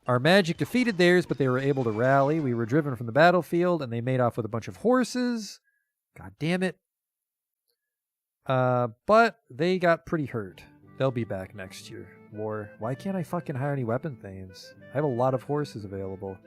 Our magic defeated theirs, but they were able to rally. We were driven from the battlefield, and they made off with a bunch of horses. God damn it. But they got pretty hurt. They'll be back next year. War. Why can't I fucking hire any weapon thanes? I have a lot of horses available.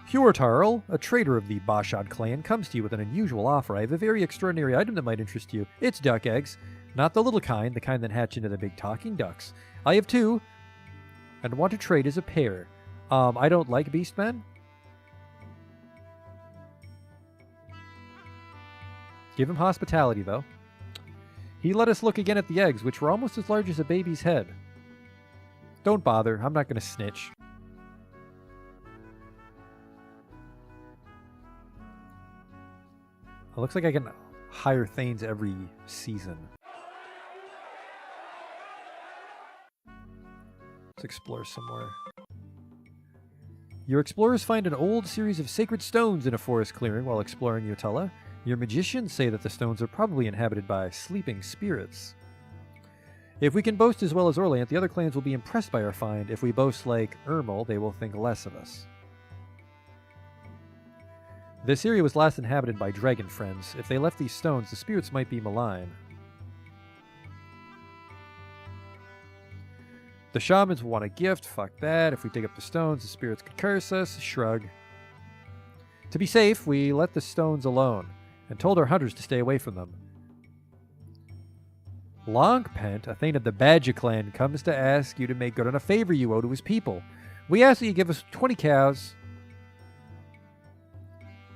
Hjortarl, a trader of the Bashad clan, comes to you with an unusual offer. I have a very extraordinary item that might interest you. It's duck eggs. Not the little kind, the kind that hatch into the big talking ducks. I have 2, and want to trade as a pair. I don't like beastmen. Give him hospitality, though. He let us look again at the eggs, which were almost as large as a baby's head. Don't bother, I'm not going to snitch. It looks like I can hire thanes every season. Let's explore some more. Your explorers find an old series of sacred stones in a forest clearing while exploring Yotella. Your magicians say that the stones are probably inhabited by sleeping spirits. If we can boast as well as Orlant, the other clans will be impressed by our find. If we boast like Ermal, they will think less of us. This area was last inhabited by dragon friends. If they left these stones, the spirits might be malign. The shamans will want a gift. Fuck that. If we dig up the stones, the spirits could curse us. Shrug. To be safe, we let the stones alone and told our hunters to stay away from them. Longpent, a thane of the Badger clan, comes to ask you to make good on a favor you owe to his people. We ask that you give us 20 cows.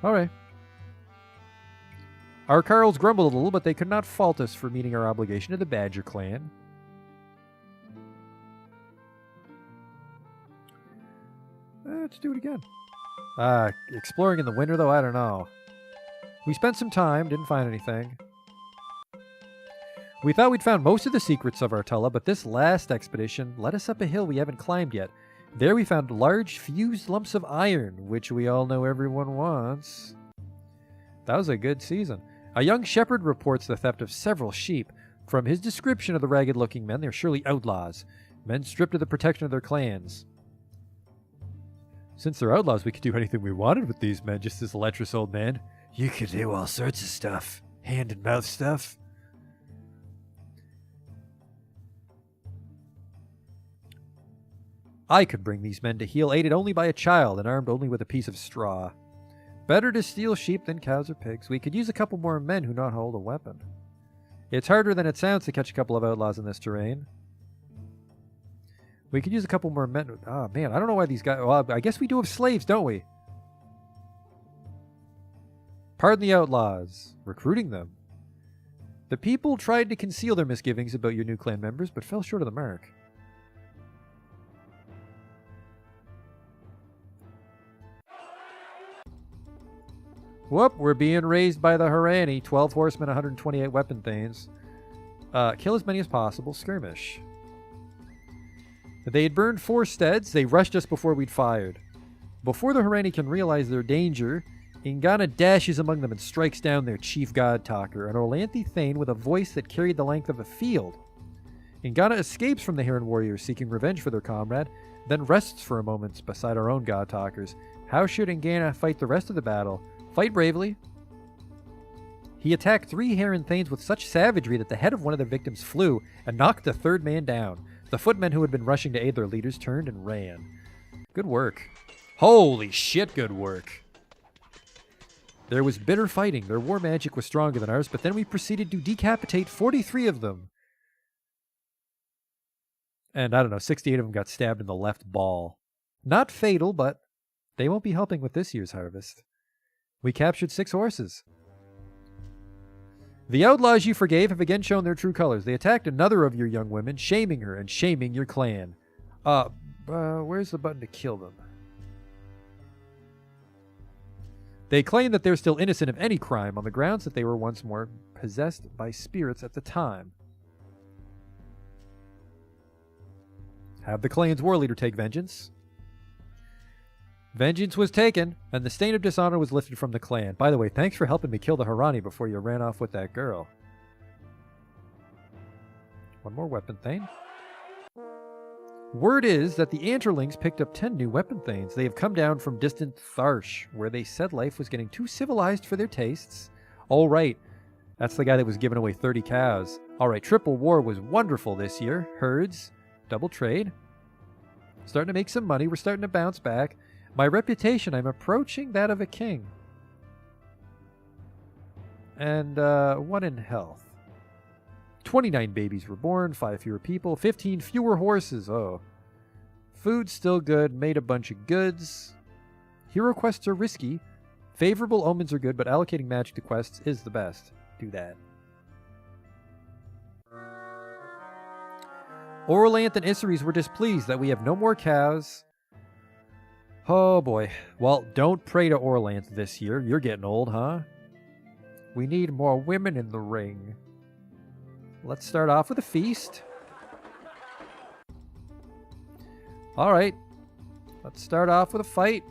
Alright. Our Carls grumbled a little, but they could not fault us for meeting our obligation to the Badger clan. Let's do it again. Exploring in the winter, though, I don't know. We spent some time, didn't find anything. We thought we'd found most of the secrets of Artella, but this last expedition led us up a hill we haven't climbed yet. There we found large fused lumps of iron, which we all know everyone wants. That was a good season. A young shepherd reports the theft of several sheep. From his description of the ragged-looking men, they're surely outlaws. Men stripped of the protection of their clans. Since they're outlaws, we could do anything we wanted with these men, just this lecherous old man. You could do all sorts of stuff. Hand and mouth stuff. I could bring these men to heel, aided only by a child and armed only with a piece of straw. Better to steal sheep than cows or pigs. We could use a couple more men who not hold a weapon. It's harder than it sounds to catch a couple of outlaws in this terrain. We could use a couple more men. Oh, man, I don't know why these guys... Well, I guess we do have slaves, don't we? Pardon the outlaws. Recruiting them. The people tried to conceal their misgivings about your new clan members, but fell short of the mark. Whoop, we're being raised by the Harani. 12 horsemen, 128 weapon thanes. Kill as many as possible. Skirmish. They had burned 4 steads. They rushed us before we'd fired. Before the Harani can realize their danger, Ingana dashes among them and strikes down their chief god talker, an Orlanthi thane with a voice that carried the length of a field. Ingana escapes from the Heron warriors seeking revenge for their comrade, then rests for a moment beside our own god talkers. How should Ingana fight the rest of the battle? Fight bravely. He attacked 3 Heron thanes with such savagery that the head of one of their victims flew and knocked the 3rd man down. The footmen who had been rushing to aid their leaders turned and ran. Good work. Holy shit, good work. There was bitter fighting. Their war magic was stronger than ours, but then we proceeded to decapitate 43 of them. And I don't know, 68 of them got stabbed in the left ball. Not fatal, but they won't be helping with this year's harvest. We captured 6 horses. The outlaws you forgave have again shown their true colors. They attacked another of your young women, shaming her and shaming your clan. Where's the button to kill them? They claim that they're still innocent of any crime on the grounds that they were once more possessed by spirits at the time. Have the clan's war leader take vengeance. Vengeance was taken, and the stain of dishonor was lifted from the clan. By the way, thanks for helping me kill the Harani before you ran off with that girl. One more weapon thane. Word is that the Anterlings picked up 10 new weapon thanes. They have come down from distant Tharsh, where they said life was getting too civilized for their tastes. All right, that's the guy that was giving away 30 cows. All right, Triple War was wonderful this year. Herds, double trade. Starting to make some money. We're starting to bounce back. My reputation, I'm approaching that of a king. And 1 in health. 29 babies were born, 5 fewer people, 15 fewer horses. Oh. Food's still good, made a bunch of goods. Hero quests are risky. Favorable omens are good, but allocating magic to quests is the best. Do that. Orlanth and Isseries were displeased that we have no more cows. Oh boy. Well, don't pray to Orlanth this year. You're getting old, huh? We need more women in the ring. Let's start off with a feast. Alright. Let's start off with a fight.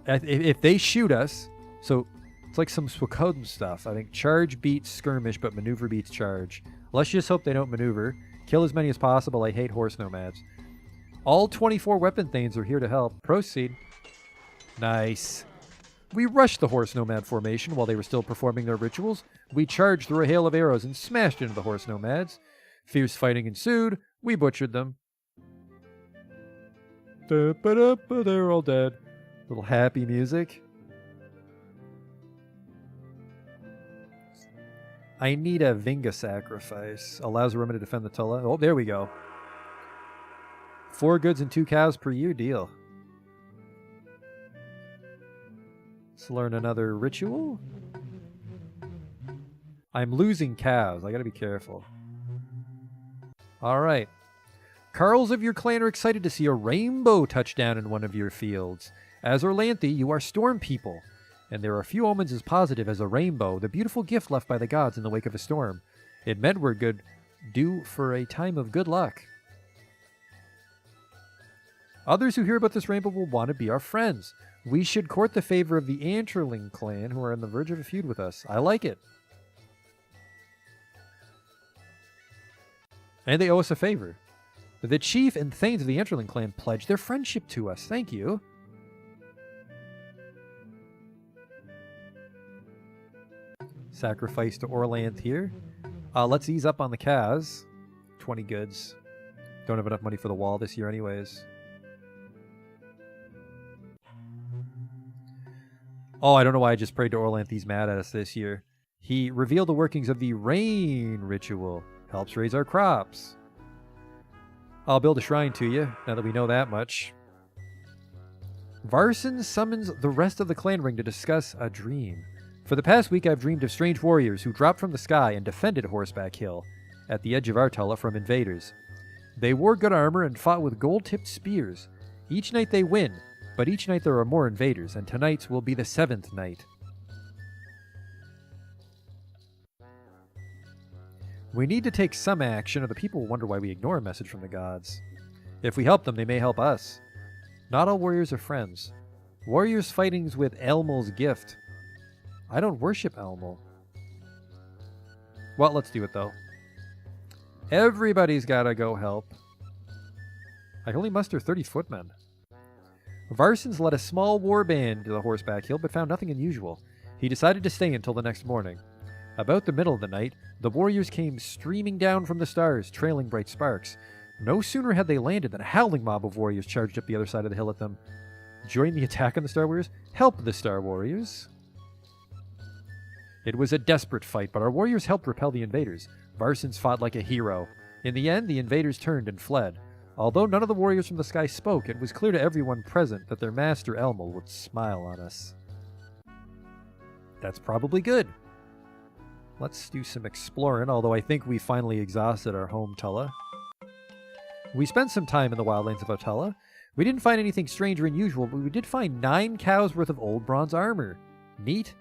If they shoot us, so it's like some Suikoden stuff. I think charge beats skirmish, but maneuver beats charge. Let's just hope they don't maneuver. Kill as many as possible. I hate horse nomads. All 24 weapon thanes are here to help. Proceed. Nice. We rushed the horse nomad formation while they were still performing their rituals. We charged through a hail of arrows and smashed into the horse nomads. Fierce fighting ensued. We butchered them. They're all dead. Little happy music. I need a Vinga sacrifice. Allows a woman to defend the Tulla. Oh, there we go. 4 goods and 2 cows per year. Deal. Let's learn another ritual. I'm losing cows. I gotta be careful. Alright. Carls of your clan are excited to see a rainbow touch down in one of your fields. As Orlanthi, you are storm people, and there are few omens as positive as a rainbow, the beautiful gift left by the gods in the wake of a storm. It meant we're due for a time of good luck. Others who hear about this rainbow will want to be our friends. We should court the favor of the Anterling clan, who are on the verge of a feud with us. I like it. And they owe us a favor. The chief and thanes of the Anterling clan pledged their friendship to us. Thank you. Sacrifice to Orlanth here. Let's ease up on the cows. 20 goods. Don't have enough money for the wall this year anyways. Oh, I don't know why I just prayed to Orlanth. He's mad at us this year. He revealed the workings of the rain ritual. Helps raise our crops. I'll build a shrine to you, now that we know that much. Varson summons the rest of the clan ring to discuss a dream. For the past week, I've dreamed of strange warriors who dropped from the sky and defended Horseback Hill, at the edge of Artella, from invaders. They wore good armor and fought with gold-tipped spears. Each night they win, but each night there are more invaders, and tonight's will be the 7th night. We need to take some action, or the people will wonder why we ignore a message from the gods. If we help them, they may help us. Not all warriors are friends. Warriors fighting's with Elmo's gift. I don't worship Elmo. Well, let's do it, though. Everybody's gotta go help. I can only muster 30 footmen. Varson's led a small war band to the Horseback Hill, but found nothing unusual. He decided to stay until the next morning. About the middle of the night, the warriors came streaming down from the stars, trailing bright sparks. No sooner had they landed than a howling mob of warriors charged up the other side of the hill at them. Join the attack on the Star Warriors? Help the Star Warriors. It was a desperate fight, but our warriors helped repel the invaders. Varson's fought like a hero. In the end, the invaders turned and fled. Although none of the warriors from the sky spoke, it was clear to everyone present that their master Elmal would smile on us. That's probably good. Let's do some exploring, although I think we finally exhausted our home Tulla. We spent some time in the wildlands of Otella. We didn't find anything strange or unusual, but we did find 9 cows worth of old bronze armor. Neat.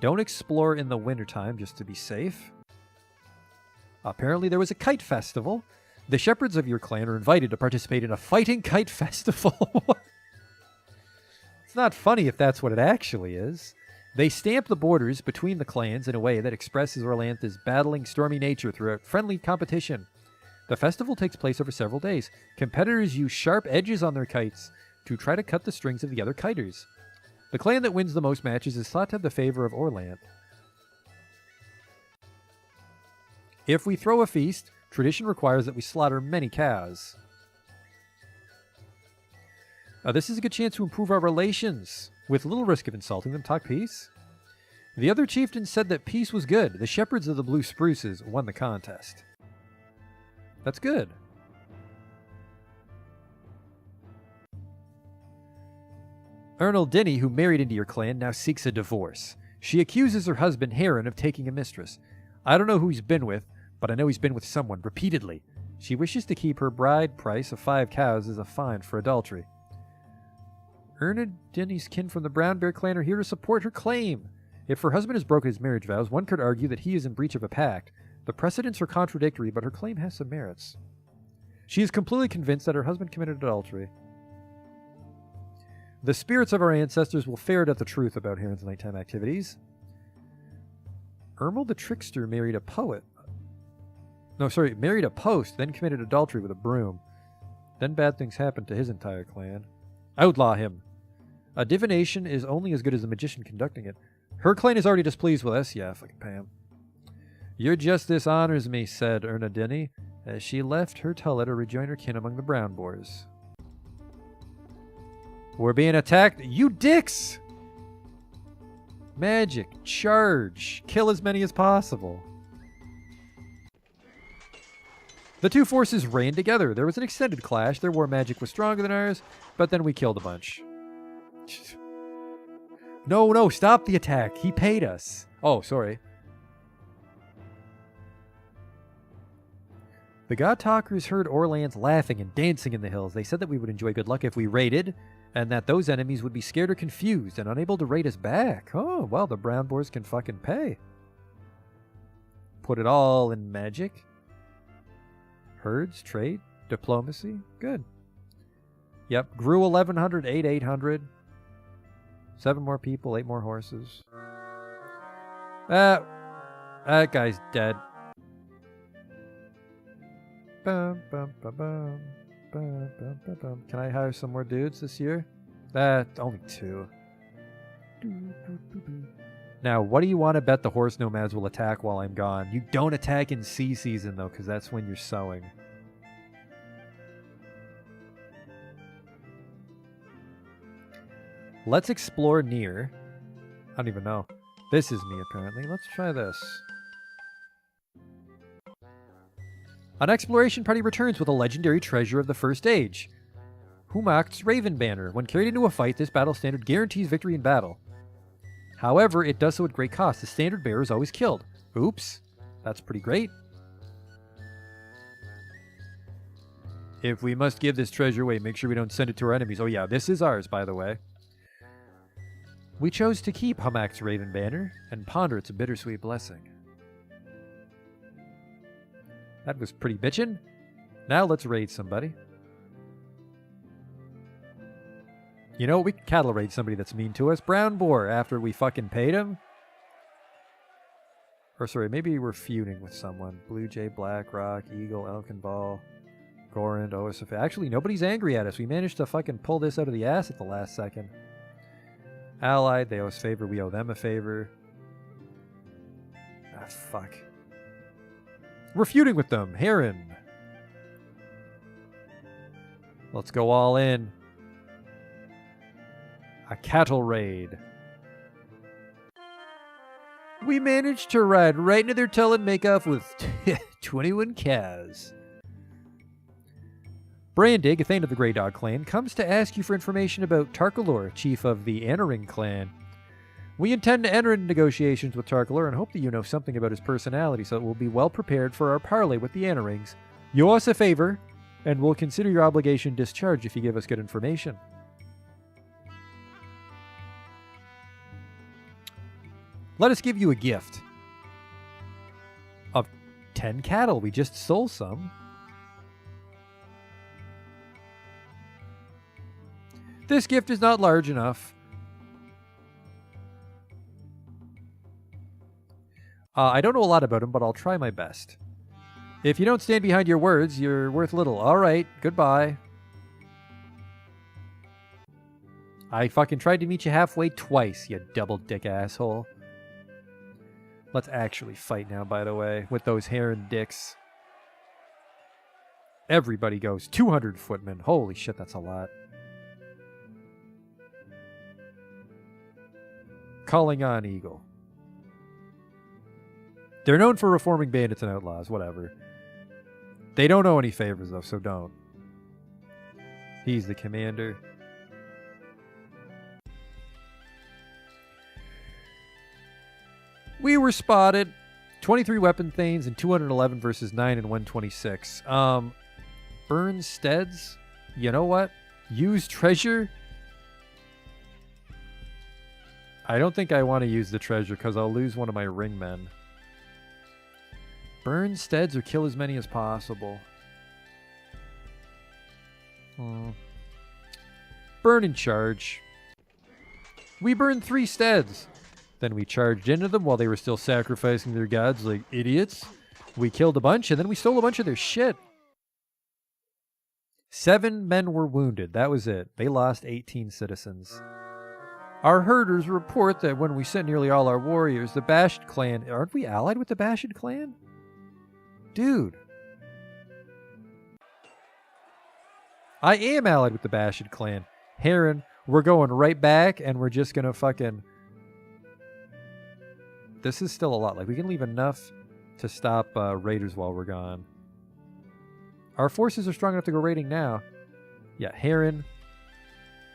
Don't explore in the wintertime, just to be safe. Apparently there was a kite festival. The shepherds of your clan are invited to participate in a fighting kite festival. It's not funny if that's what it actually is. They stamp the borders between the clans in a way that expresses Orlantha's battling stormy nature through a friendly competition. The festival takes place over several days. Competitors use sharp edges on their kites to try to cut the strings of the other kiters. The clan that wins the most matches is thought to have the favor of Orlanth. If we throw a feast, tradition requires that we slaughter many cows. This is a good chance to improve our relations. With little risk of insulting them, talk peace. The other chieftains said that peace was good. The shepherds of the Blue Spruces won the contest. That's good. Ernal Dinny, who married into your clan, now seeks a divorce. She accuses her husband, Heron, of taking a mistress. I don't know who he's been with, but I know he's been with someone repeatedly. She wishes to keep her bride price of 5 cows as a fine for adultery. Erna Dinny's kin from the Brown Bear clan are here to support her claim. If her husband has broken his marriage vows, one could argue that he is in breach of a pact. The precedents are contradictory, but her claim has some merits. She is completely convinced that her husband committed adultery. The spirits of our ancestors will ferret out the truth about Heron's nighttime activities. Ermal the Trickster married a poet. Married a post, then committed adultery with a broom. Then bad things happened to his entire clan. Outlaw him. A divination is only as good as the magician conducting it. Her clan is already displeased with us. Yeah, fucking Pam. Your justice honors me, said Erna Dinny, as she left her Tulla to rejoin her kin among the Brown Boars. We're being attacked. You dicks! Magic. Charge. Kill as many as possible. The two forces ran together. There was an extended clash. Their war magic was stronger than ours, but then we killed a bunch. No, stop the attack. He paid us. Oh, sorry. The God Talkers heard Orlanth laughing and dancing in the hills. They said that we would enjoy good luck if we raided, and that those enemies would be scared or confused and unable to raid us back. Oh, well, the Brown Boars can fucking pay. Put it all in magic. Herds, trade, diplomacy. Good. Yep, grew 1,100, ate 800. 7 more people, 8 more horses. That guy's dead. Bum, bum, bum, bum. Bum, bum, bum, bum. Can I hire some more dudes this year? Only 2. Now, what do you want to bet the horse nomads will attack while I'm gone? You don't attack in sea season, though, because that's when you're sowing. Let's explore near. I don't even know. This is me, apparently. Let's try this. An exploration party returns with a legendary treasure of the First Age. Humacht's Raven Banner. When carried into a fight, this battle standard guarantees victory in battle. However, it does so at great cost. The standard bearer is always killed. Oops. That's pretty great. If we must give this treasure away, make sure we don't send it to our enemies. Oh yeah, this is ours, by the way. We chose to keep Humacht's Raven Banner and ponder its bittersweet blessing. That was pretty bitchin'. Now let's raid somebody. You know, we can cattle raid somebody that's mean to us. Brown Boar, after we fucking paid him. Or sorry, maybe we're feuding with someone. Blue Jay, Black Rock, Eagle, Elkin Ball, Gorand, OSF. Actually, nobody's angry at us. We managed to fucking pull this out of the ass at the last second. Allied, they owe us a favor. We owe them a favor. Ah, fuck. We're feuding with them. Heron. Let's go all in. A cattle raid. We managed to ride right into their tail and make off with 21 cows. Brandig, a Thane of the Grey Dog clan, comes to ask you for information about Tarkalor, chief of the Annaring clan. We intend to enter into negotiations with Tarkalor and hope that you know something about his personality so that we'll be well prepared for our parley with the Annarings. You owe us a favor, and we'll consider your obligation discharged if you give us good information. Let us give you a gift of 10 cattle. We just sold some. This gift is not large enough. I don't know a lot about him, but I'll try my best. If you don't stand behind your words, you're worth little. All right, goodbye. I fucking tried to meet you halfway twice, you double-dick asshole. Let's actually fight now, by the way, with those Heron dicks. Everybody goes. 200 footmen. Holy shit, that's a lot. Calling on Eagle. They're known for reforming bandits and outlaws, whatever. They don't owe any favors, though, so don't. He's the commander. We were spotted. 23 weapon thanes and 211 versus 9 and 126. Burn steads. You know what? Use treasure. I don't think I want to use the treasure because I'll lose one of my ringmen. Burn steads or kill as many as possible. Burn and charge. We burned 3 steads. Then we charged into them while they were still sacrificing their gods like idiots. We killed a bunch and then we stole a bunch of their shit. 7 men were wounded. That was it. They lost 18 citizens. Our herders report that when we sent nearly all our warriors, the Bashid clan... Aren't we allied with the Bashid clan? Dude. I am allied with the Bashid clan. Heron, we're going right back and we're just going to fucking... This is still a lot. Like, we can leave enough to stop raiders while we're gone. Our forces are strong enough to go raiding now. Yeah, Heron.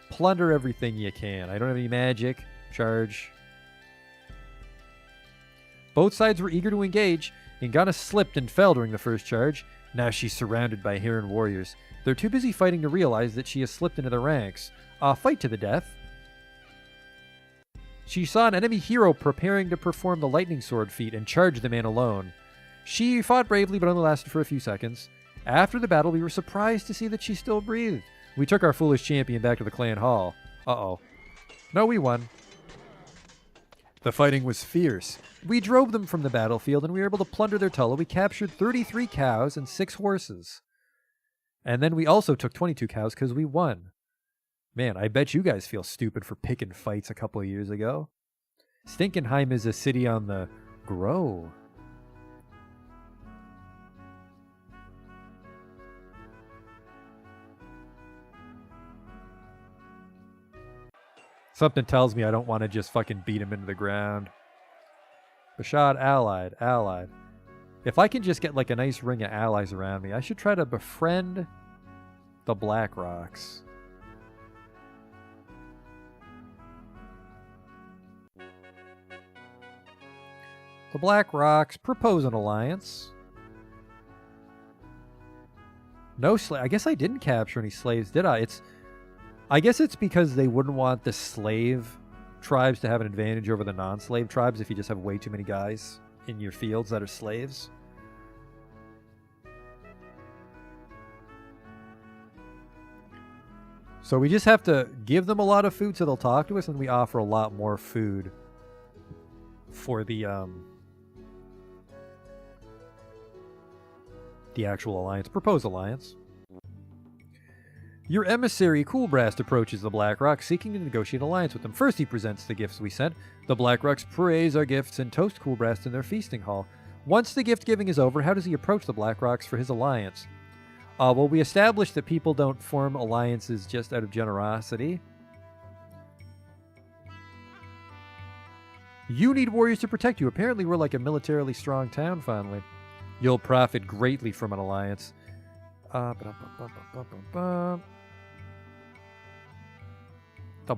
Plunder everything you can. I don't have any magic. Charge. Both sides were eager to engage. Ingana slipped and fell during the first charge. Now she's surrounded by Heron warriors. They're too busy fighting to realize that she has slipped into the ranks. Fight to the death. She saw an enemy hero preparing to perform the lightning sword feat and charged the man alone. She fought bravely but only lasted for a few seconds. After the battle, we were surprised to see that she still breathed. We took our foolish champion back to the clan hall. Uh-oh. No, we won. The fighting was fierce. We drove them from the battlefield and we were able to plunder their tulla. We captured 33 cows and 6 horses. And then we also took 22 cows because we won. Man, I bet you guys feel stupid for picking fights a couple of years ago. Stinkenheim is a city on the grow. Something tells me I don't want to just fucking beat him into the ground. Bashad allied, allied. If I can just get like a nice ring of allies around me, I should try to befriend the Black Rocks. The Black Rocks propose an alliance. No slave. I guess I didn't capture any slaves, did I? I guess it's because they wouldn't want the slave tribes to have an advantage over the non-slave tribes if you just have way too many guys in your fields that are slaves. So we just have to give them a lot of food so they'll talk to us, and we offer a lot more food for the actual alliance. Proposed alliance. Your emissary, Coolbrast, approaches the Black Rocks, seeking to negotiate an alliance with them. First, he presents the gifts we sent. The Black Rocks praise our gifts and toast Coolbrast in their feasting hall. Once the gift-giving is over, how does he approach the Black Rocks for his alliance? Well, we established that people don't form alliances just out of generosity. You need warriors to protect you. Apparently, we're like a militarily strong town, finally. You'll profit greatly from an alliance. The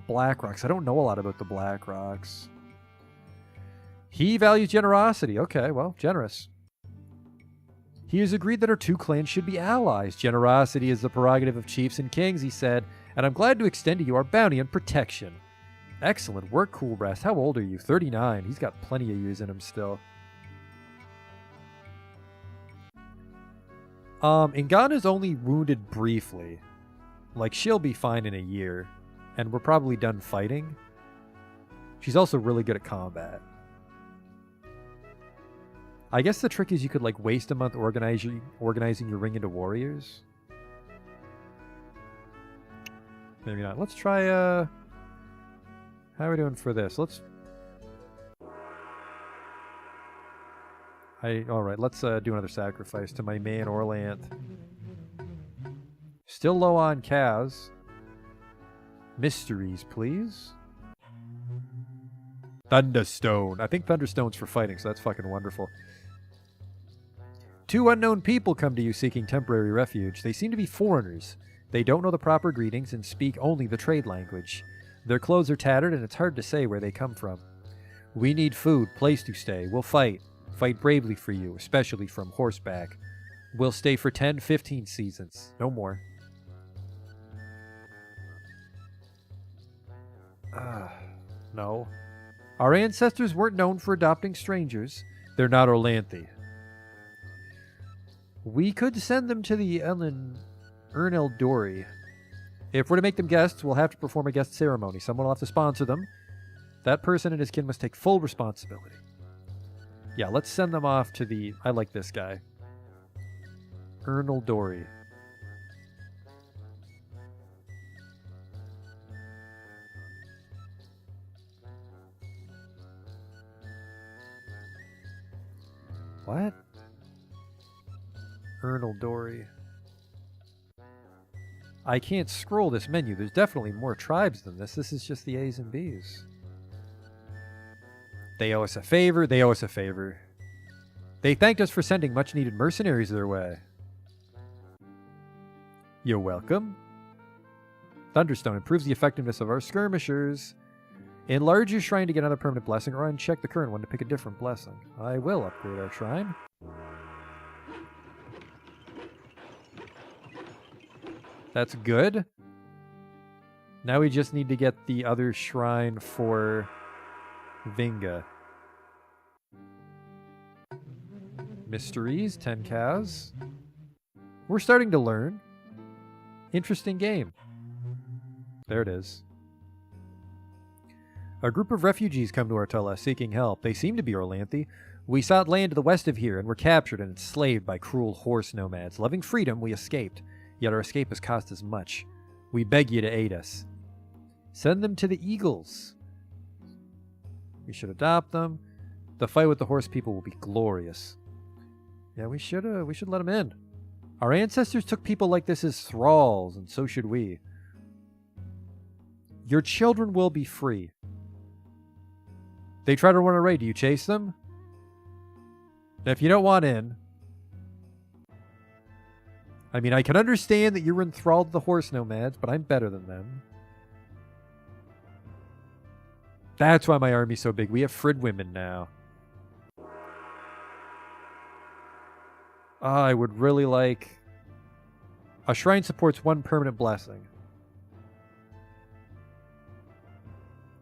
Black Rocks. I don't know a lot about the Black Rocks. He values generosity. Okay, well, generous. He has agreed that our two clans should be allies. Generosity is the prerogative of chiefs and kings, he said, and I'm glad to extend to you our bounty and protection. Excellent work, Cool Breast. How old are you? 39. He's got plenty of years in him still. Ingana's only wounded briefly. Like, she'll be fine in a year. And we're probably done fighting. She's also really good at combat. I guess the trick is you could, like, waste a month organizing your ring into warriors. Maybe not. Let's try, how are we doing for this? Alright, let's do another sacrifice to my main Orlant. Still low on Kaz. Mysteries, please. Thunderstone. I think Thunderstone's for fighting, so that's fucking wonderful. Two unknown people come to you seeking temporary refuge. They seem to be foreigners. They don't know the proper greetings and speak only the trade language. Their clothes are tattered and it's hard to say where they come from. We need food, place to stay. We'll fight. Fight bravely for you, especially from horseback. We'll stay for 10, 15 seasons. No more. No. Our ancestors weren't known for adopting strangers. They're not Orlanthi. We could send them to the Ernel Dory. If we're to make them guests, we'll have to perform a guest ceremony. Someone will have to sponsor them. That person and his kin must take full responsibility. Yeah, let's send them off to the... I like this guy. Ernel Dory. What? Ernel Dory. I can't scroll this menu. There's definitely more tribes than this. This is just the A's and B's. They owe us a favor. They owe us a favor. They thanked us for sending much-needed mercenaries their way. You're welcome. Thunderstone improves the effectiveness of our skirmishers. Enlarge your shrine to get another permanent blessing, or uncheck the current one to pick a different blessing. I will upgrade our shrine. That's good. Now we just need to get the other shrine for Vinga. Mysteries, 10 Kaz. We're starting to learn. Interesting game. There it is. A group of refugees come to Artella seeking help. They seem to be Orlanthi. We sought land to the west of here and were captured and enslaved by cruel horse nomads. Loving freedom, we escaped. Yet our escape has cost us much. We beg you to aid us. Send them to the Eagles. We should adopt them. The fight with the horse people will be glorious. Yeah, we should let them in. Our ancestors took people like this as thralls, and so should we. Your children will be free. They try to run away. Do you chase them? Now, if you don't want in... I mean, I can understand that you're enthralled to the horse nomads, but I'm better than them. That's why my army's so big. We have Frid women now. I would really like... A shrine supports one permanent blessing.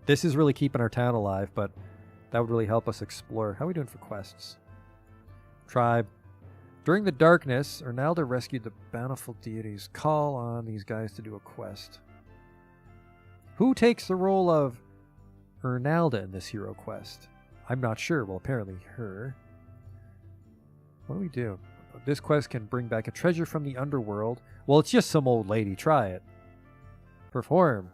This is really keeping our town alive, but that would really help us explore. How are we doing for quests? Tribe. During the darkness, Ernalda rescued the bountiful deities. Call on these guys to do a quest. Who takes the role of Ernalda in this hero quest? I'm not sure. Well, apparently her. What do we do? This quest can bring back a treasure from the underworld. Well, it's just some old lady. Try it. Perform.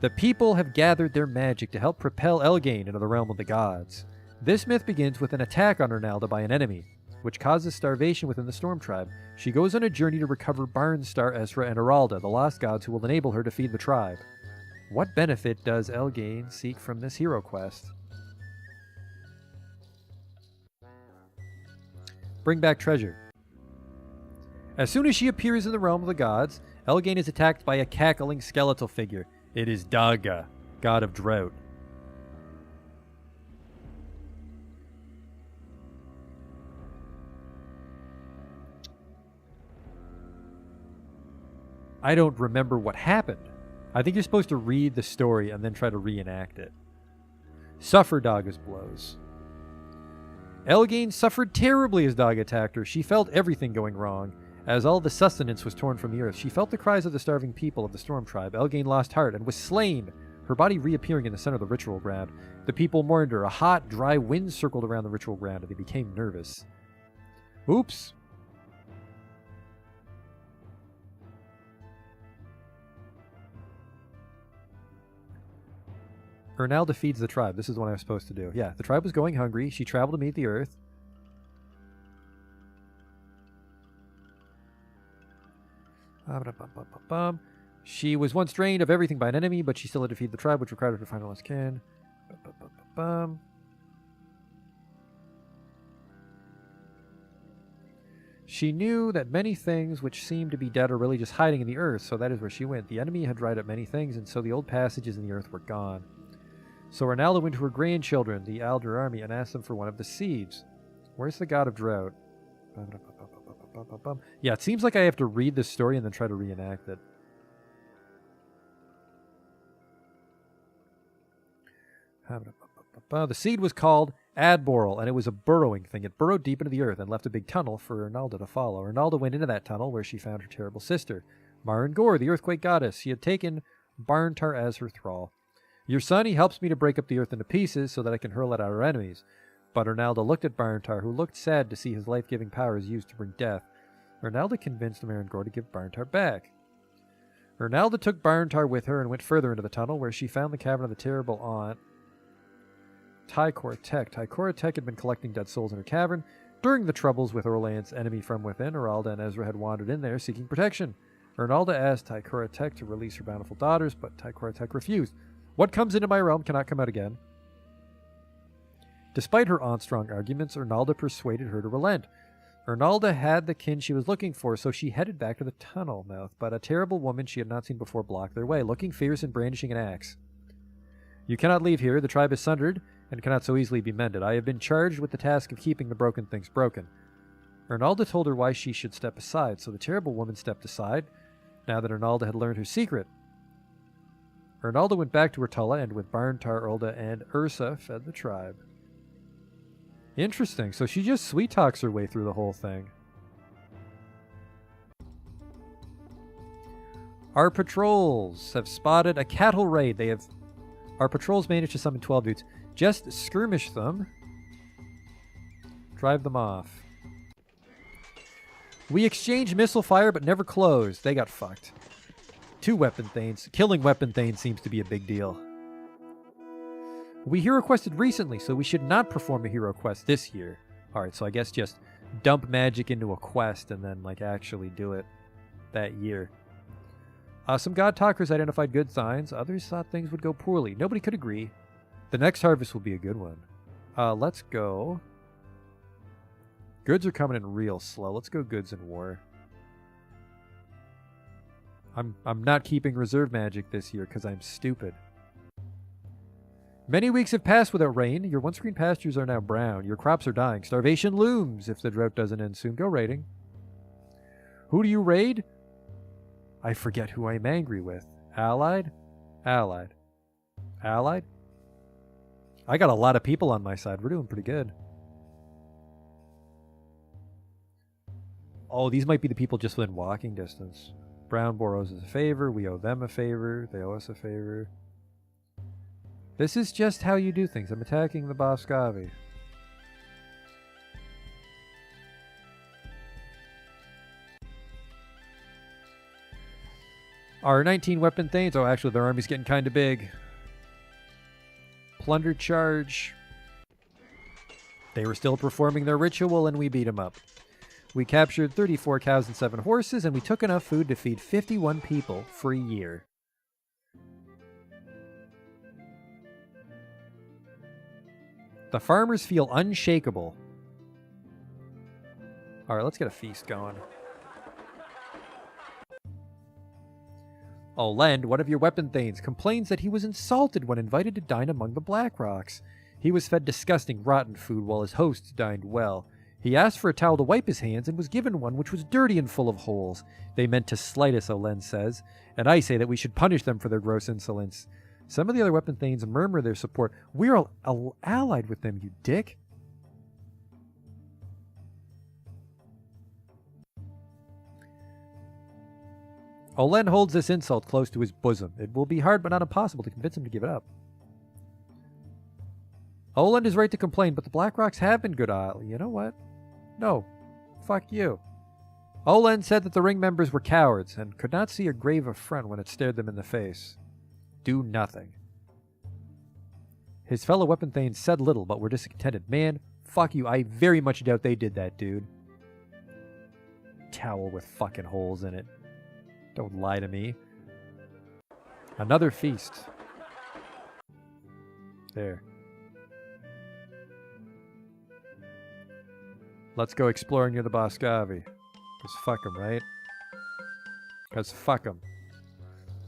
The people have gathered their magic to help propel Elgane into the realm of the gods. This myth begins with an attack on Ernalda by an enemy, which causes starvation within the Storm Tribe. She goes on a journey to recover Barnstar, Ezra, and Aralda, the lost gods who will enable her to feed the tribe. What benefit does Elgane seek from this hero quest? Bring back treasure. As soon as she appears in the realm of the gods, Elgain is attacked by a cackling skeletal figure. It is Daga, god of drought. I don't remember what happened. I think you're supposed to read the story and then try to reenact it. Suffer Daga's blows. Elgain suffered terribly as Daga attacked her. She felt everything going wrong. As all the sustenance was torn from the earth, she felt the cries of the starving people of the Storm Tribe. Elgain lost heart and was slain, her body reappearing in the center of the ritual ground. The people mourned her. A hot, dry wind circled around the ritual ground, and they became nervous. Oops. Ernalda feeds the tribe. This is what I was supposed to do. Yeah, the tribe was going hungry. She traveled to meet the earth. She was once drained of everything by an enemy, but she still had to feed the tribe, which required her to find her last kin. She knew that many things which seemed to be dead are really just hiding in the earth, so that is where she went. The enemy had dried up many things, and so the old passages in the earth were gone. So Ernalda went to her grandchildren, the Alder army, and asked them for one of the seeds. Where's the god of drought? Yeah, it seems like I have to read this story and then try to reenact it. The seed was called Adboral, and it was a burrowing thing. It burrowed deep into the earth and left a big tunnel for Ernalda to follow. Ernalda went into that tunnel where she found her terrible sister, Marangor, the earthquake goddess. She had taken Barntar as her thrall. Your son, he helps me to break up the earth into pieces so that I can hurl it at our enemies. But Ernalda looked at Barntar, who looked sad to see his life-giving powers used to bring death. Ernalda convinced Marangor to give Barntar back. Ernalda took Barntar with her and went further into the tunnel, where she found the cavern of the terrible aunt, Tycor-Tek. Tycor-Tek had been collecting dead souls in her cavern. During the troubles with Orlan's enemy from within, Ernalda and Ezra had wandered in there seeking protection. Ernalda asked Tycor-Tek to release her bountiful daughters, but Tycor-Tek refused. What comes into my realm cannot come out again. Despite her aunt's strong arguments, Ernalda persuaded her to relent. Ernalda had the kin she was looking for, so she headed back to the tunnel mouth, but a terrible woman she had not seen before blocked their way, looking fierce and brandishing an axe. You cannot leave here. The tribe is sundered and cannot so easily be mended. I have been charged with the task of keeping the broken things broken. Ernalda told her why she should step aside, so the terrible woman stepped aside, now that Ernalda had learned her secret. Ernalda went back to Ertulla, and with Barntar, Erlda, and Ursa fed the tribe. Interesting. So she just sweet-talks her way through the whole thing. Our patrols have spotted a cattle raid. Our patrols managed to summon 12 dudes. Just skirmish them. Drive them off. We exchanged missile fire, but never closed. They got fucked. 2 weapon thanes. Killing weapon thanes seems to be a big deal. We hero quested recently, so we should not perform a hero quest this year. Alright, so I guess just dump magic into a quest and then, like, actually do it that year. Some god talkers identified good signs. Others thought things would go poorly. Nobody could agree. The next harvest will be a good one. Let's go. Goods are coming in real slow. Let's go goods in war. I'm not keeping reserve magic this year because I'm stupid. Many weeks have passed without rain. Your one-screen pastures are now brown. Your crops are dying. Starvation looms if the drought doesn't end soon. Go raiding. Who do you raid? I forget who I'm angry with. Allied? Allied. Allied? I got a lot of people on my side. We're doing pretty good. Oh, these might be the people just within walking distance. Brown borrows us a favor. We owe them a favor. They owe us a favor. This is just how you do things. I'm attacking the Boscavi. Our 19 weapon thanes. Oh, actually, their army's getting kind of big. Plunder charge. They were still performing their ritual, and we beat them up. We captured 34 cows and 7 horses, and we took enough food to feed 51 people for a year. The farmers feel unshakable. Alright, let's get a feast going. Olend, one of your weapon thanes, complains that he was insulted when invited to dine among the Blackrocks. He was fed disgusting, rotten food while his hosts dined well. He asked for a towel to wipe his hands and was given one which was dirty and full of holes. They meant to slight us, Olend says, and I say that we should punish them for their gross insolence. Some of the other weapon thanes murmur their support. We're allied with them, you dick. Olend holds this insult close to his bosom. It will be hard but not impossible to convince him to give it up. Olend is right to complain, but the Blackrocks have been good. You know what? No. Fuck you. Olend said that the ring members were cowards and could not see a grave affront when it stared them in the face. Do nothing. His fellow weapon thanes said little, but were discontented. Man, fuck you. I very much doubt they did that, dude. Towel with fucking holes in it. Don't lie to me. Another feast. There. Let's go exploring near the Boscavi. Because fuck 'em, right? Because fuck 'em.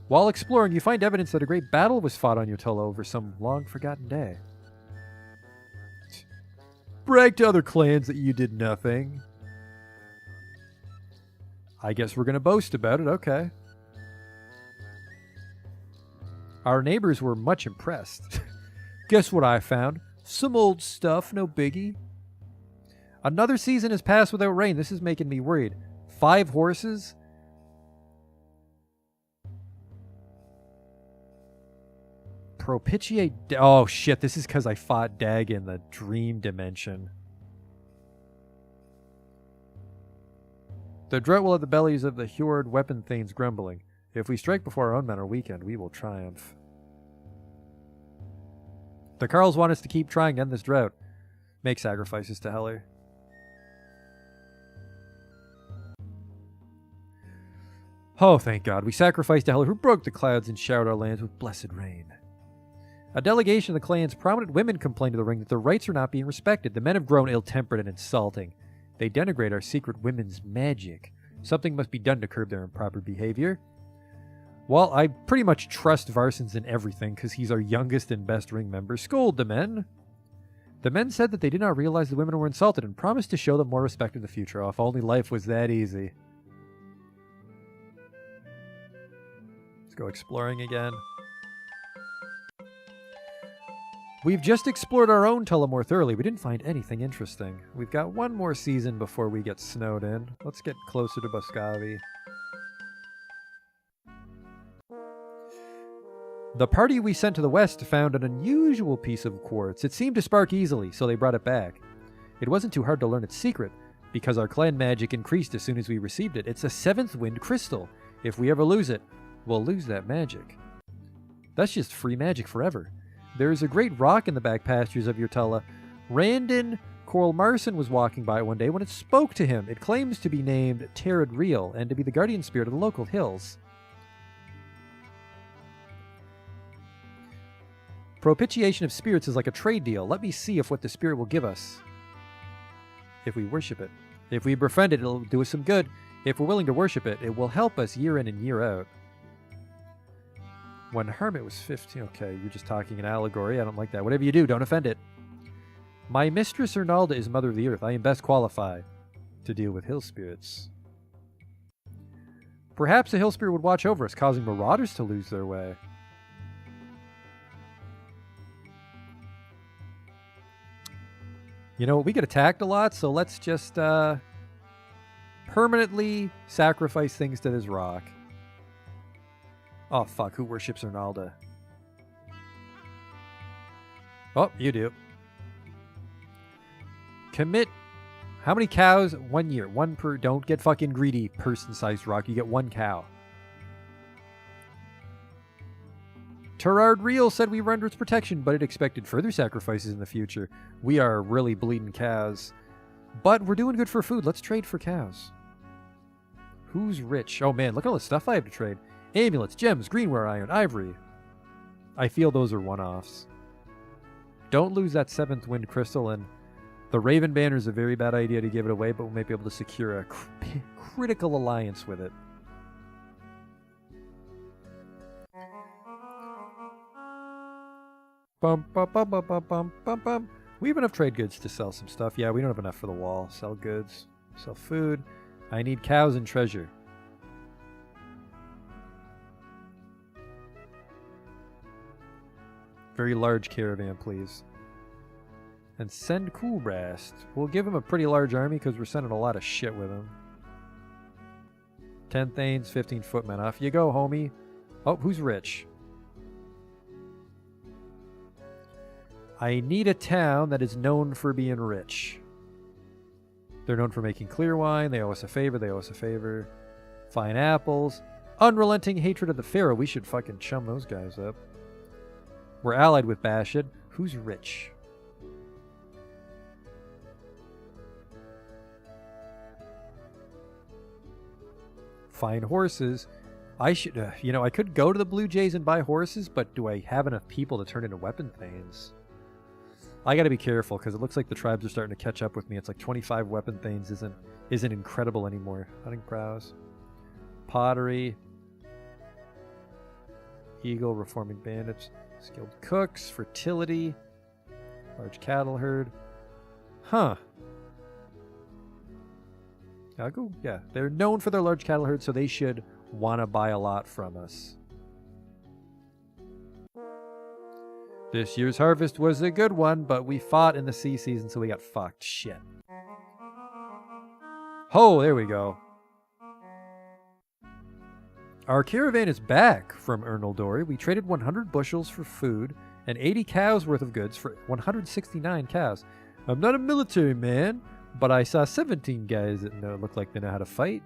While exploring, you find evidence that a great battle was fought on Yotilla over some long-forgotten day. Brag to other clans that you did nothing. I guess we're going to boast about it, okay. Our neighbors were much impressed. Guess what I found? Some old stuff, no biggie. Another season has passed without rain. This is making me worried. 5 horses? Propitiate... Oh, shit. This is because I fought Dag in the dream dimension. The drought will have the bellies of the Horde weapon thanes grumbling. If we strike before our own men are weakened, we will triumph. The Carls want us to keep trying to end this drought. Make sacrifices to Heller. Oh, thank God. We sacrificed to Heller, who broke the clouds and showered our lands with blessed rain. A delegation of the clan's prominent women complained to the ring that their rights are not being respected. The men have grown ill-tempered and insulting. They denigrate our secret women's magic. Something must be done to curb their improper behavior. Well, I pretty much trust Varsons in everything because he's our youngest and best ring member. Scold the men. The men said that they did not realize the women were insulted and promised to show them more respect in the future. Oh, if only life was that easy. Let's go exploring again. We've just explored our own Tulla more thoroughly. We didn't find anything interesting. We've got one more season before we get snowed in. Let's get closer to Boscavi. The party we sent to the west found an unusual piece of quartz. It seemed to spark easily, so they brought it back. It wasn't too hard to learn its secret, because our clan magic increased as soon as we received it. It's a 7th wind crystal. If we ever lose it, we'll lose that magic. That's just free magic forever. There is a great rock in the back pastures of Yotilla. Randon Coral Marson was walking by it one day when it spoke to him. It claims to be named Terrid Real and to be the guardian spirit of the local hills. Propitiation of spirits is like a trade deal. Let me see if what the spirit will give us if we worship it. If we befriend it, it'll do us some good. If we're willing to worship it, it will help us year in and year out. When Hermit was 15... Okay, you're just talking an allegory. I don't like that. Whatever you do, don't offend it. My mistress Ernalda is mother of the earth. I am best qualified to deal with hill spirits. Perhaps a hill spirit would watch over us, causing marauders to lose their way. You know, we get attacked a lot, so let's just permanently sacrifice things to this rock. Oh, fuck. Who worships Ernalda? Oh, you do. Commit. How many cows? 1 year. 1 per... Don't get fucking greedy, person-sized rock. You get 1 cow. Terrid Real said we were under its protection, but it expected further sacrifices in the future. We are really bleeding cows. But we're doing good for food. Let's trade for cows. Who's rich? Oh, man. Look at all the stuff I have to trade. Amulets, gems, greenware, iron, ivory. I feel those are one-offs. Don't lose that 7th wind crystal, and The Raven Banner is a very bad idea to give it away, but we might be able to secure a critical alliance with it. Bum, bum, bum, bum, bum, bum, bum, bum. We have enough trade goods to sell some stuff. Yeah, we don't have enough for the wall. Sell goods. Sell food. I need cows and treasure. Very large caravan, please. And send Coolbrast. We'll give him a pretty large army because we're sending a lot of shit with him. 10 Thanes, 15 footmen. Off you go, homie. Oh, who's rich? I need a town that is known for being rich. They're known for making clear wine. They owe us a favor. They owe us a favor. Fine apples. Unrelenting hatred of the Pharaoh. We should fucking chum those guys up. We're allied with Bashid. Who's rich? Fine horses. I should, you know, I could go to the Blue Jays and buy horses, but do I have enough people to turn into weapon thanes? I got to be careful because it looks like the tribes are starting to catch up with me. It's like 25 weapon thanes isn't incredible anymore. Hunting prowess, pottery, eagle, reforming bandits, skilled cooks, fertility, large cattle herd. Huh. I'll go. Yeah, they're known for their large cattle herd, so they should want to buy a lot from us. This year's harvest was a good one, but we fought in the sea season, so we got fucked. Shit. Oh, there we go. Our caravan is back from Ernaldori. We traded 100 bushels for food and 80 cows worth of goods for 169 cows. I'm not a military man, but I saw 17 guys that look like they know how to fight.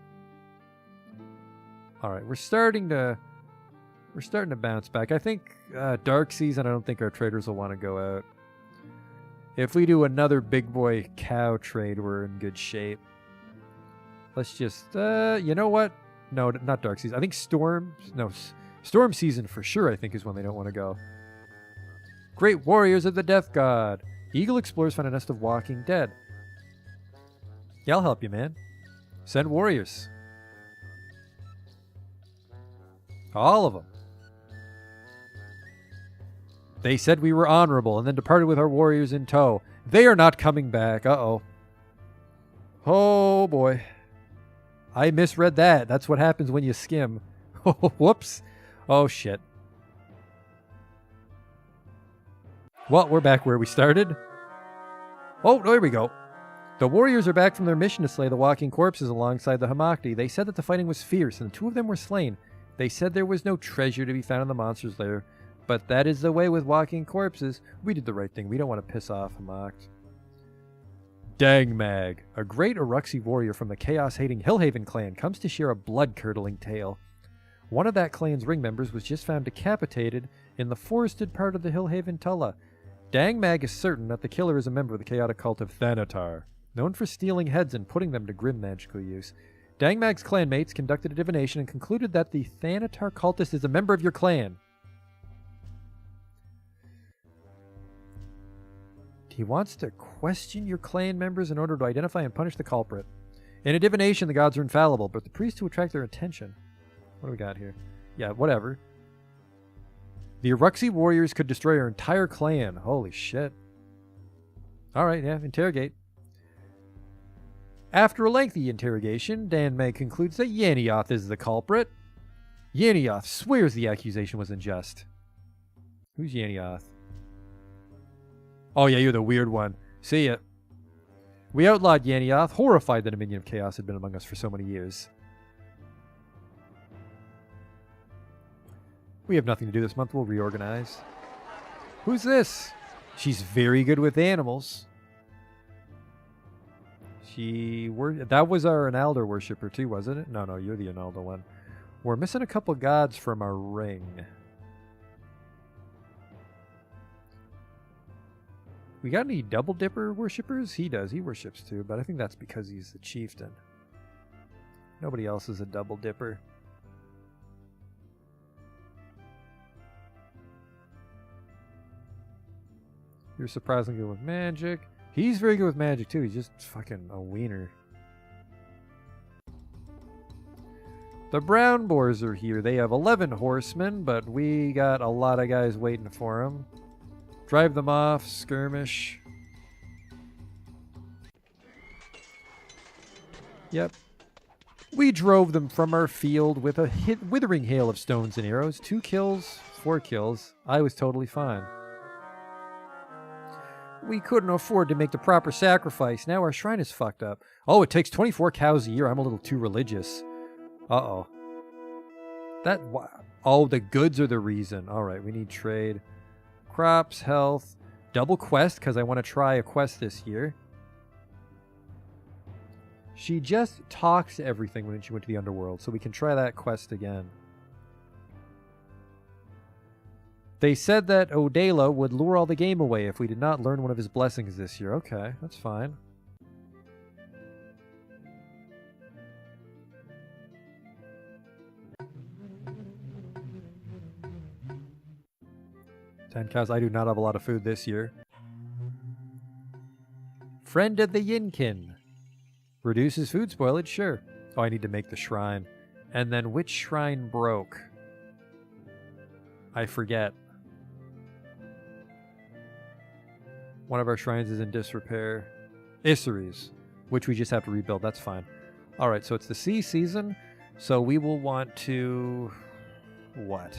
All right, we're starting to bounce back. I think dark season, I don't think our traders will want to go out. If we do another big boy cow trade, we're in good shape. Let's just, you know what? No, not dark season. I think storm season for sure, I think, is when they don't want to go. Great warriors of the death god. Eagle explorers find a nest of walking dead. Yeah, I'll help you, man. Send warriors. All of them. They said we were honorable and then departed with our warriors in tow. They are not coming back. Uh-oh. Oh, boy. I misread that. That's what happens when you skim. Whoops. Oh, shit. Well, we're back where we started. Oh, there we go. The warriors are back from their mission to slay the walking corpses alongside the Hamakti. They said that the fighting was fierce and 2 of them were slain. They said there was no treasure to be found in the monster's lair, but that is the way with walking corpses. We did the right thing. We don't want to piss off Hamakti. Dangmag, a great Uruxi warrior from the chaos-hating Hillhaven clan, comes to share a blood-curdling tale. One of that clan's ring members was just found decapitated in the forested part of the Hillhaven Tulla. Dangmag is certain that the killer is a member of the chaotic cult of Thanatar, known for stealing heads and putting them to grim magical use. Dangmag's clanmates conducted a divination and concluded that the Thanatar cultist is a member of your clan. He wants to question your clan members in order to identify and punish the culprit. In a divination, the gods are infallible, but the priests to attract their attention. What do we got here? Yeah, whatever. The Uruxi warriors could destroy our entire clan. Holy shit. Alright, yeah, interrogate. After a lengthy interrogation, Dangmag concludes that Yanioth is the culprit. Yanioth swears the accusation was unjust. Who's Yanioth? Oh yeah, you're the weird one. See ya. We outlawed Yanioth, horrified that a minion of chaos had been among us for so many years. We have nothing to do this month. We'll reorganize. Who's this? She's very good with animals. That was our Analdo worshiper too, wasn't it? No, you're the Analdo one. We're missing a couple gods from our ring. We got any Double Dipper worshippers? He does. He worships too, but I think that's because he's the chieftain. Nobody else is a Double Dipper. You're surprisingly good with magic. He's very good with magic, too. He's just fucking a wiener. The brown boars are here. They have 11 horsemen, but we got a lot of guys waiting for them. Drive them off, skirmish. Yep. We drove them from our field with a withering hail of stones and arrows. 2 kills, 4 kills. I was totally fine. We couldn't afford to make the proper sacrifice. Now our shrine is fucked up. Oh, it takes 24 cows a year. I'm a little too religious. Uh-oh. Oh, the goods are the reason. All right, we need trade. Crops, health. Double quest, because I want to try a quest this year. She just talks to everything when she went to the underworld, so we can try that quest again. They said that Odela would lure all the game away if we did not learn one of his blessings this year. Okay, that's fine. Ten cows. I do not have a lot of food this year. Friend of the Yinkin. Reduces food spoilage? Sure. Oh, I need to make the shrine. And then which shrine broke? I forget. One of our shrines is in disrepair. Issaries, which we just have to rebuild. That's fine. All right, so it's the sea season. So we will want to... what?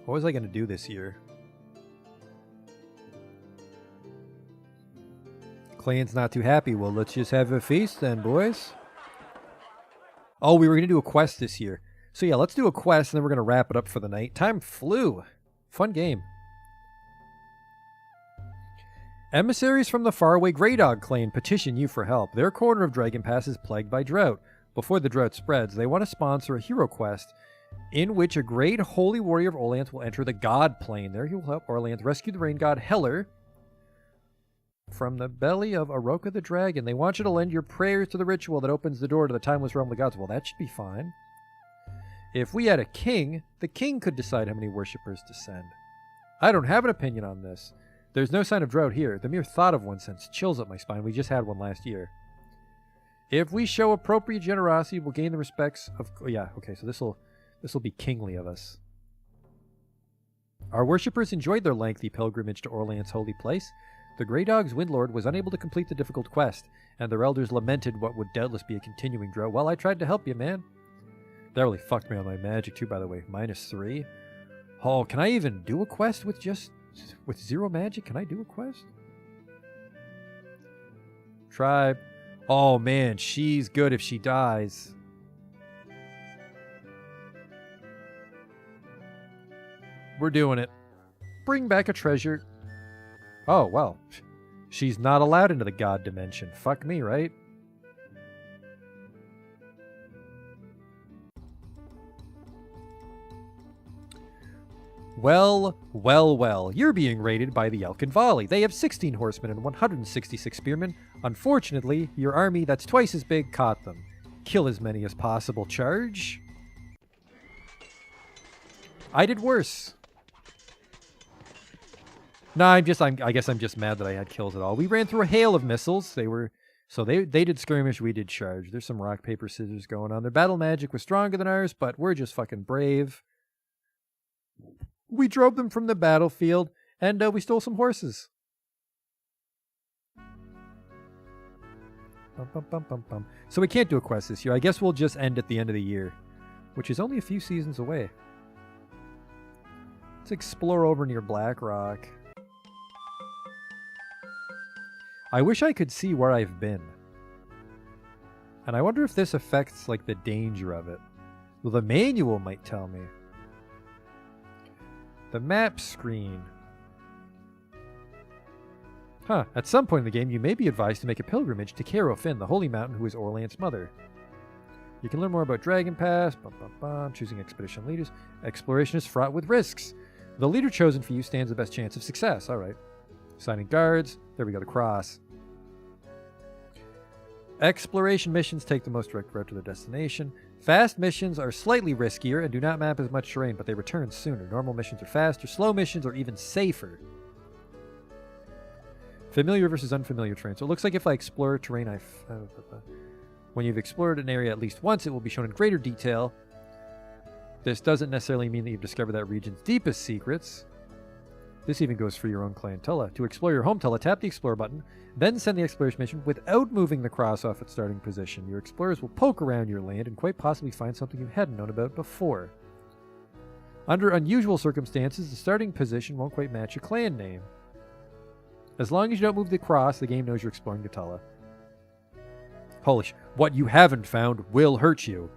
What was I going to do this year? Clayton's not too happy. Well, let's just have a feast then, boys. Oh, we were going to do a quest this year. So yeah, let's do a quest and then we're going to wrap it up for the night. Time flew. Fun game. Emissaries from the faraway Grey Dog clan petition you for help. Their corner of Dragon Pass is plagued by drought. Before the drought spreads, they want to sponsor a hero quest in which a great holy warrior of Orlanth will enter the God Plane. There he will help Orlanth rescue the rain god Heller from the belly of Aroka the dragon. They want you to lend your prayers to the ritual that opens the door to the timeless realm of the gods. Well, that should be fine. If we had a king, the king could decide how many worshippers to send. I don't have an opinion on this. There's no sign of drought here. The mere thought of one sends chills up my spine. We just had one last year. If we show appropriate generosity, we'll gain the respects of... Oh, yeah, okay, so this will be kingly of us. Our worshippers enjoyed their lengthy pilgrimage to Orlanth's holy place. The Grey Dog's Windlord was unable to complete the difficult quest, and their elders lamented what would doubtless be a continuing drought. Well, I tried to help you, man. That really fucked me on my magic, too, by the way. -3. Oh, can I even do a quest with 0 magic? Can I do a quest? Tribe. Oh, man, she's good if she dies. We're doing it. Bring back a treasure. Oh, well. She's not allowed into the god dimension. Fuck me, right? Well, well, well. You're being raided by the Elkin Volley. They have 16 horsemen and 166 spearmen. Unfortunately, your army that's twice as big caught them. Kill as many as possible. Charge. I did worse. No, I guess I'm just mad that I had kills at all. We ran through a hail of missiles. They did skirmish, we did charge. There's some rock, paper, scissors going on. Their battle magic was stronger than ours, but we're just fucking brave. We drove them from the battlefield, and we stole some horses. Bum, bum, bum, bum, bum. So we can't do a quest this year. I guess we'll just end at the end of the year, which is only a few seasons away. Let's explore over near Blackrock. I wish I could see where I've been. And I wonder if this affects, like, the danger of it. Well, the manual might tell me. The map screen. Huh. At some point in the game, you may be advised to make a pilgrimage to Cairo Finn, the holy mountain who is Orlanth's mother. You can learn more about Dragon Pass. Choosing expedition leaders. Exploration is fraught with risks. The leader chosen for you stands the best chance of success. All right. Signing guards. There we go, the cross. Exploration missions take the most direct route to their destination. Fast missions are slightly riskier and do not map as much terrain, but they return sooner. Normal missions are faster. Slow missions are even safer. Familiar versus unfamiliar terrain. So it looks like if I explore terrain, when you've explored an area at least once, it will be shown in greater detail. This doesn't necessarily mean that you've discovered that region's deepest secrets. This even goes for your own clan Tulla. To explore your home Tulla, tap the Explore button, then send the exploration mission without moving the cross off its starting position. Your explorers will poke around your land and quite possibly find something you hadn't known about before. Under unusual circumstances, the starting position won't quite match your clan name. As long as you don't move the cross, the game knows you're exploring the Tulla. Holy sh! What you haven't found will hurt you.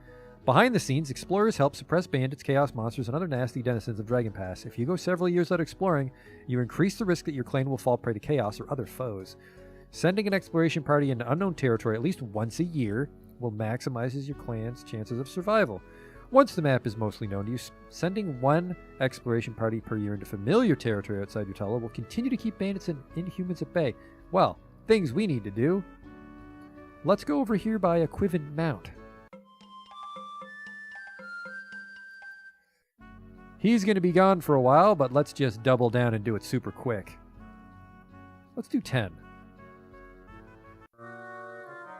Behind the scenes, explorers help suppress bandits, chaos monsters, and other nasty denizens of Dragon Pass. If you go several years without exploring, you increase the risk that your clan will fall prey to chaos or other foes. Sending an exploration party into unknown territory at least once a year will maximize your clan's chances of survival. Once the map is mostly known to you, sending one exploration party per year into familiar territory outside your Tulla will continue to keep bandits and inhumans at bay. Well, things we need to do. Let's go over here by a Quiven Mount. He's going to be gone for a while, but let's just double down and do it super quick. Let's do 10.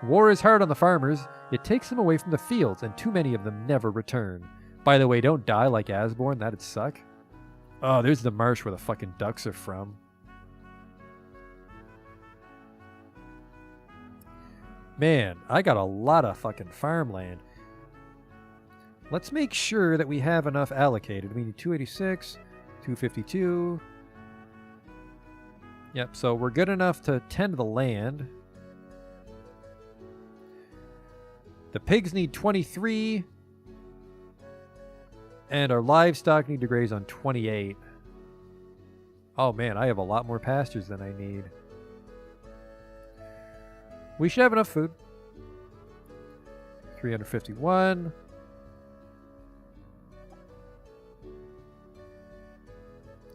War is hard on the farmers. It takes them away from the fields, and too many of them never return. By the way, don't die like Asborn. That'd suck. Oh, there's the marsh where the fucking ducks are from. Man, I got a lot of fucking farmland. Let's make sure that we have enough allocated. We need 286, 252. Yep, so we're good enough to tend the land. The pigs need 23. And our livestock need to graze on 28. Oh man, I have a lot more pastures than I need. We should have enough food. 351.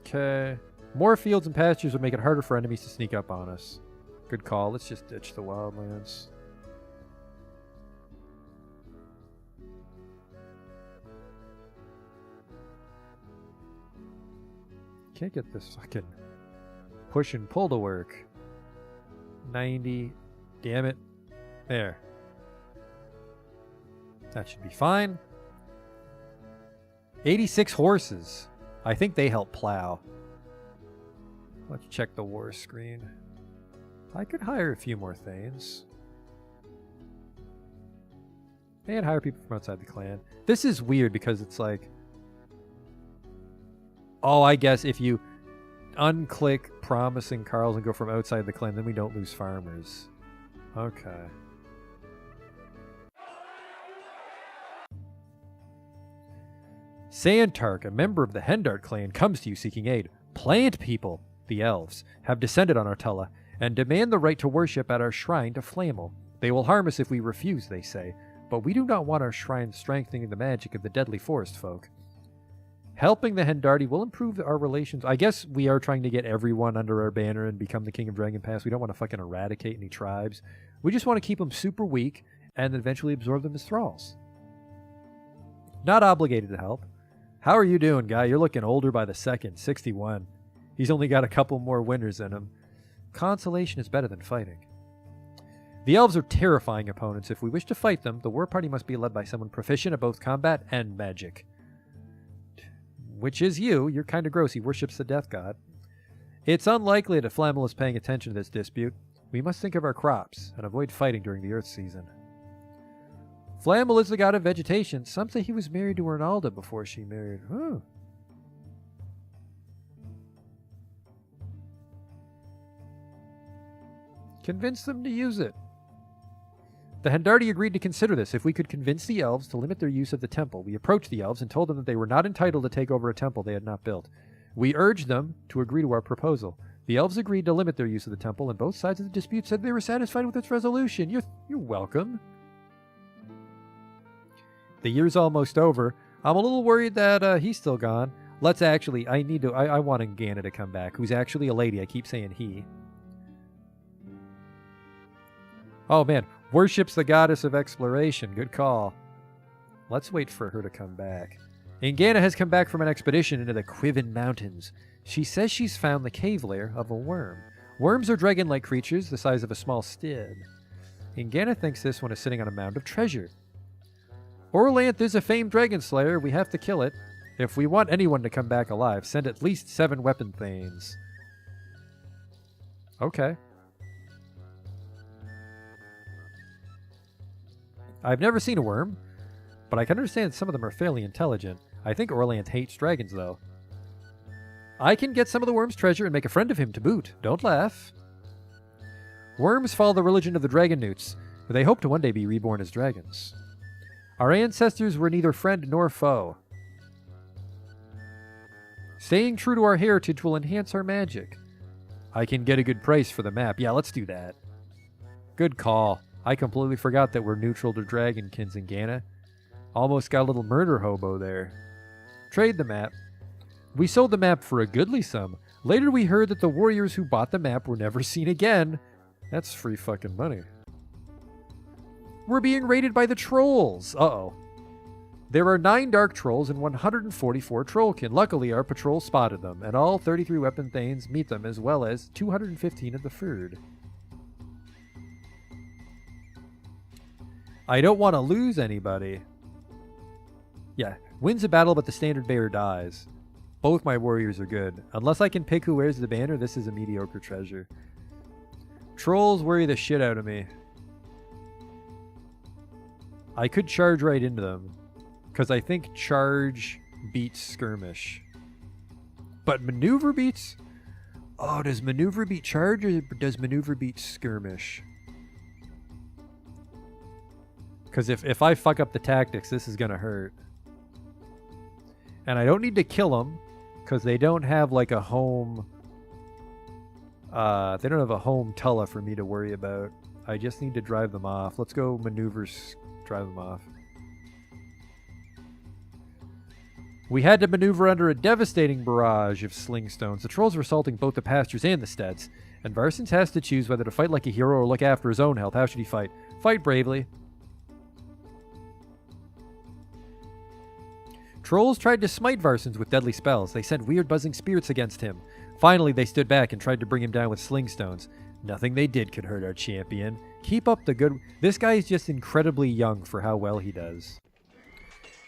Okay. More fields and pastures would make it harder for enemies to sneak up on us. Good call. Let's just ditch the wildlands. Can't get this fucking push and pull to work. 90. Damn it. There. That should be fine. 86 horses. I think they help plow. Let's check the war screen. I could hire a few more Thanes. And hire people from outside the clan. This is weird because it's like... Oh, I guess if you unclick promising Carls and go from outside the clan, then we don't lose farmers. Okay. Sandtark, a member of the Hendart clan, comes to you seeking aid. Plant people, the elves, have descended on our Tulla and demand the right to worship at our shrine to Flamel. They will harm us if we refuse, they say, but we do not want our shrine strengthening the magic of the deadly forest folk. Helping the Hendardi will improve our relations. I guess we are trying to get everyone under our banner and become the King of Dragon Pass. We don't want to fucking eradicate any tribes. We just want to keep them super weak and then eventually absorb them as thralls. Not obligated to help. How are you doing, guy? You're looking older by the second. 61. He's only got a couple more winters in him. Consolation is better than fighting. The elves are terrifying opponents. If we wish to fight them, the war party must be led by someone proficient at both combat and magic. Which is you. You're kind of gross. He worships the death god. It's unlikely that Flamel is paying attention to this dispute. We must think of our crops and avoid fighting during the earth season. Flamel is the god of vegetation. Some say he was married to Ronalda before she married. Huh. Convince them to use it. The Hendardi agreed to consider this. If we could convince the elves to limit their use of the temple, we approached the elves and told them that they were not entitled to take over a temple they had not built. We urged them to agree to our proposal. The elves agreed to limit their use of the temple, and both sides of the dispute said they were satisfied with its resolution. You're welcome. The year's almost over. I'm a little worried that he's still gone. Let's actually, I want Ngana to come back, who's actually a lady. I keep saying he. Oh man, Worships the goddess of exploration. Good call. Let's wait for her to come back. Ingana has come back from an expedition into the Quiven Mountains. She says she's found the cave lair of a worm. Worms are dragon-like creatures the size of a small stid. Ingana thinks this one is sitting on a mound of treasure. Orlanth is a famed dragon slayer. We have to kill it. If we want anyone to come back alive, send at least 7 weapon thanes. Okay. I've never seen a worm, but I can understand some of them are fairly intelligent. I think Orlanth hates dragons, though. I can get some of the worm's treasure and make a friend of him to boot. Don't laugh. Worms follow the religion of the dragon newts, but they hope to one day be reborn as dragons. Our ancestors were neither friend nor foe. Staying true to our heritage will enhance our magic. I can get a good price for the map. Yeah, let's do that. Good call. I completely forgot that we're neutral to dragonkins in Ghana. Almost got a little murder hobo there. Trade the map. We sold the map for a goodly sum. Later we heard that the warriors who bought the map were never seen again. That's free fucking money. We're being raided by the trolls. Uh-oh. There are 9 dark trolls and 144 trollkin. Luckily, our patrol spotted them, and all 33 weapon thanes meet them, as well as 215 of the Fyrd. I don't want to lose anybody. Yeah, wins a battle, but the standard bearer dies. Both my warriors are good. Unless I can pick who wears the banner, this is a mediocre treasure. Trolls worry the shit out of me. I could charge right into them, because I think charge beats skirmish. But maneuver beats... Oh, does maneuver beat charge, or does maneuver beat skirmish? Because if I fuck up the tactics, this is going to hurt. And I don't need to kill them, because they don't have like a home... they don't have a home Tulla for me to worry about. I just need to drive them off. Let's go maneuvers, drive them off. We had to maneuver under a devastating barrage of slingstones. The trolls were assaulting both the pastures and the steads, and Varsons has to choose whether to fight like a hero or look after his own health. How should he fight? Fight bravely. Trolls tried to smite Varsons with deadly spells. They sent weird buzzing spirits against him. Finally, they stood back and tried to bring him down with slingstones. Nothing they did could hurt our champion. Keep up the good... This guy is just incredibly young for how well he does.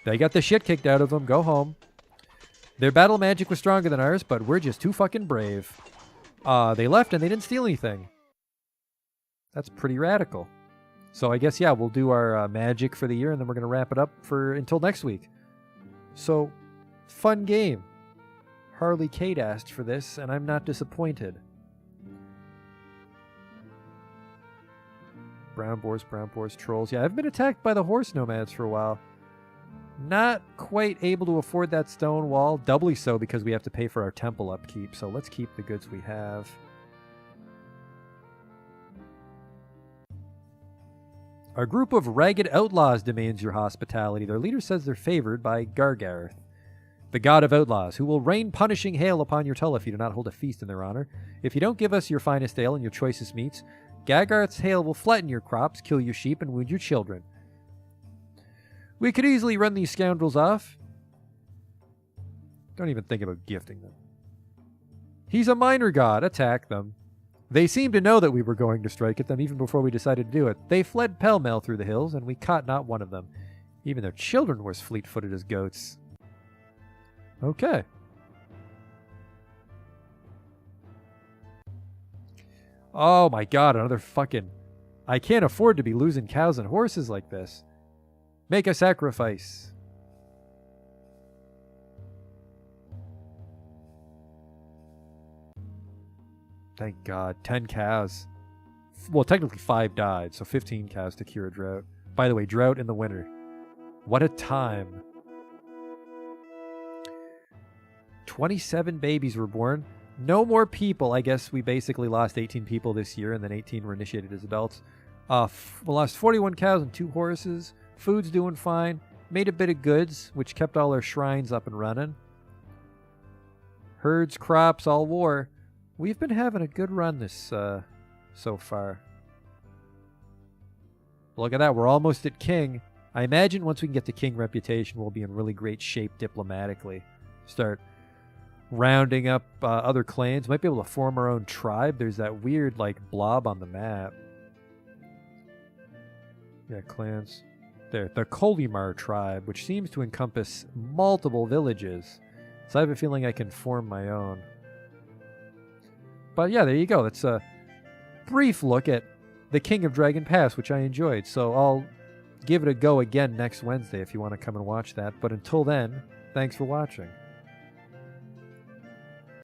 They got the shit kicked out of them. Go home. Their battle magic was stronger than ours, but we're just too fucking brave. They left and they didn't steal anything. That's pretty radical. So I guess, yeah, we'll do our magic for the year, and then we're going to wrap it up for until next week. So, fun game. Harley Kate asked for this, and I'm not disappointed. Brown boars, trolls. Yeah, I've been attacked by the horse nomads for a while. Not quite able to afford that stone wall. Doubly so because we have to pay for our temple upkeep. So let's keep the goods we have. Our group of ragged outlaws demands your hospitality. Their leader says they're favored by Gargarth, the god of outlaws, who will rain punishing hail upon your Tulla if you do not hold a feast in their honor. If you don't give us your finest ale and your choicest meats, Gargarth's hail will flatten your crops, kill your sheep, and wound your children. We could easily run these scoundrels off. Don't even think about gifting them. He's a minor god. Attack them. They seemed to know that we were going to strike at them even before we decided to do it. They fled pell-mell through the hills, and we caught not one of them. Even their children were as fleet-footed as goats. Okay. Oh my god, another fucking... I can't afford to be losing cows and horses like this. Make a sacrifice. Thank God. 10 cows. Well, technically 5 died, so 15 cows to cure a drought. By the way, drought in the winter. What a time. 27 babies were born. No more people. I guess we basically lost 18 people this year, and then 18 were initiated as adults. We lost 41 cows and 2 horses. Food's doing fine. Made a bit of goods, which kept all our shrines up and running. Herds, crops, all war. We've been having a good run this so far. Look at that. We're almost at king. I imagine once we can get the king reputation, we'll be in really great shape diplomatically. Start rounding up other clans. Might be able to form our own tribe. There's that weird, like, blob on the map. Yeah, clans. There. The Kolimar tribe, which seems to encompass multiple villages. So I have a feeling I can form my own. But yeah, there you go. That's a brief look at the King of Dragon Pass, which I enjoyed. So I'll give it a go again next Wednesday if you want to come and watch that. But until then, thanks for watching.